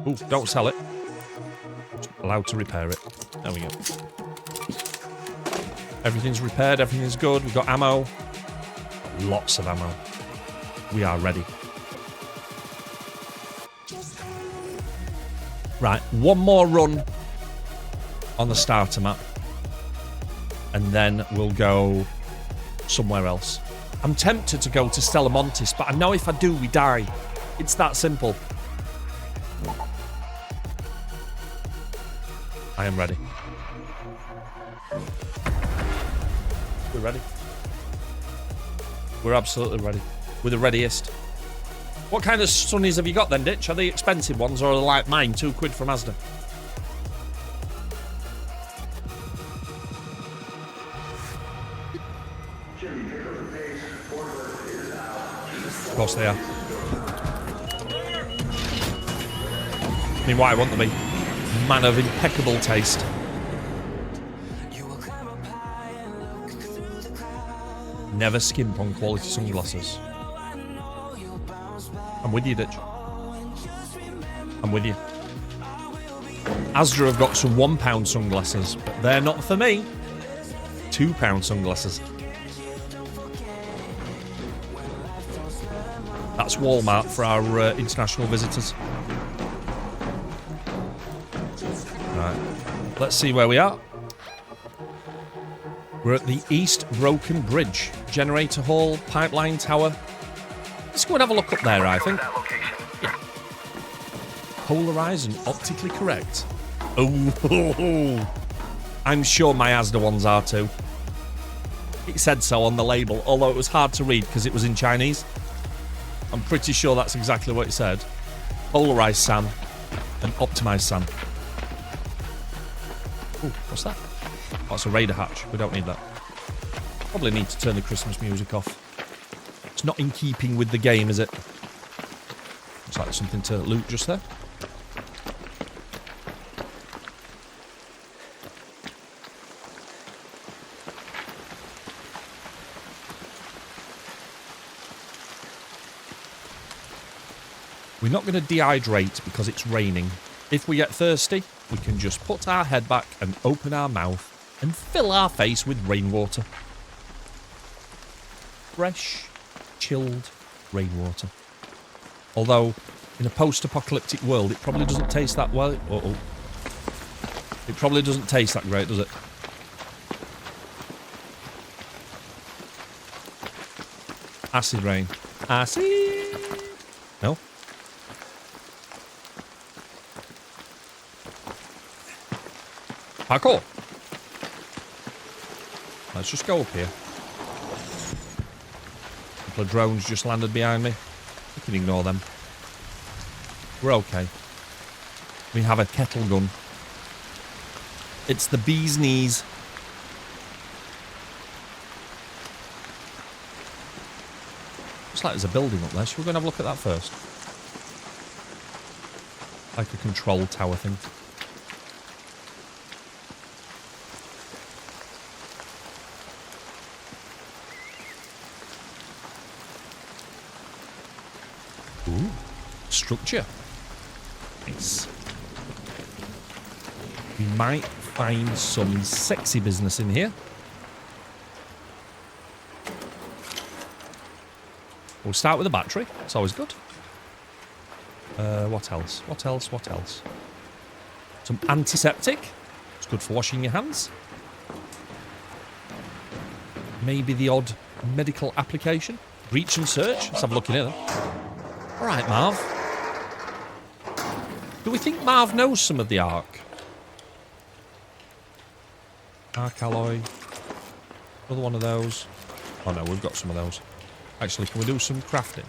Ooh, don't sell it. Allowed to repair it. There we go. Everything's repaired. Everything's good. We've got ammo. Lots of ammo. We are ready. Right, one more run on the starter map. And then we'll go somewhere else. I'm tempted to go to Stella Montis, but I know if I do, we die. It's that simple. I am ready. We're ready. We're absolutely ready. We're the readiest. What kind of sunnies have you got then, Ditch? Are they expensive ones or are they like mine, £2 from Asda? Of course they are. I mean, why wouldn't they be? Man of impeccable taste. Never skimp on quality sunglasses. I'm with you, Ditch. I'm with you. Asda have got some £1 sunglasses, but they're not for me. £2 sunglasses. That's Walmart for our international visitors. Right. Let's see where we are. We're at the East Broken Bridge. Generator hall, pipeline tower. Let's go and have a look up there, I think. Yeah. Polarised and optically correct. Oh, I'm sure my Asda ones are too. It said so on the label, although it was hard to read because it was in Chinese. I'm pretty sure that's exactly what it said. Polarised SAN and optimised SAN. Oh, what's that? Oh, it's a radar hatch. We don't need that. Probably need to turn the Christmas music off. It's not in keeping with the game, is it? Looks like there's something to loot just there. We're not going to dehydrate because it's raining. If we get thirsty, we can just put our head back and open our mouth and fill our face with rainwater. Fresh, chilled rainwater. Although, in a post-apocalyptic world, it probably doesn't taste that well. Uh-oh. It probably doesn't taste that great, does it? Acid rain. Acid! No? Parkour! Let's just go up here. A couple of drones just landed behind me. We can ignore them. We're okay. We have a kettle gun. It's the bee's knees. Looks like there's a building up there. Should we go and have a look at that first? Like a control tower thing. Ooh, structure. Nice. We might find some sexy business in here. We'll start with a battery. It's always good. What else? What else? What else? Some antiseptic. It's good for washing your hands. Maybe the odd medical application. Reach and search. Let's have a look in here. All right, Marv. Do we think Marv knows some of the Ark? Ark alloy. Another one of those. Oh no, we've got some of those. Actually, can we do some crafting?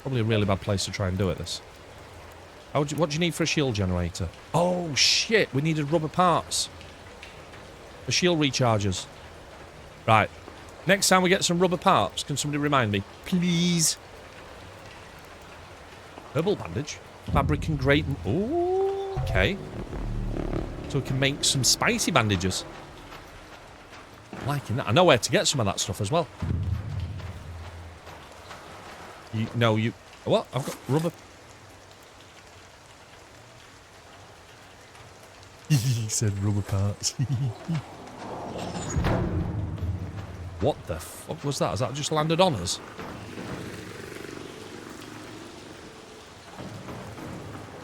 Probably a really bad place to try and do it, this. What do you need for a shield generator? Oh, shit. We needed rubber parts. For shield rechargers. Right. Next time we get some rubber parts, can somebody remind me? Please. Herbal bandage. Fabric and grate. Oh, okay. So we can make some spicy bandages. I'm liking that. I know where to get some of that stuff as well. What? I've got rubber. He said rubber parts. What the fuck was that? Has that just landed on us?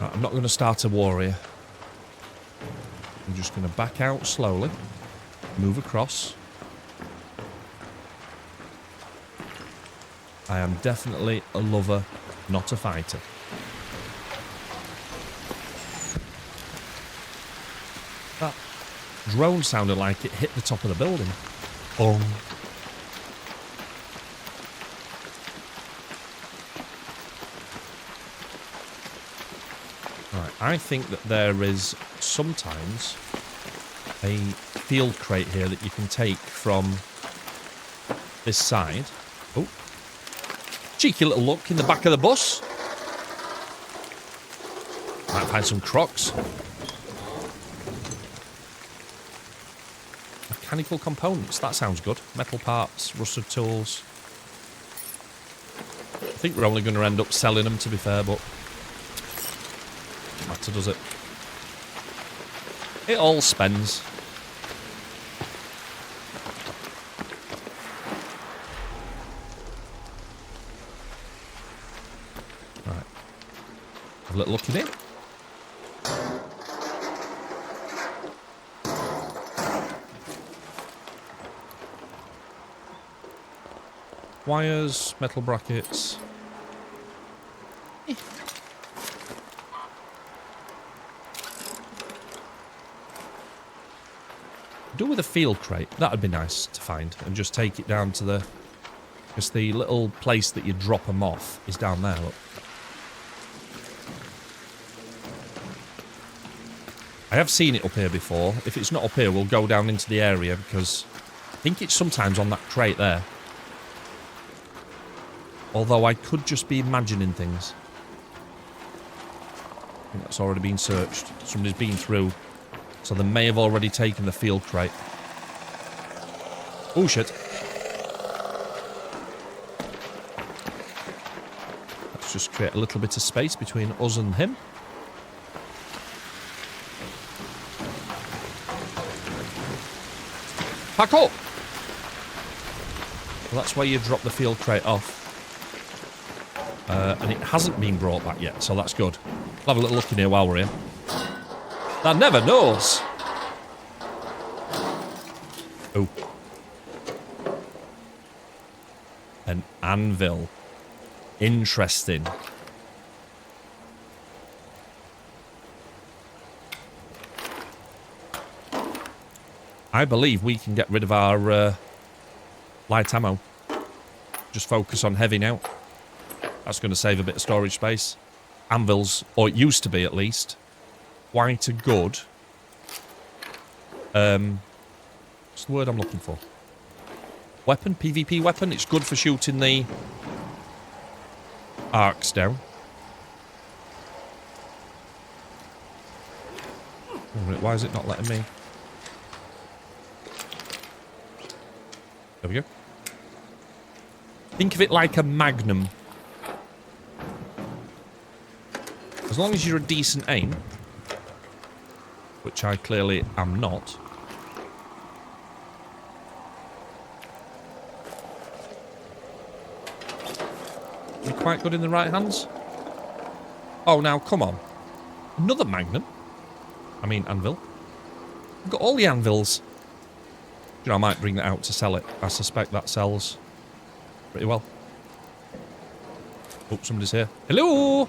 Right, I'm not going to start a war here. I'm just going to back out slowly. Move across. I am definitely a lover, not a fighter. That drone sounded like it hit the top of the building. Boom. Right, I think that there is sometimes a field crate here that you can take from this side. Oh. Cheeky little look in the back of the bus. Might find some Crocs. Mechanical components. That sounds good. Metal parts, rusted tools. I think we're only going to end up selling them, to be fair, but... no matter, does it? It all spends. Have a little look in it. Wires, metal brackets. Do with a field crate. That would be nice to find. And just take it down to the... Because the little place that you drop them off is down there, look. I have seen it up here before. If it's not up here, we'll go down into the area because I think it's sometimes on that crate there. Although I could just be imagining things. I think that's already been searched. Somebody's been through. So they may have already taken the field crate. Oh, shit. Let's just create a little bit of space between us and him. Pack up! Well, that's where you drop the field crate off. And it hasn't been brought back yet, so that's good. We'll have a little look in here while we're here. That never knows! Oh. An anvil. Interesting. I believe we can get rid of our light ammo. Just focus on heavy now. That's going to save a bit of storage space. Anvils, or it used to be at least, quite a good... what's the word I'm looking for? Weapon? PvP weapon? It's good for shooting the arcs down. Why is it not letting me? There we go. Think of it like a magnum. As long as you're a decent aim, which I clearly am not. Are you quite good in the right hands? Oh, now, come on. Another magnum. I mean, anvil. I've got all the anvils. You know, I might bring that out to sell it. I suspect that sells pretty well. Oh, somebody's here. Hello!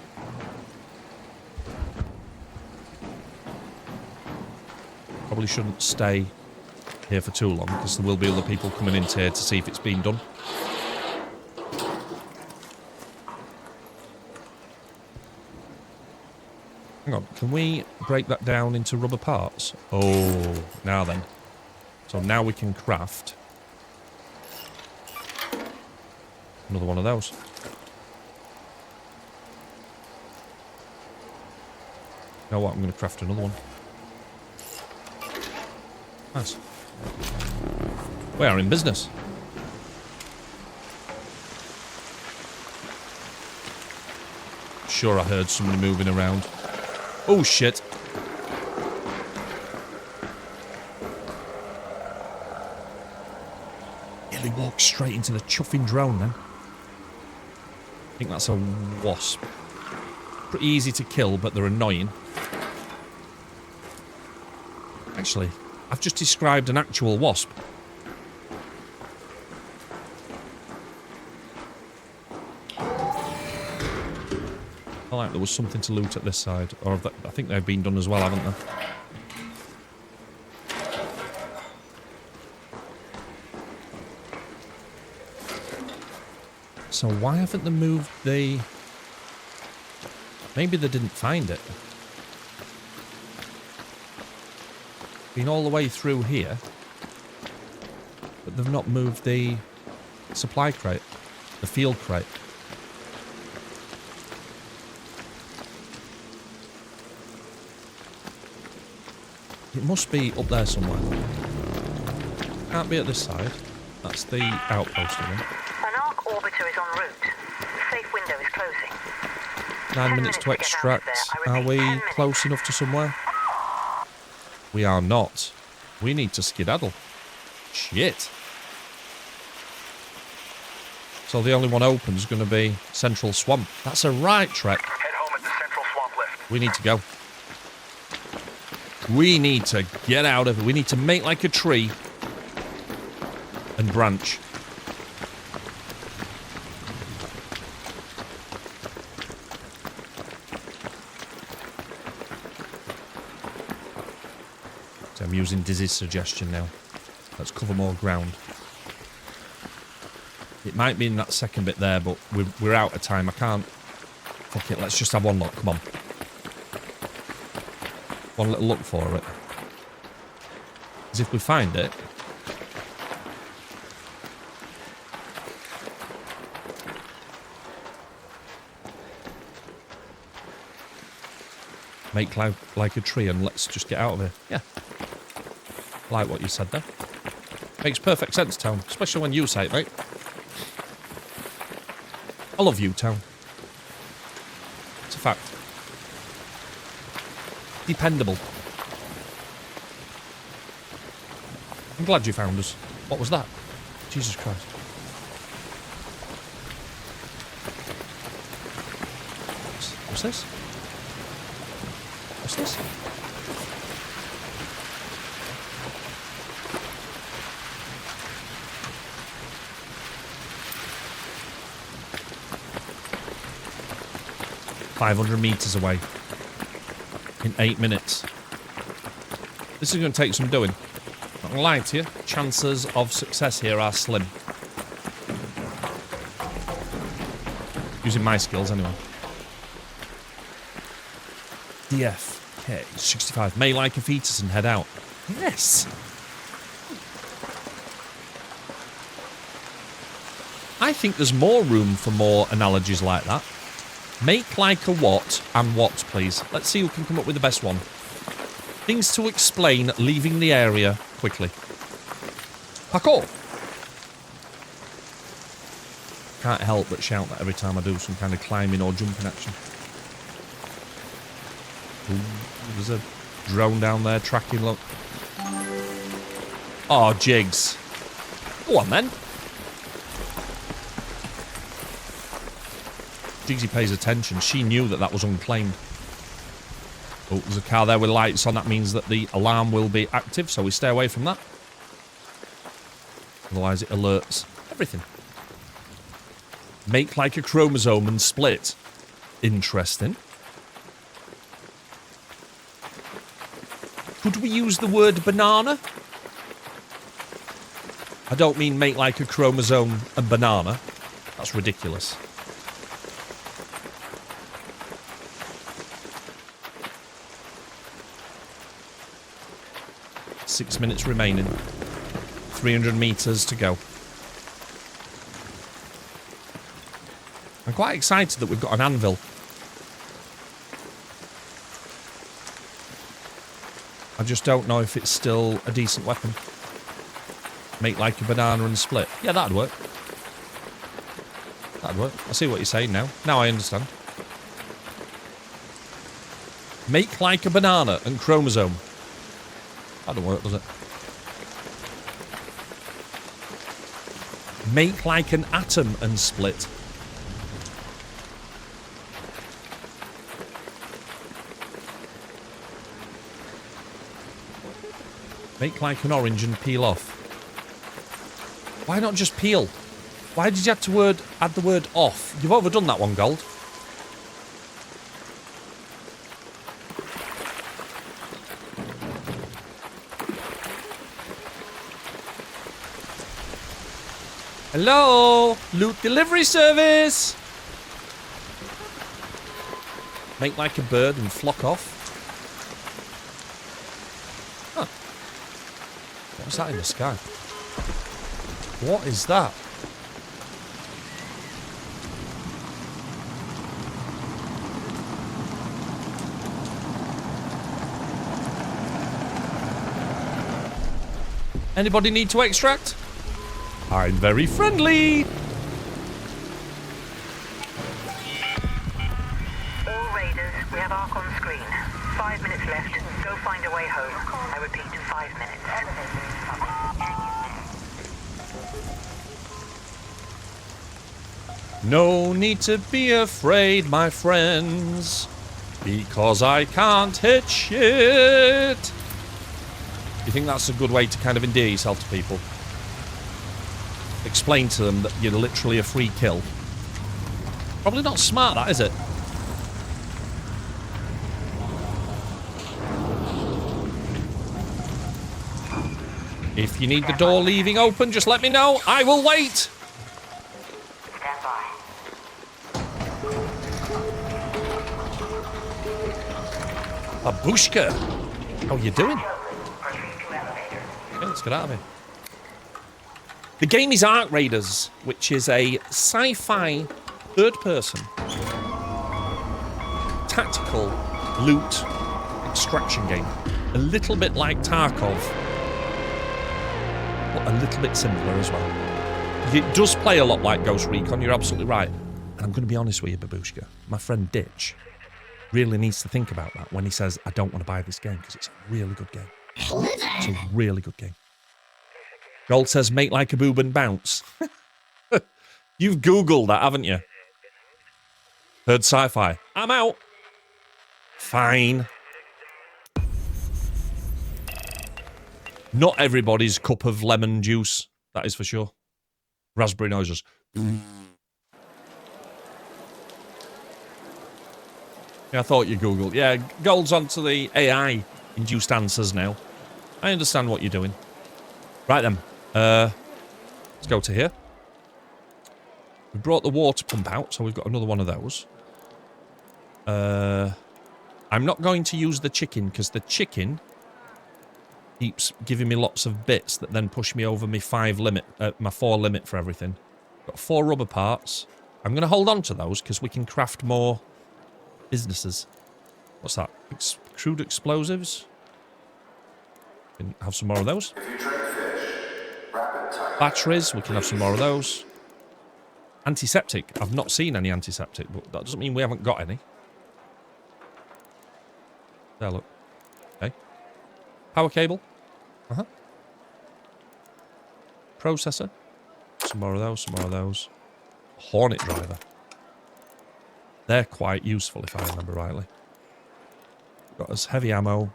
Probably shouldn't stay here for too long because there will be other people coming in here to see if it's been done. Hang on, can we break that down into rubber parts? Oh, now then. So now we can craft another one of those. You know what? I'm going to craft another one. Nice. We are in business. Sure, I heard somebody moving around. Oh, shit. Nearly walked straight into the chuffing drone then. I think that's a wasp. Pretty easy to kill, but they're annoying. Actually, I've just described an actual wasp. I like there was something to loot at this side. Or I think they've been done as well, haven't they? So why haven't they moved the... Maybe they didn't find it. Been all the way through here. But they've not moved the supply crate. The field crate. It must be up there somewhere. Can't be at this side. That's the outpost, I think. An arc orbiter is en route. The safe window is closing. 9 minutes to extract. Are we close enough to somewhere? We are not. We need to skedaddle. Shit. So the only one open is going to be Central Swamp. That's a right trek. Head home at the Central Swamp lift. We need to go. We need to get out of it. We need to make like a tree and branch. I'm using Dizzy's suggestion now. Let's cover more ground. It might be in that second bit there, but we're out of time. I can't... Fuck it, let's just have one look. Come on. One little look for it. As if we find it... Make like a tree and let's just get out of here. Yeah. Like what you said there. Makes perfect sense, Town. Especially when you say it, mate. I love you, Town. It's a fact. Dependable. I'm glad you found us. What was that? Jesus Christ. What's this? What's this? $500 meters away in 8 minutes. This is going to take some doing. Not gonna lie to you, chances of success here are slim. Using my skills anyway. DF. Okay, 65. May like a fetus and head out. Yes. I think there's more room for more analogies like that. Make like a what and what, please. Let's see who can come up with the best one. Things to explain leaving the area quickly. Parkour. Can't help but shout that every time I do some kind of climbing or jumping action. Ooh, there's a drone down there tracking, look. Oh, jigs. Go on, then. Jigsy pays attention. She knew that that was unclaimed. Oh, there's a car there with lights on. That means that the alarm will be active, so we stay away from that. Otherwise, it alerts everything. Make like a chromosome and split. Interesting. Could we use the word banana? I don't mean make like a chromosome and banana. That's ridiculous. Six minutes remaining. 300 meters to go. I'm quite excited that we've got an anvil. I just don't know if it's still a decent weapon. Make like a banana and split. Yeah, that'd work. That'd work. I see what you're saying now. Now I understand. Make like a banana and chromosome. That don't work, does it? Make like an atom and split. Make like an orange and peel off. Why not just peel? Why did you have to add the word off? You've overdone that one, Gold. Hello? Loot delivery service! Make like a bird and flock off. Huh. What's that in the sky? What is that? Anybody need to extract? I'm very friendly. All raiders, we have Ark on screen. 5 minutes left. Go find a way home. I repeat, 5 minutes. No need to be afraid, my friends, because I can't hit shit. You think that's a good way to kind of endear yourself to people? Explain to them that you're literally a free kill. Probably not smart, that, is it? If you need the door leaving open, just let me know. I will wait. Stand by. Babushka. How are you doing? Okay, let's get out of here. The game is Ark Raiders, which is a sci-fi third-person tactical loot extraction game. A little bit like Tarkov, but a little bit simpler as well. It does play a lot like Ghost Recon, you're absolutely right. And I'm going to be honest with you, Babushka. My friend Ditch really needs to think about that when he says, I don't want to buy this game, because it's a really good game. It's a really good game. Gold says, make like a boob and bounce. You've Googled that, haven't you? Heard sci-fi. I'm out. Fine. Not everybody's cup of lemon juice, that is for sure. Raspberry noises. Yeah, I thought you Googled. Yeah, Gold's onto the AI-induced answers now. I understand what you're doing. Right then. Let's go to here. We brought the water pump out, so we've got another one of those. I'm not going to use the chicken, because the chicken keeps giving me lots of bits that then push me over my 4 limit for everything. Got 4 rubber parts. I'm going to hold on to those, because we can craft more businesses. What's that? Crude explosives? Can have some more of those. Batteries, we can have some more of those. Antiseptic. I've not seen any antiseptic, but that doesn't mean we haven't got any. There, look. Okay. Power cable. Uh-huh. Processor. Some more of those, some more of those. Hornet driver. They're quite useful, if I remember rightly. Got us heavy ammo.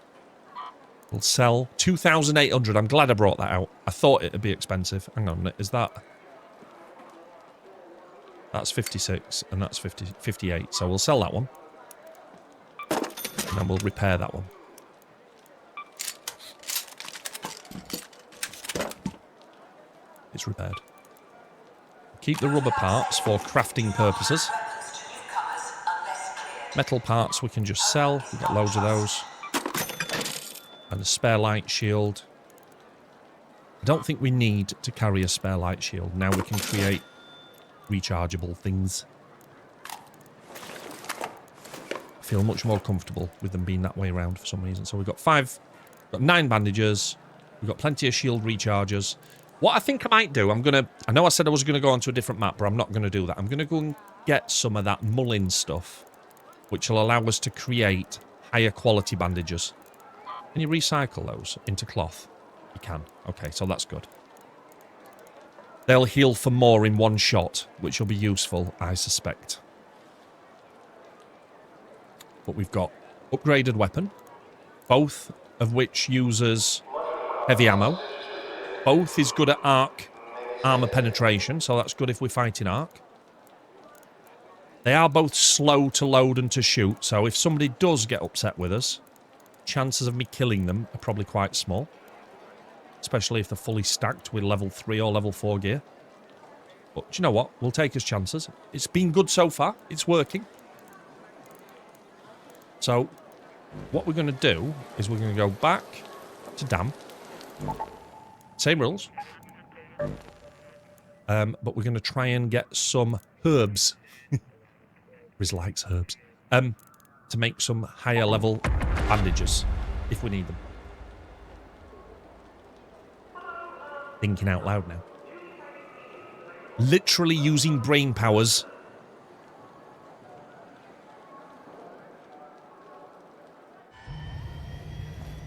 We'll sell 2,800. I'm glad I brought that out. I thought it'd be expensive. Hang on a minute. Is that... That's 56, and that's 58. So we'll sell that one. And then we'll repair that one. It's repaired. Keep the rubber parts for crafting purposes. Metal parts we can just sell. We've got loads of those. And a spare light shield. I don't think we need to carry a spare light shield. Now we can create rechargeable things. I feel much more comfortable with them being that way around for some reason. So we've got 9 bandages. We've got plenty of shield rechargers. What I think I might do, I know I said I was going to go onto a different map, but I'm not going to do that. I'm going to go and get some of that Mullin stuff, which will allow us to create higher quality bandages. Can you recycle those into cloth? You can. Okay, so that's good. They'll heal for more in one shot, which will be useful, I suspect. But we've got upgraded weapon, both of which uses heavy ammo. Both is good at arc armor penetration, so that's good if we're fighting arc. They are both slow to load and to shoot, so if somebody does get upset with us, chances of me killing them are probably quite small. Especially if they're fully stacked with level 3 or level 4 gear. But do you know what? We'll take his chances. It's been good so far. It's working. So, what we're going to do is we're going to go back to Dam. Same rules. But we're going to try and get some herbs. Riz likes herbs. To make some higher level bandages, if we need them. Thinking out loud now. Literally using brain powers.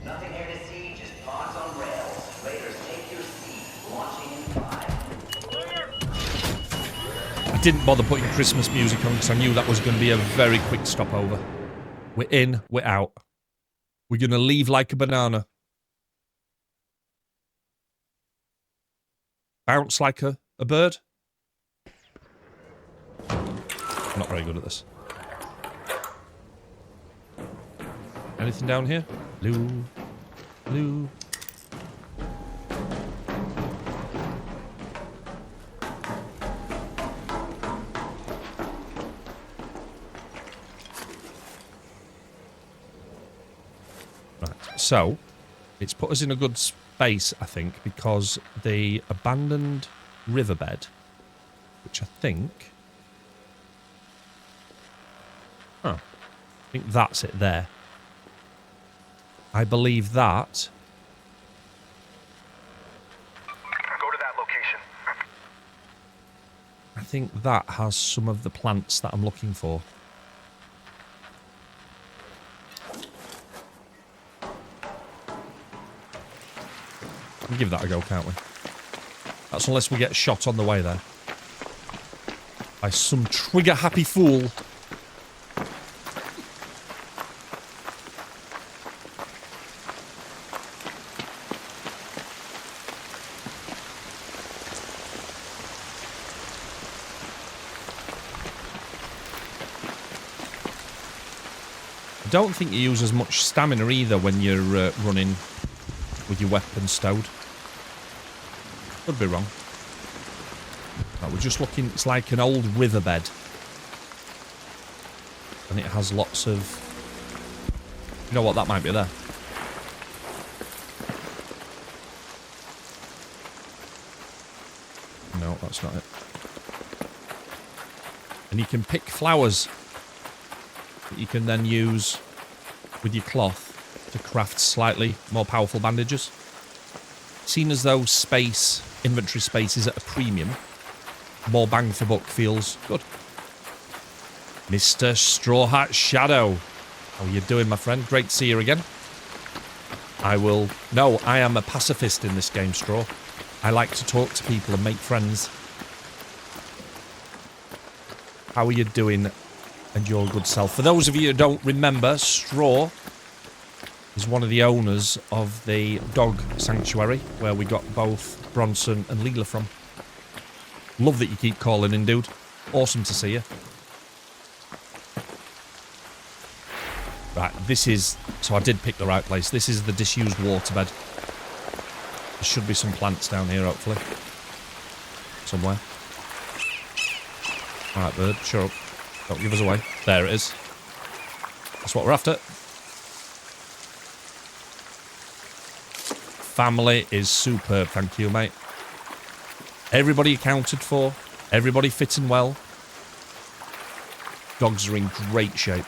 Nothing here to see, just pods on rails. Raiders, take your seat. Launching in 5. I didn't bother putting Christmas music on because I knew that was going to be a very quick stopover. We're in, we're out. We're going to leave like a banana. Bounce like a bird. I'm not very good at this. Anything down here? Blue. Blue. So, it's put us in a good space, I think, because the abandoned riverbed, which I think... Oh, I think that's it there. I believe that... Go to that location. I think that has some of the plants that I'm looking for. We can give that a go, can't we? That's unless we get shot on the way there. By some trigger-happy fool. I don't think you use as much stamina either when you're running with your weapon stowed. Could be wrong. Right, we're just looking, it's like an old riverbed. And it has lots of... You know what, that might be there. No, that's not it. And you can pick flowers that you can then use with your cloth to craft slightly more powerful bandages. Seen as though space, inventory space is at a premium, more bang for buck feels good. Mr. Straw Hat Shadow. How are you doing, my friend? Great to see you again. I am a pacifist in this game, Straw. I like to talk to people and make friends. How are you doing and your good self? For those of you who don't remember, Straw is one of the owners of the dog sanctuary where we got both Bronson and Leela from. Love that you keep calling in, dude. Awesome to see you. Right, this is... So I did pick the right place. This is the disused waterbed. There should be some plants down here, hopefully. Somewhere. Alright, bird, shut up. Don't give us away. There it is. That's what we're after. Family is superb, thank you, mate. Everybody accounted for. Everybody fitting well. Dogs are in great shape.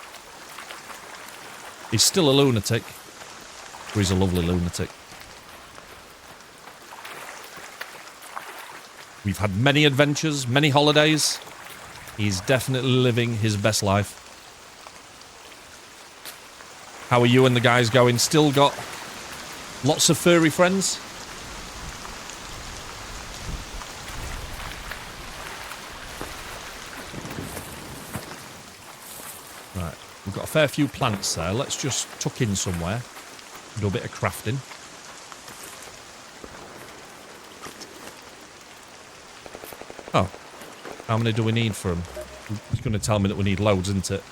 He's still a lunatic, but he's a lovely lunatic. We've had many adventures, many holidays. He's definitely living his best life. How are you and the guys going? Still got lots of furry friends? Right, we've got a fair few plants there. Let's just tuck in somewhere. Do a bit of crafting. Oh. How many do we need for them? He's going to tell me that we need loads, isn't it?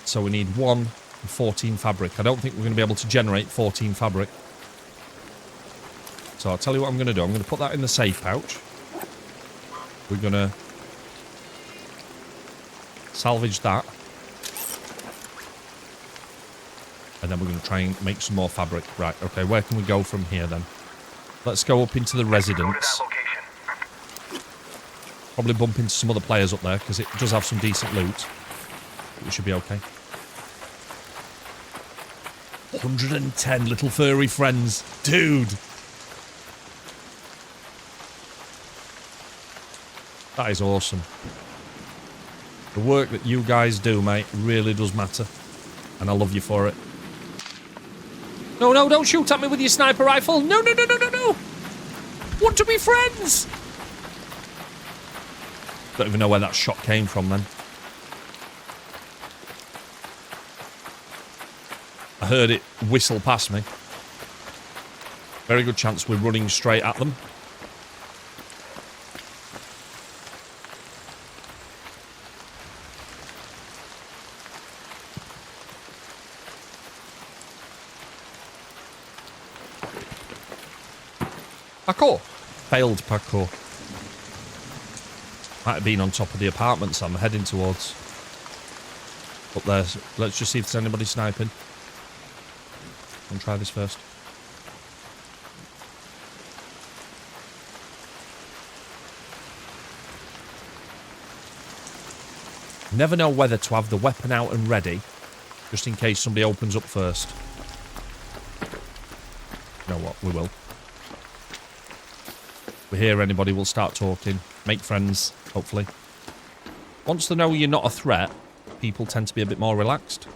So we need 1 and 14 fabric. I don't think we're going to be able to generate 14 fabric. So I'll tell you what I'm going to do. I'm going to put that in the safe pouch. We're going to salvage that. And then we're going to try and make some more fabric. Right, okay, where can we go from here then? Let's go up into the residence. Probably bump into some other players up there, because it does have some decent loot. We should be okay. 110 little furry friends. Dude! That is awesome. The work that you guys do, mate, really does matter. And I love you for it. No, no, don't shoot at me with your sniper rifle. No, no, no, no, no, no! Want to be friends! Don't even know where that shot came from then. I heard it whistle past me. Very good chance we're running straight at them. Parkour. Failed parkour. Might have been on top of the apartments I'm heading towards. Up there. Let's just see if there's anybody sniping. I'll try this first. Never know whether to have the weapon out and ready, just in case somebody opens up first. You know what? We will. If we hear anybody, we'll start talking. Make friends, hopefully. Once they know you're not a threat, people tend to be a bit more relaxed.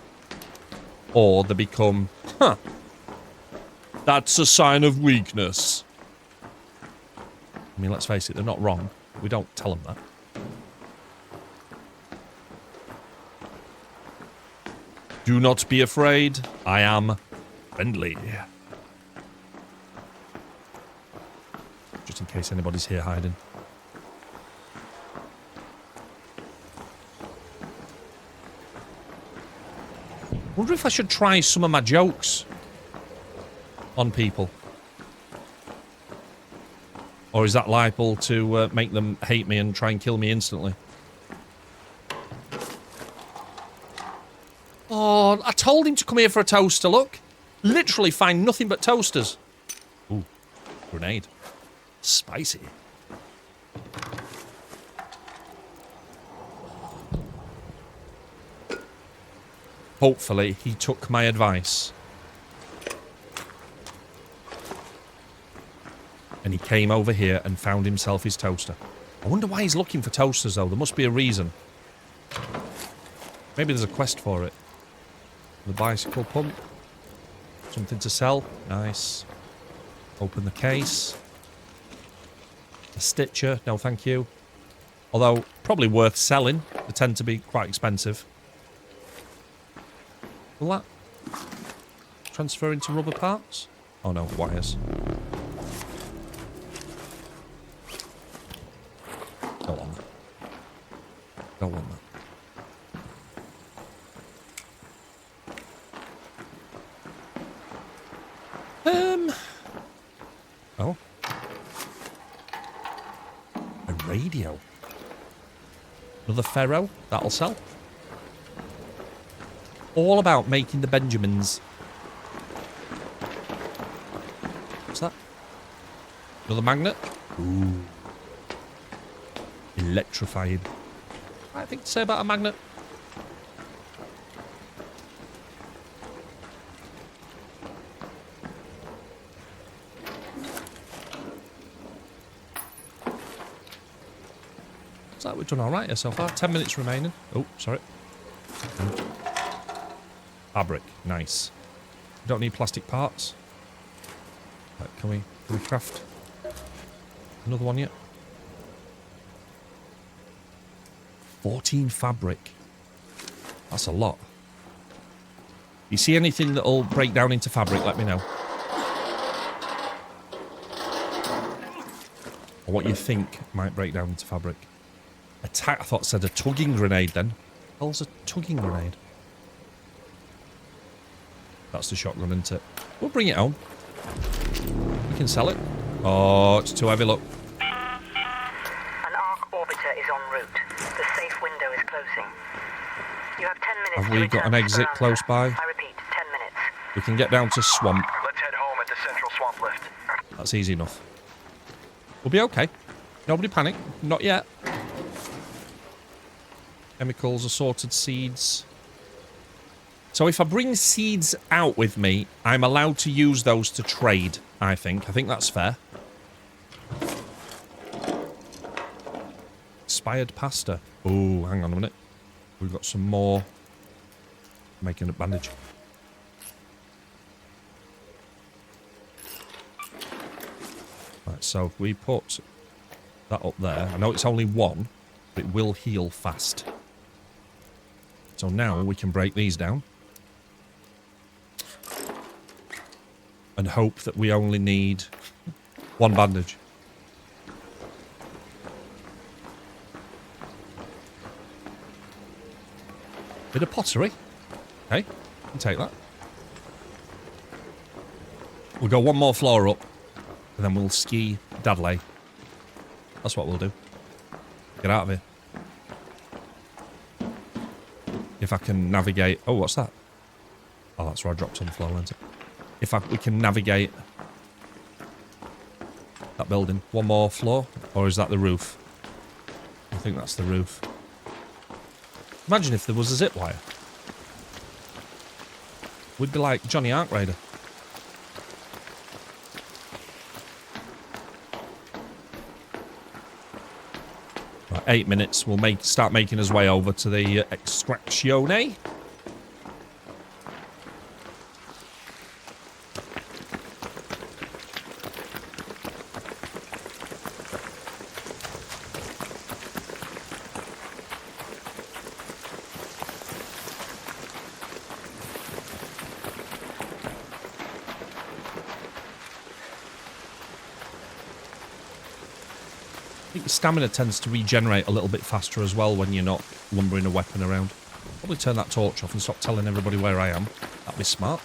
Or they become, huh, that's a sign of weakness. I mean, let's face it, they're not wrong. We don't tell them that. Do not be afraid. I am friendly. Just in case anybody's here hiding. Wonder if I should try some of my jokes on people. Or is that liable to make them hate me and try and kill me instantly? Oh, I told him to come here for a toaster, look. Literally find nothing but toasters. Ooh, grenade. Spicy. Hopefully, he took my advice. And he came over here and found himself his toaster. I wonder why he's looking for toasters, though. There must be a reason. Maybe there's a quest for it. The bicycle pump. Something to sell. Nice. Open the case. A stitcher. No, thank you. Although, probably worth selling. They tend to be quite expensive. Will that transfer into rubber parts? Oh no, wires. Don't want that. Don't want that. Oh. A radio. Another ferro. That'll sell. All about making the Benjamins. What's that? Another magnet? Ooh. Electrifying. I think to say about a magnet. Looks like we've done alright here so far. 10 minutes remaining. Oh, sorry. Fabric. Nice. We don't need plastic parts. Right, can we craft another one yet? 14 fabric. That's a lot. You see anything that'll break down into fabric, let me know. Or what you think might break down into fabric. Attack, I thought it said a tugging grenade then. How's a tugging grenade? That's the shotgun, isn't it? We'll bring it home. We can sell it. Oh, it's too heavy, look. An arc orbiter is en route. The safe window is closing. You have 10 minutes. Have we got an exit close by? I repeat, 10 minutes. We can get down to swamp. Let's head home at the central swamp lift. That's easy enough. We'll be okay. Nobody panic. Not yet. Chemicals, assorted seeds. So if I bring seeds out with me, I'm allowed to use those to trade, I think. I think that's fair. Expired pasta. Oh, hang on a minute. We've got some more. Making a bandage. Right, so if we put that up there. I know it's only one, but it will heal fast. So now we can break these down. And hope that we only need one bandage. Bit of pottery. Okay, can take that. We'll go one more floor up, and then we'll ski Dadley. That's what we'll do. Get out of here. If I can navigate... Oh, what's that? Oh, that's where I dropped on the floor, isn't it? If we can navigate that building. One more floor, or is that the roof? I think that's the roof. Imagine if there was a zip wire. We'd be like Johnny Ark Raider. Right, 8 minutes. We'll start making his way over to the extraction. Stamina tends to regenerate a little bit faster as well when you're not lumbering a weapon around. Probably turn that torch off and stop telling everybody where I am. That'd be smart.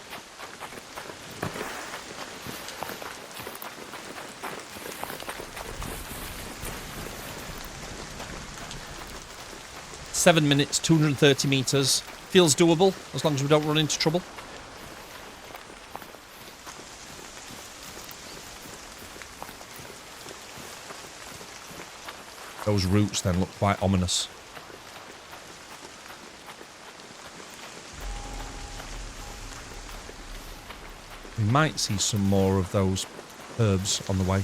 Seven minutes, 230 meters. Feels doable as long as we don't run into trouble. Those roots then look quite ominous. We might see some more of those herbs on the way.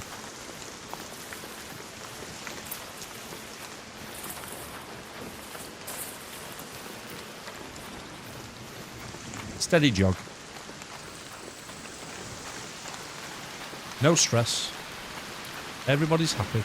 Steady jog. No stress. Everybody's happy.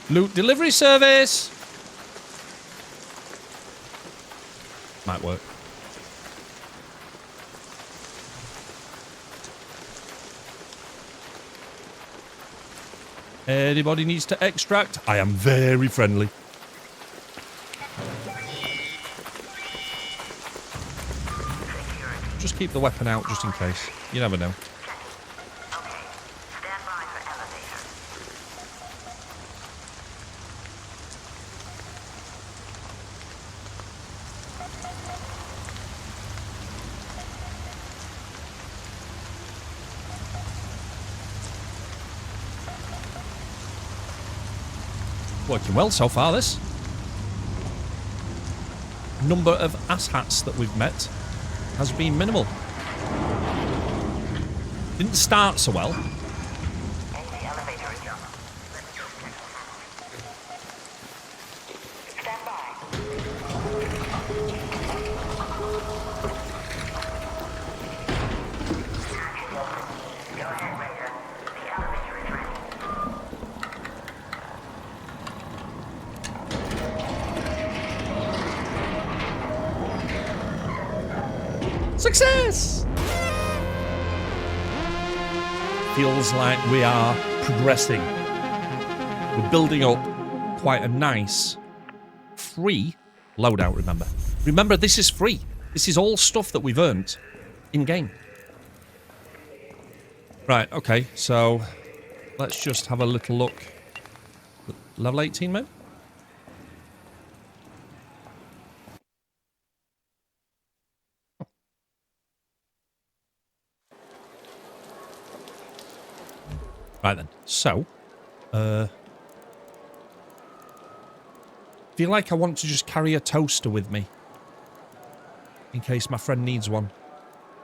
Loot delivery service! Might work. Anybody needs to extract? I am very friendly. Just keep the weapon out just in case. You never know. Working well so far, this. Number of asshats that we've met has been minimal. Didn't start so well. Success! Feels like we are progressing. We're building up quite a nice, free loadout, remember. Remember, this is free. This is all stuff that we've earned in-game. Right, okay, so let's just have a little look. Level 18, mate? Right then, so, feel like I want to just carry a toaster with me in case my friend needs one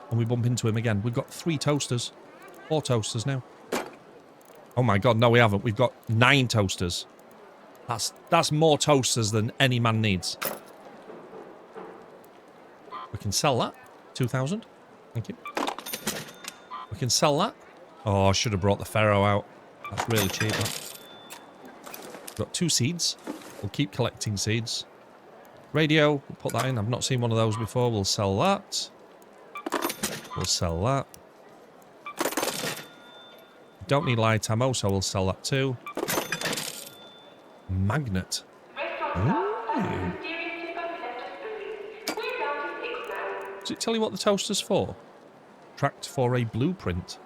and we bump into him again. We've got 3 toasters, 4 toasters now. Oh my god, no we haven't. We've got 9 toasters. That's more toasters than any man needs. We can sell that. 2,000. Thank you. We can sell that. Oh, I should have brought the ferro out. That's really cheap. Got 2 seeds. We'll keep collecting seeds. Radio, we'll put that in. I've not seen one of those before. We'll sell that. We'll sell that. Don't need light ammo, so we'll sell that too. Magnet. Ooh. Does it tell you what the toaster's for? extract for a blueprint.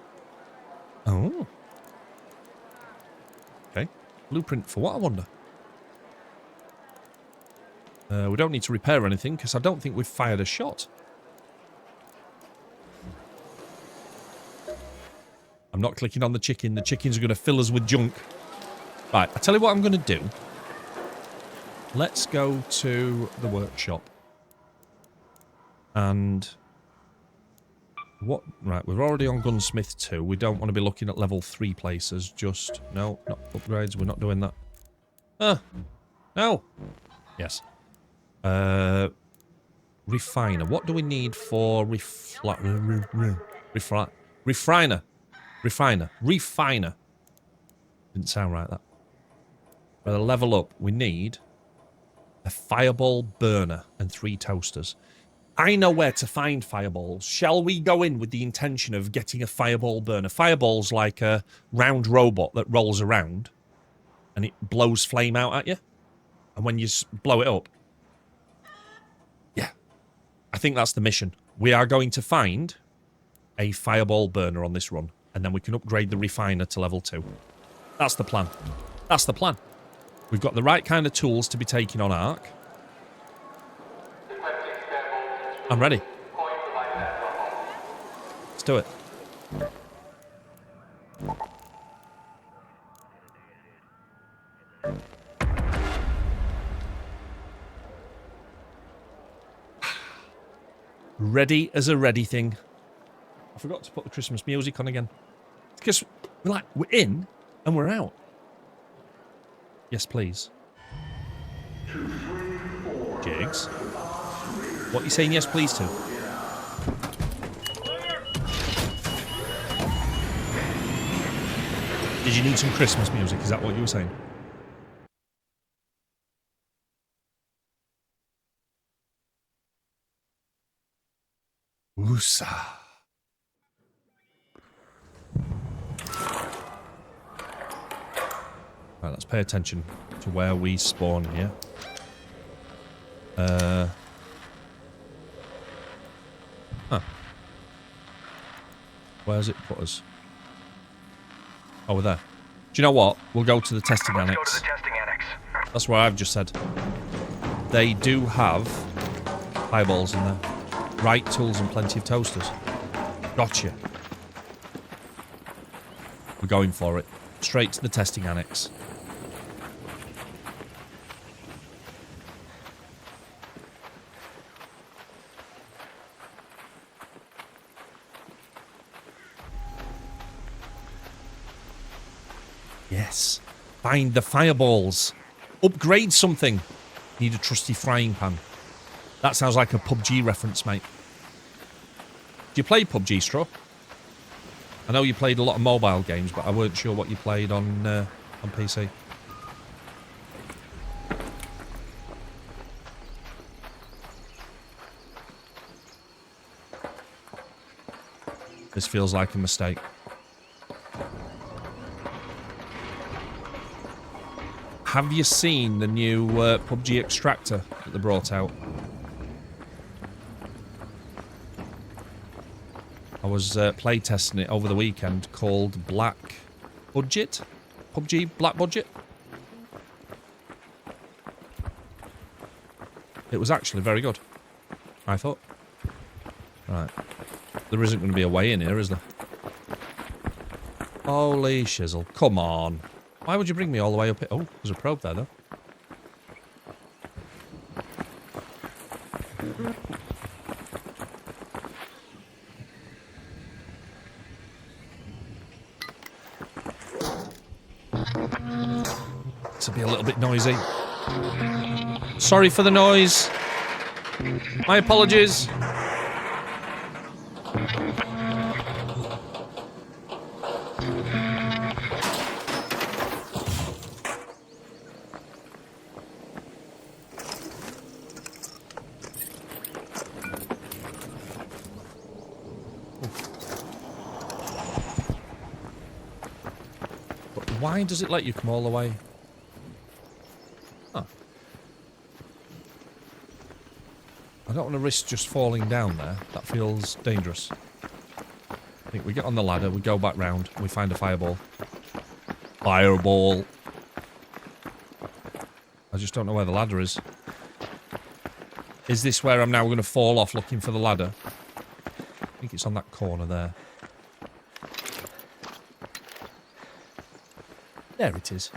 Oh. Okay. Blueprint for what, I wonder? We don't need to repair anything, because I don't think we've fired a shot. I'm not clicking on the chicken. The chickens are going to fill us with junk. Right, I tell you what I'm going to do. Let's go to the workshop. And... what? Right, we're already on Gunsmith 2. We don't want to be looking at level 3 places. Just... no, not upgrades. We're not doing that. No. Yes. Refiner. What do we need for refiner? Refiner. Didn't sound right, that. For the level up, we need a fireball burner and 3 toasters. I know where to find fireballs. Shall we go in with the intention of getting a fireball burner? Fireball's like a round robot that rolls around and it blows flame out at you. And when you blow it up, yeah, I think that's the mission. We are going to find a fireball burner on this run, and then we can upgrade the refiner to level 2. That's the plan. That's the plan. We've got the right kind of tools to be taking on Ark. I'm ready. Let's do it. Ready as a ready thing. I forgot to put the Christmas music on again. Because we're in and we're out. Yes, please. Jigs. What are you saying yes, please to? Did you need some Christmas music? Is that what you were saying? Woosa. Right, let's pay attention to where we spawn here. Where's it put us? Oh, we're there. Do you know what? We'll go to the testing annex. Go to the testing annex. That's what I've just said. They do have fireballs in there. Right tools and plenty of toasters. Gotcha. We're going for it. Straight to the testing annex. Yes. Find the fireballs. Upgrade something. Need a trusty frying pan. That sounds like a PUBG reference, mate. Do you play PUBG, Straw? I know you played a lot of mobile games, but I weren't sure what you played on PC. This feels like a mistake. Have you seen the new PUBG extractor that they brought out? I was playtesting it over the weekend, called Black Budget? PUBG Black Budget? It was actually very good, I thought. Right. There isn't going to be a way in here, is there? Holy shizzle. Come on. Why would you bring me all the way up here? Oh, there's a probe there, though. This will be a little bit noisy. Sorry for the noise. My apologies. Why does it let you come all the way? Huh. I don't want to risk just falling down there. That feels dangerous. think we get on the ladder, we go back round, we find a fireball. Fireball. I just don't know where the ladder is. Is this where I'm now going to fall off looking for the ladder? I think it's on that corner there. There it is.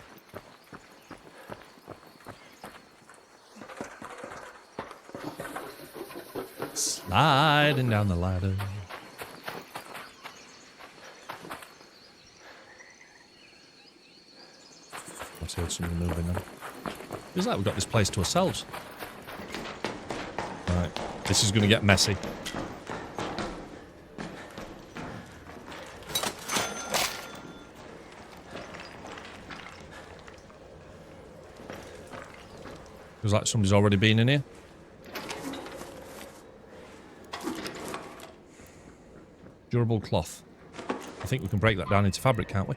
Sliding down the ladder. I've heard something moving then. Feels like we've got this place to ourselves. Right, this is going to get messy. Feels like somebody's already been in here. Durable cloth. I think we can break that down into fabric, can't we?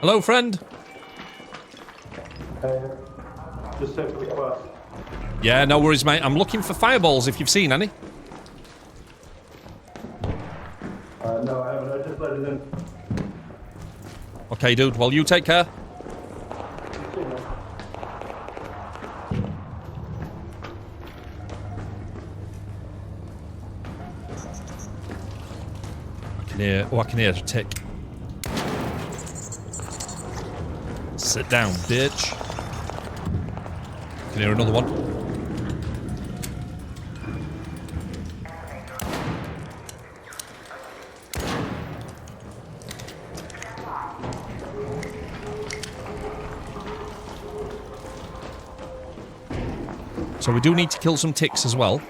Hello, friend. Hey, just sent the request. Yeah, no worries, mate. I'm looking for fireballs if you've seen any. No, I haven't. I just let it in. Okay, dude. Well, you take care. I can hear a tick. Sit down, bitch. Can hear another one. So we do need to kill some ticks as well.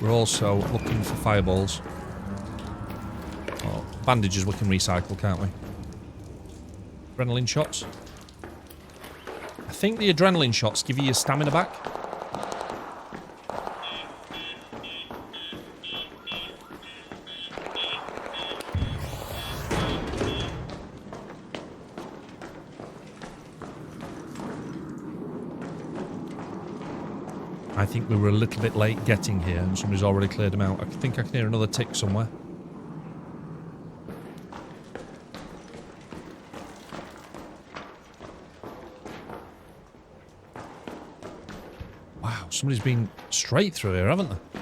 We're also looking for fireballs. Oh, bandages we can recycle, can't we? Adrenaline shots. I think the adrenaline shots give you your stamina back. I think we were a little bit late getting here and somebody's already cleared them out. I think I can hear another tick somewhere. Wow, somebody's been straight through here, haven't they?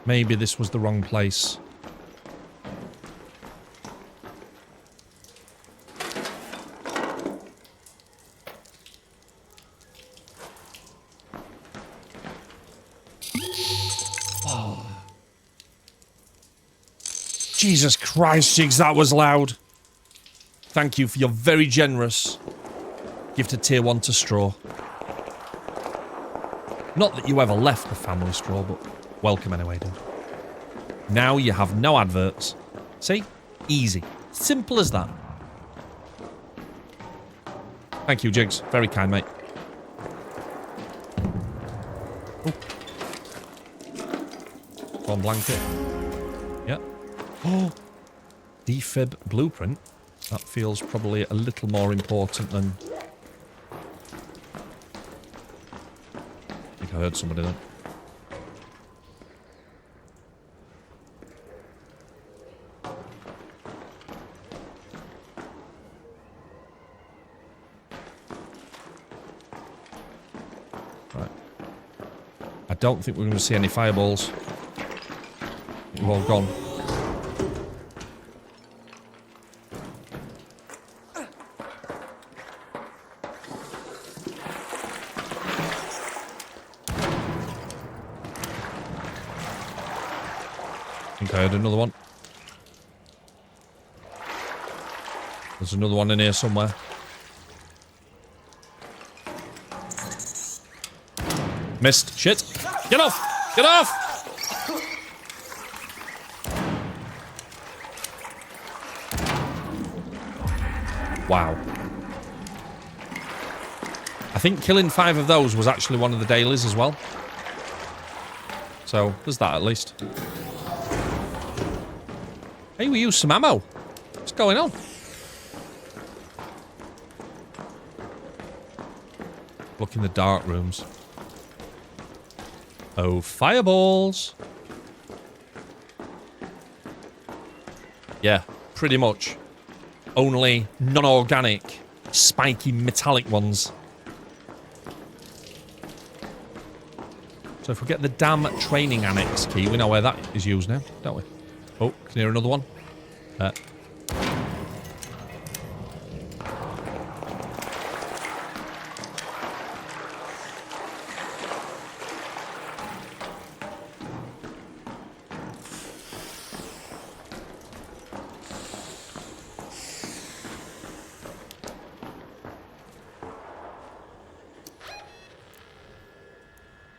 Maybe this was the wrong place. Jesus Christ, Jigs, that was loud. Thank you for your very generous gift of tier 1 to straw. Not that you ever left the family straw, but welcome anyway, dude. Now you have no adverts. See? Easy. Simple as that. Thank you, Jigs. Very kind, mate. Oh. One blanket. Yep. Oh, defib blueprint. That feels probably a little more important than... I think I heard somebody then. Right. I don't think we're going to see any fireballs. We're all gone. I heard another one. There's another one in here somewhere. Missed. Shit. Get off! Get off! Wow. I think killing 5 of those was actually one of the dailies as well. So, there's that at least. Hey, we used some ammo. What's going on? Look in the dark rooms. Oh, fireballs. Yeah, pretty much. Only non-organic, spiky, metallic ones. So if we get the damn training annex key, we know where that is used now, don't we? Oh, can you hear another one?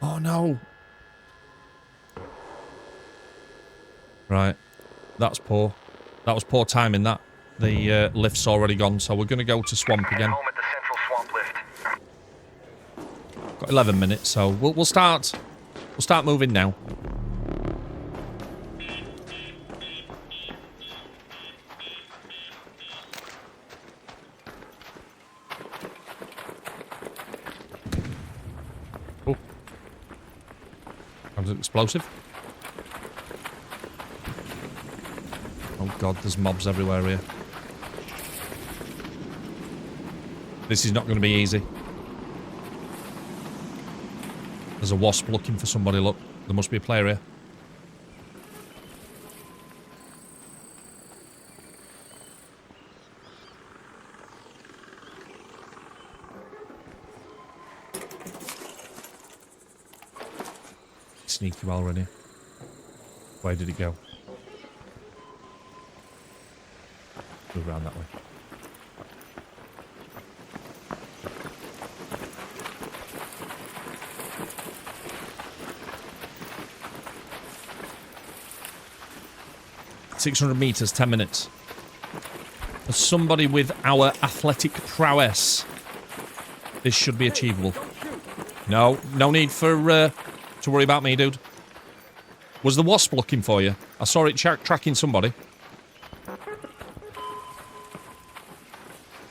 Oh no. Right. That's poor. That was poor timing, that. The lift's already gone, so we're going to go to swamp again. Home at the central swamp lift. Got 11 minutes, so we'll start moving now. Oh. That was an explosive. Oh god, there's mobs everywhere here. This is not going to be easy. There's a wasp looking for somebody, look. There must be a player here. Sneaky already. Where did it go? Move around that way. $600 meters, 10 minutes. As somebody with our athletic prowess, this should be achievable. No need for to worry about me, dude. Was the wasp looking for you? I saw it tracking somebody.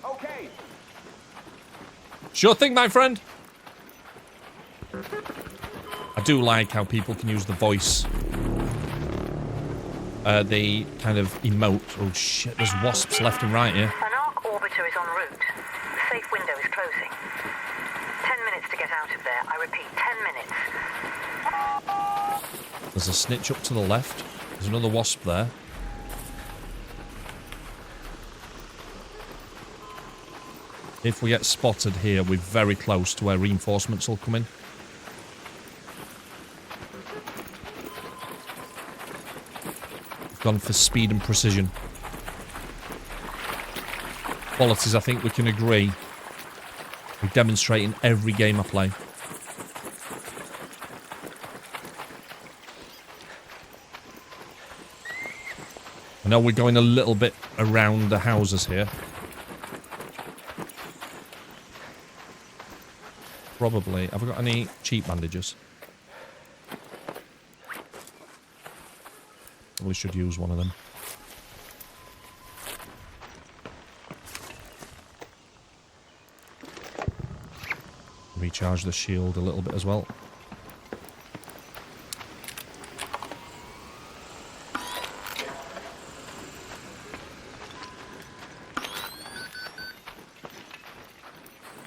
Okay. Sure thing, my friend. I do like how people can use the voice. The kind of emote. Oh shit, there's wasps left and right here. An arc orbiter is en route. The safe window is closing. 10 minutes to get out of there. I repeat, 10 minutes. There's a snitch up to the left. There's another wasp there. If we get spotted here, we're very close to where reinforcements will come in. We've gone for speed and precision. Qualities I think we can agree. We demonstrate in every game I play. I know we're going a little bit around the houses here. Probably. Have I got any cheap bandages? Probably should use one of them. Recharge the shield a little bit as well.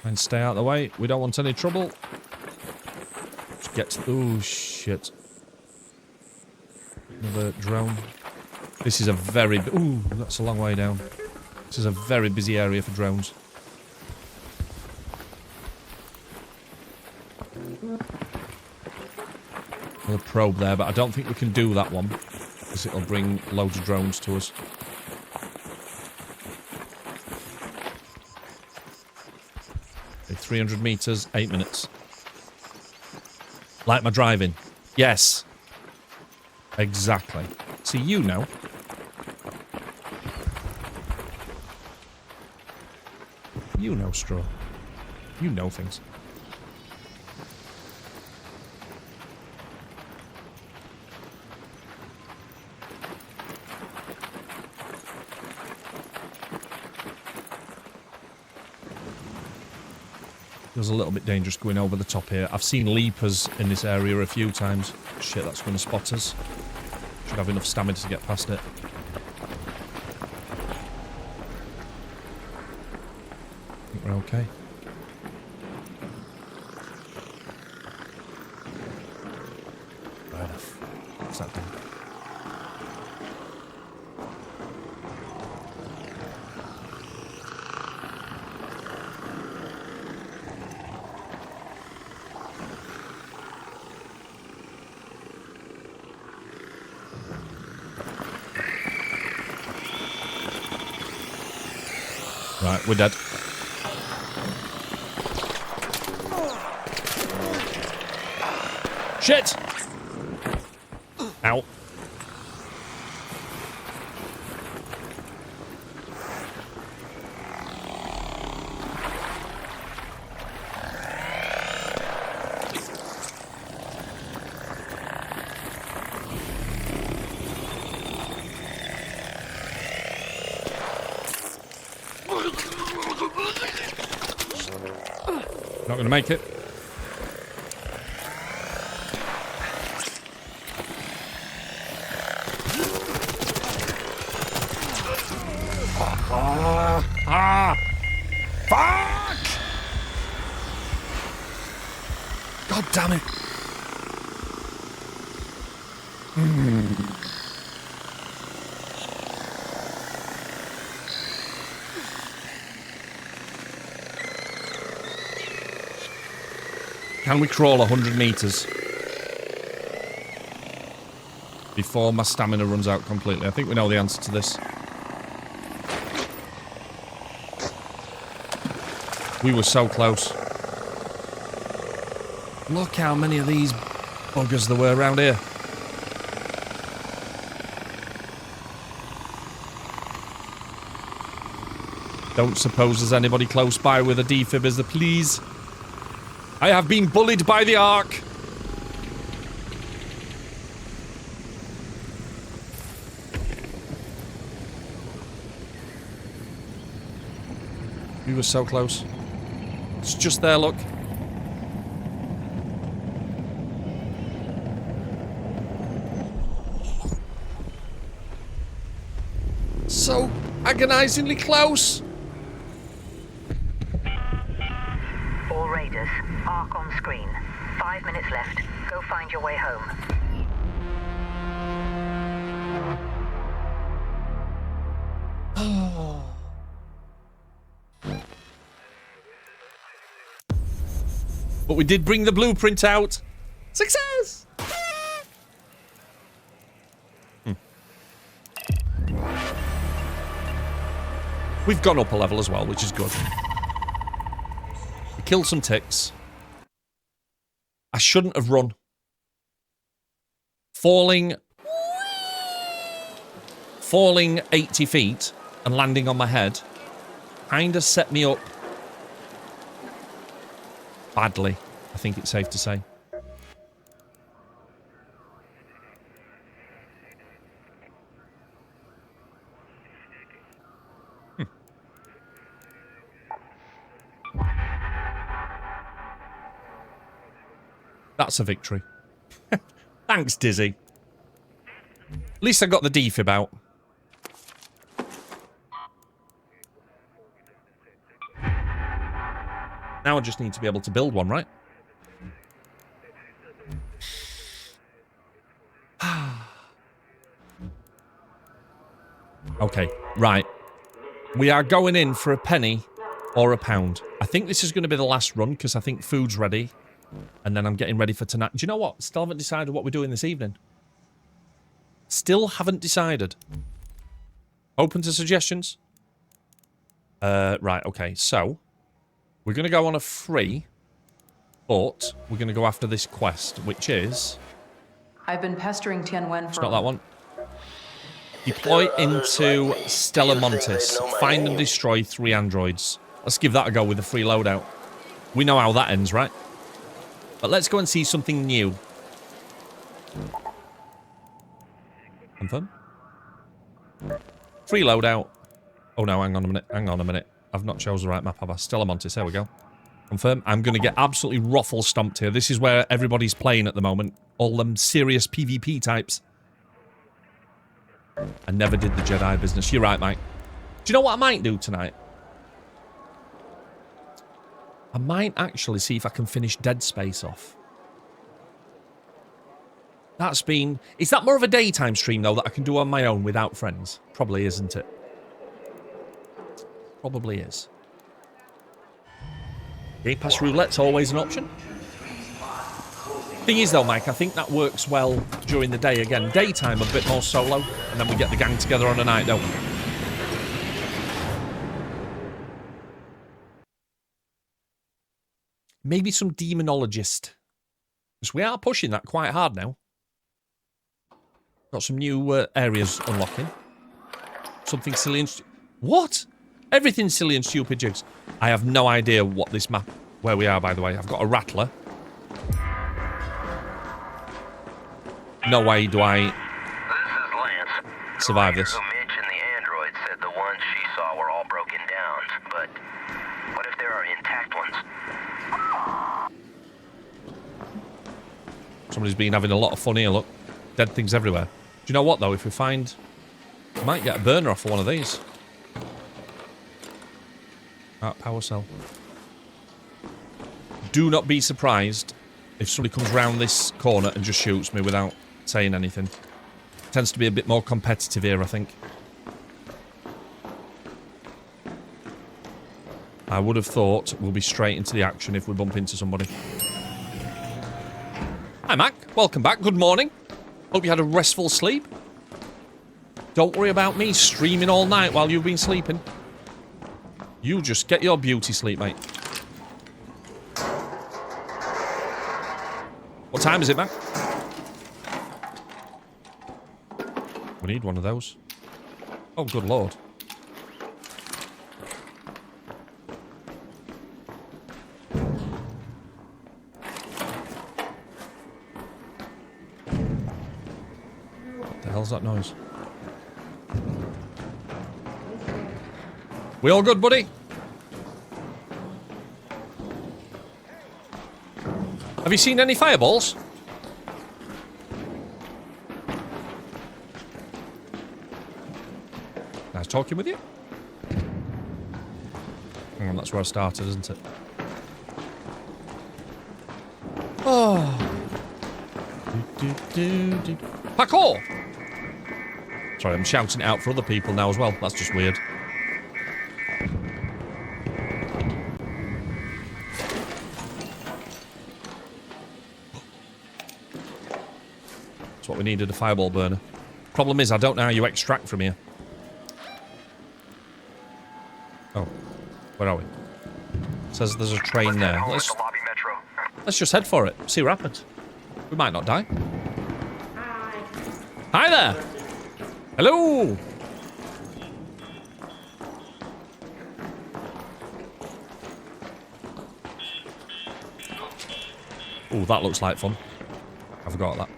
And stay out of the way. We don't want any trouble. Just get to... Oh, shit. Another drone. This is a very... Ooh, that's a long way down. This is a very busy area for drones. Another probe there, but I don't think we can do that one. Because it'll bring loads of drones to us. Okay, 300 meters, 8 minutes. Like my driving. Yes. Exactly. See, you know. You know, Straw. You know things. Feels a little bit dangerous going over the top here. I've seen leapers in this area a few times. Shit, that's going to spot us. Should have enough stamina to get past it. I think we're okay. Right enough. What's that doing? Right, we're dead. Shit! Ow. Not gonna make it. Fuck! God damn it. Can we crawl 100 meters before my stamina runs out completely? I think we know the answer to this. We were so close. Look how many of these buggers there were around here. Don't suppose there's anybody close by with a defib, is there, please? I have been bullied by the Ark. We were so close. It's just there, look. So agonizingly close. All Raiders, Ark on screen. 5 minutes left. Go find your way home. But we did bring the blueprint out. Success! We've gone up a level as well, which is good. We killed some ticks. I shouldn't have run. Falling 80 feet and landing on my head kinda set me up badly, I think it's safe to say. That's a victory. Thanks, Dizzy. At least I got the defib out. Now I just need to be able to build one, right? Okay, right. We are going in for a penny or a pound. I think this is going to be the last run because I think food's ready. And then I'm getting ready for tonight. Do you know what? Still haven't decided what we're doing this evening. Still haven't decided. Open to suggestions? Right, okay. So, we're going to go on a free, but we're going to go after this quest, which is... I've been pestering Tianwen for... It's not that one. Deploy into Stella Montis. Find and destroy 3 androids. Let's give that a go with a free loadout. We know how that ends, right? But let's go and see something new. Confirm? Free loadout. Oh no, hang on a minute. Hang on a minute. I've not chosen the right map, have I? Stella Montis, there we go. Confirm. I'm going to get absolutely ruffle stomped here. This is where everybody's playing at the moment. All them serious PvP types. I never did the Jedi business. You're right, Mike. Do you know what I might do tonight? I might actually see if I can finish Dead Space off. That's been... Is that more of a daytime stream, though, that I can do on my own without friends? Probably isn't it? Probably is. Game Pass Roulette's always an option. Thing is, though, Mike, I think that works well during the day. Again, daytime a bit more solo, and then we get the gang together on a night, don't we? Maybe some demonologist. Because we are pushing that quite hard now. Got some new areas unlocking. Something silly and... What? Everything's silly and stupid, Jigs. I have no idea what this map... Where we are, by the way. I've got a rattler. No way do I... This is Lance. Survive this. Who mentioned the androids said the ones she saw were all broken down, but what if there are intact ones? Somebody's been having a lot of fun here, look. Dead things everywhere. Do you know what, though? If we find... We might get a burner off for one of these. Power cell. Do not be surprised if somebody comes round this corner and just shoots me without saying anything. Tends to be a bit more competitive here, I think. I would have thought we'll be straight into the action if we bump into somebody. Hi, Mac. Welcome back. Good morning. Hope you had a restful sleep. Don't worry about me streaming all night while you've been sleeping. You just get your beauty sleep, mate. What time is it, Mac? We need one of those. Oh, good lord. What the hell's that noise? We all good, buddy? Have you seen any fireballs? Nice talking with you. Oh, that's where I started, isn't it? Oh. Parkour! Sorry, I'm shouting it out for other people now as well. That's just weird. That's what we needed, a fireball burner. Problem is, I don't know how you extract from here. Oh, where are we? It says there's a train there. Let's just head for it. See what happens. We might not die. Hi there. Hello. Oh, that looks like fun. I forgot that.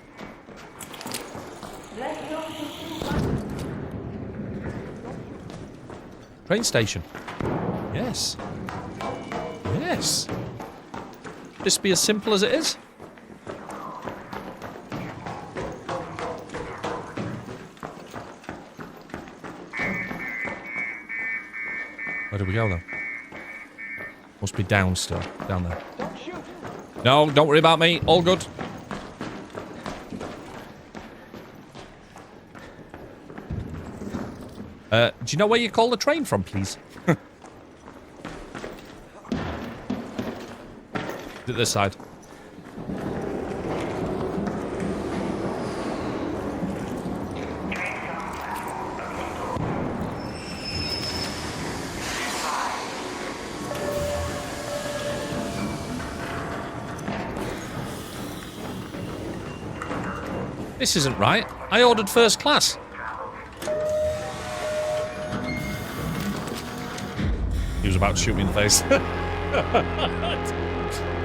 Train station. Yes. Yes. This be as simple as it is. Where do we go, though? Must be down still. Down there. No, don't worry about me. All good. Do you know where you call the train from, please? To this side. This isn't right. I ordered first class. He was about to shoot me in the face.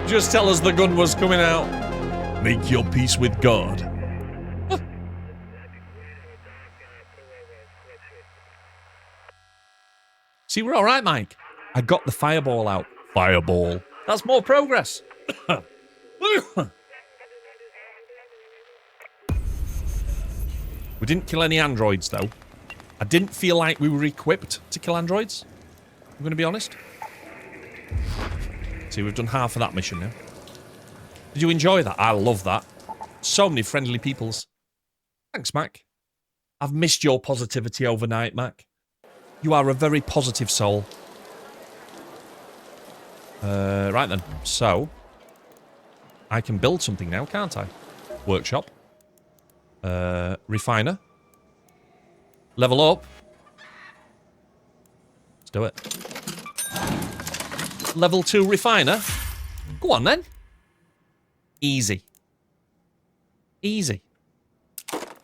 Just tell us the gun was coming out. Make your peace with God. Huh. See, we're all right, Mike. I got the fireball out. Fireball. That's more progress. We didn't kill any androids, though. I didn't feel like we were equipped to kill androids. I'm going to be honest. See, we've done half of that mission now. Did you enjoy that? I love that. So many friendly peoples. Thanks, Mac. I've missed your positivity overnight, Mac. You are a very positive soul. Right then. So, I can build something now, can't I? Workshop. Refiner. Level up. Let's do it. Level 2 refiner. Go on then. Easy. Easy.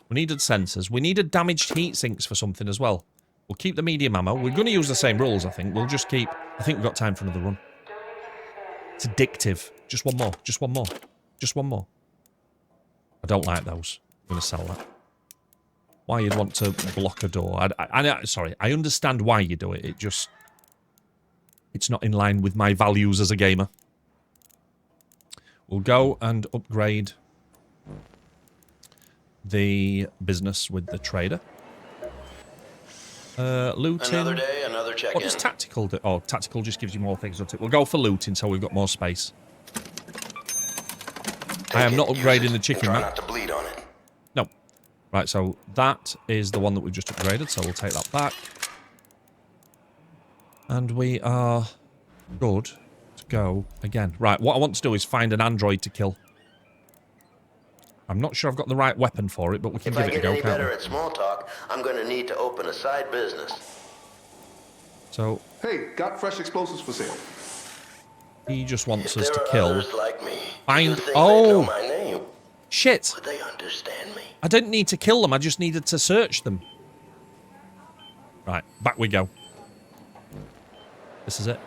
We needed sensors. We needed damaged heat sinks for something as well. We'll keep the medium ammo. We're going to use the same rules, I think. We'll just keep... I think we've got time for another run. It's addictive. Just one more. Just one more. Just one more. I don't like those. I'm going to sell that. Why you'd want to block a door. Sorry, I understand why you do it. It just... It's not in line with my values as a gamer. We'll go and upgrade the business with the trader. Looting. Another day, another check-in. What does tactical do? Oh, tactical just gives you more things, doesn't it? We'll go for looting so we've got more space. I am not upgrading the chicken, try man. not to bleed on it. No. Right, so that is the one that we've just upgraded, so we'll take that back. And we are good to go again. Right, what I want to do is find an android to kill. I'm not sure I've got the right weapon for it, but we can give it a go, can't we? If I get any better at small talk, I'm going to need to open a side business. So... Hey, got fresh explosives for sale. He just wants us to kill. Like me, Find... Oh! My name. Shit! Would they understand me? I didn't need to kill them, I just needed to search them. Right, back we go. This is it.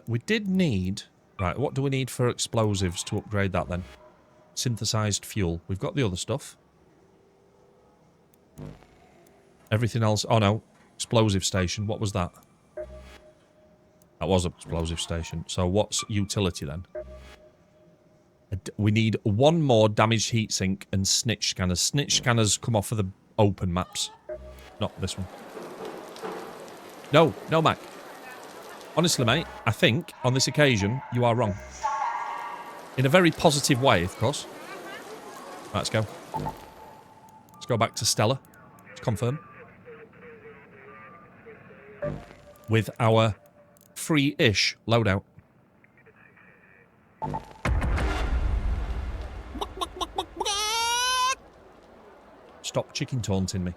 We did need... Right, what do we need for explosives to upgrade that then? Synthesized fuel. We've got the other stuff. Everything else... Oh no. Explosive station. What was that? That was an explosive station. So what's utility then? We need one more damaged heatsink and snitch scanners. Snitch scanners come off of the open maps. Not this one. No, no, Mac. Honestly, mate, I think, on this occasion, you are wrong. In a very positive way, of course. Right, let's go. Let's go back to Stella. Let's confirm. With our free-ish loadout. Stop chicken taunting me.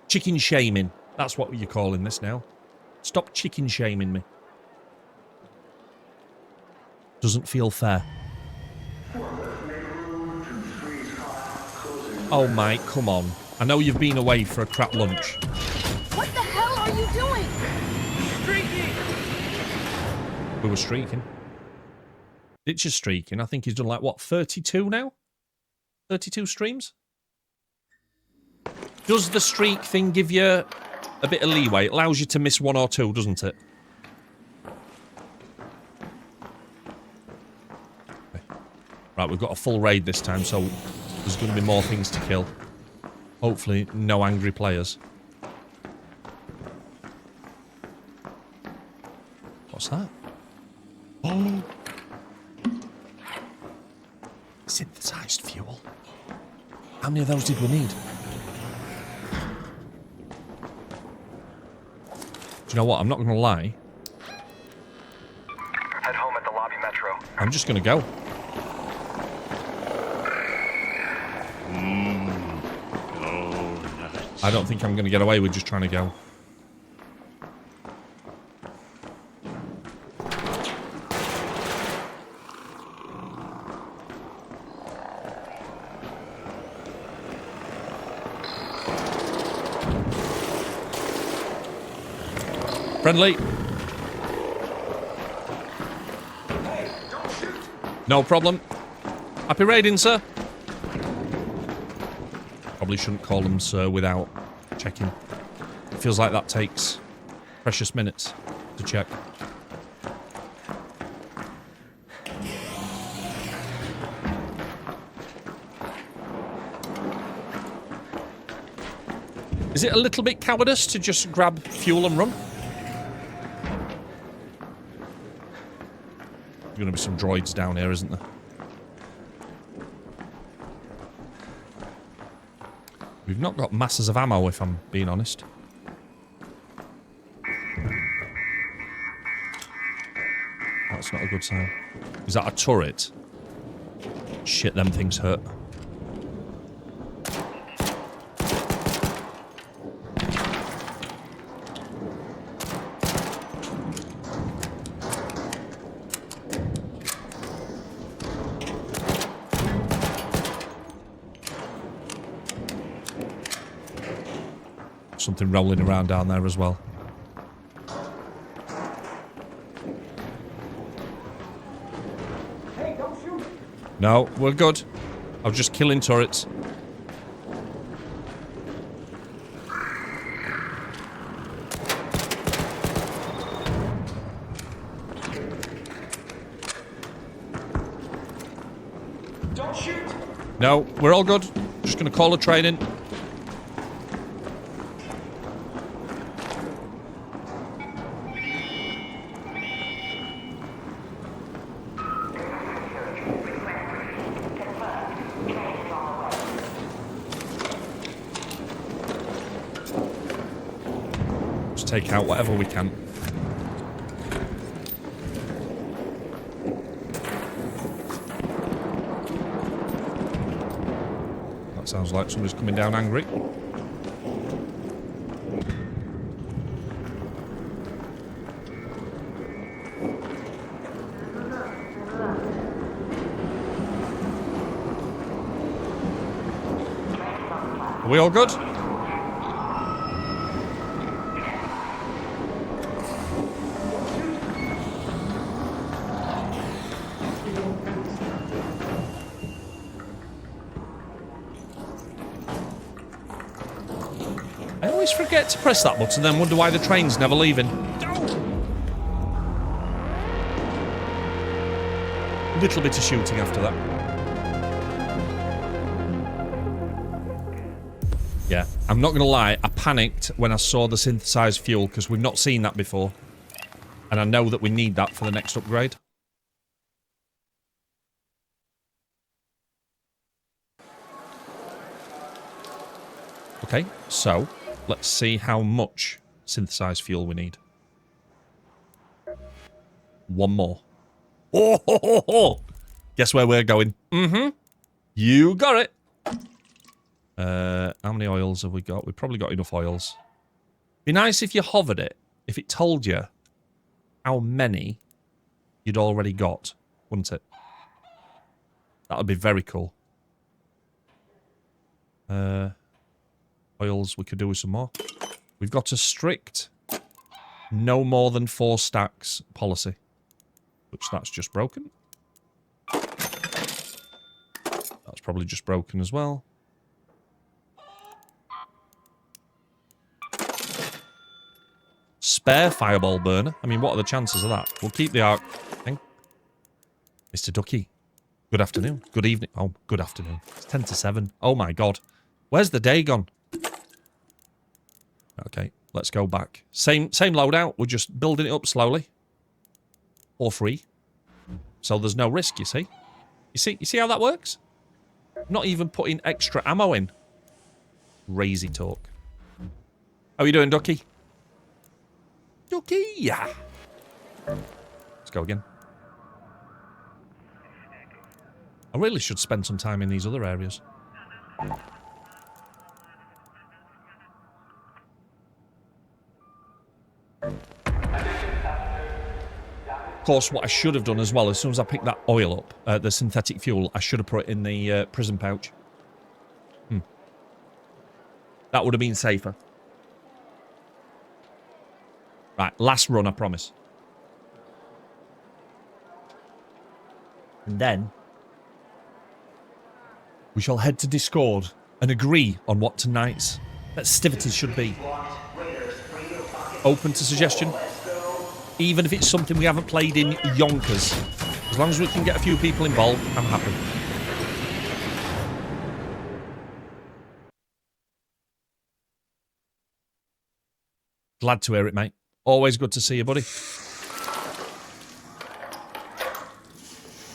Chicken shaming. That's what you're calling this now. Stop chicken shaming me. Doesn't feel fair. Oh, mate, come on. I know you've been away for a crap lunch. What the hell are you doing? Streaking! We were streaking. It's just streaking. I think he's done like, what, 32 now? 32 streams? Does the streak thing give you a bit of leeway? It allows you to miss one or two, doesn't it? Okay. Right, we've got a full raid this time, so there's going to be more things to kill. Hopefully, no angry players. What's that? Oh! Synthesized fuel. How many of those did we need? Do you know what? I'm not going to lie. Head home at the lobby metro. I'm just going to go. I don't think I'm going to get away with just trying to go. Friendly. No problem. Happy raiding, sir. Probably shouldn't call them sir without checking. It feels like that takes precious minutes. to check. Is it a little bit cowardice to just grab fuel and run? There's going to be some droids down here, isn't there? We've not got masses of ammo, if I'm being honest. That's not a good sign. Is that a turret? Shit, them things hurt. Something rolling around down there as well. Hey, don't shoot. No, we're good. I was just killing turrets. Don't shoot. No, we're all good. Just going to call a train in. Take out whatever we can. That sounds like somebody's coming down angry. Are we all good? Forget to press that button, then wonder why the train's never leaving. A little bit of shooting after that. Yeah, I'm not going to lie, I panicked when I saw the synthesized fuel because we've not seen that before. And I know that we need that for the next upgrade. Okay, so let's see how much synthesized fuel we need. One more. Oh, ho, ho, ho. Guess where we're going? Mm-hmm. You got it. How many oils have we got? We've probably got enough oils. Be nice if you hovered it. If it told you how many you'd already got, wouldn't it? That would be very cool. Oils, we could do with some more. We've got a strict no more than 4 stacks policy. Which that's just broken. That's probably just broken as well. Spare fireball burner. I mean, what are the chances of that? We'll keep the arc thing. Mr. Ducky. Good afternoon. Good evening. Oh, good afternoon. It's 10 to 7. Oh my god. Where's the day gone? Okay, let's go back. Same loadout. We're just building it up slowly. For free. So there's no risk, you see? You see how that works? Not even putting extra ammo in. Crazy talk. How are you doing, Ducky? Ducky! Yeah. Let's go again. I really should spend some time in these other areas. Of course, what I should have done as well, as soon as I picked that oil up, the synthetic fuel, I should have put it in the prison pouch. That would have been safer. Right, last run, I promise. And then we shall head to Discord and agree on what tonight's festivities should be. Open to suggestion. even if it's something we haven't played in yonkers. As long as we can get a few people involved, I'm happy. Glad to hear it, mate. Always good to see you, buddy.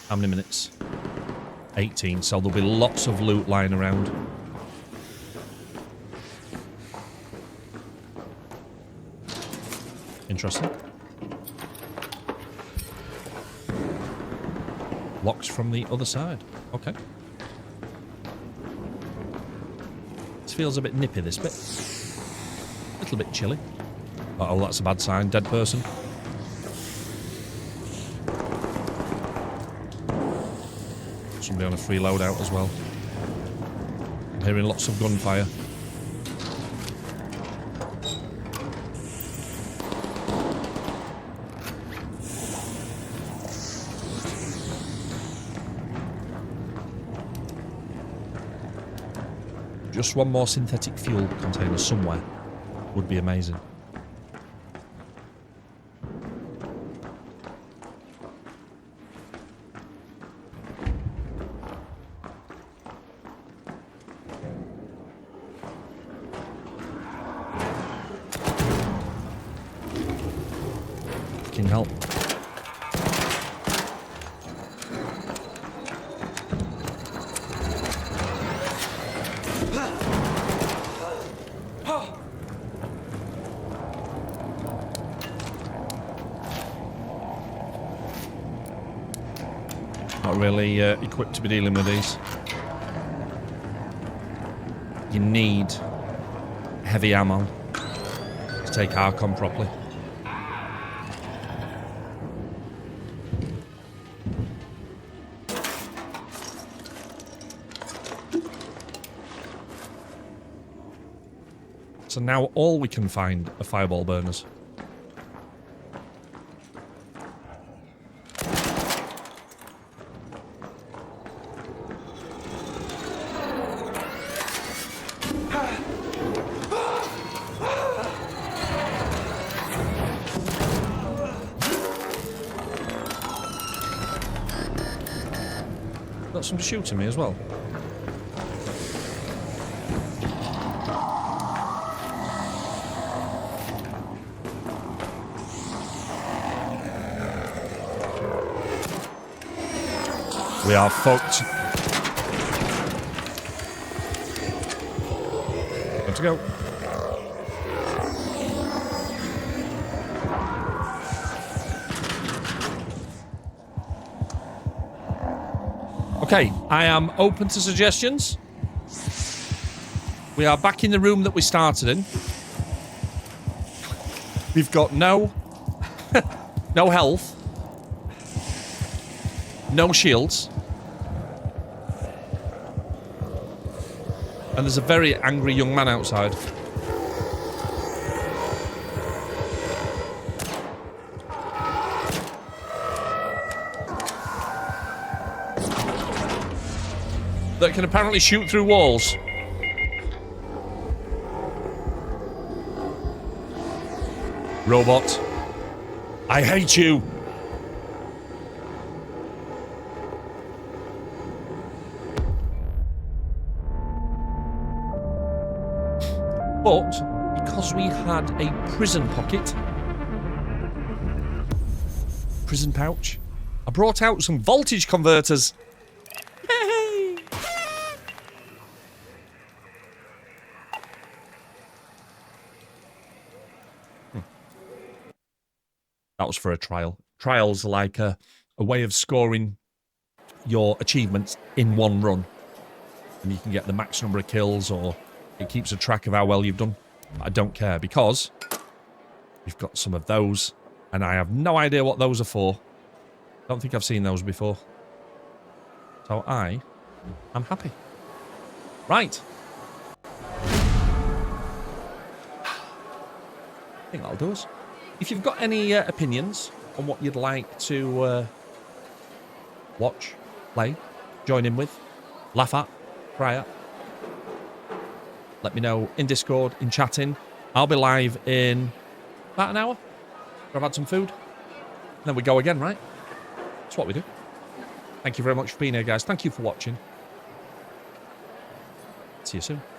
How many minutes? 18, so there'll be lots of loot lying around. Interesting. Locks from the other side. Okay. This feels a bit nippy, this bit. A little bit chilly. Uh-oh, that's a bad sign. Dead person. Somebody on a free loadout as well. I'm hearing lots of gunfire. Just one more synthetic fuel container somewhere would be amazing. Fucking hell. Not really equipped to be dealing with these. You need heavy ammo to take Archon properly. So now all we can find are fireball burners. Got some shooting me as well. We are fucked. Time to go. Okay, I am open to suggestions. We are back in the room that we started in. We've got no health. No shields. And there's a very angry young man outside. That can apparently shoot through walls. Robot. I hate you. But because we had a prison pocket, prison pouch, I brought out some voltage converters. Hey! That was for a trial. Trials are like a way of scoring your achievements in one run. And you can get the max number of kills, or it keeps a track of how well you've done. I don't care, because we've got some of those, and I have no idea what those are for. Don't think I've seen those before. So I'm happy. Right. I think that'll do us. If you've got any opinions on what you'd like to watch, play, join in with, laugh at, cry at, let me know in Discord, in chatting. I'll be live in about an hour. I've had some food. Then we go again, right? That's what we do. Thank you very much for being here, guys. Thank you for watching. See you soon.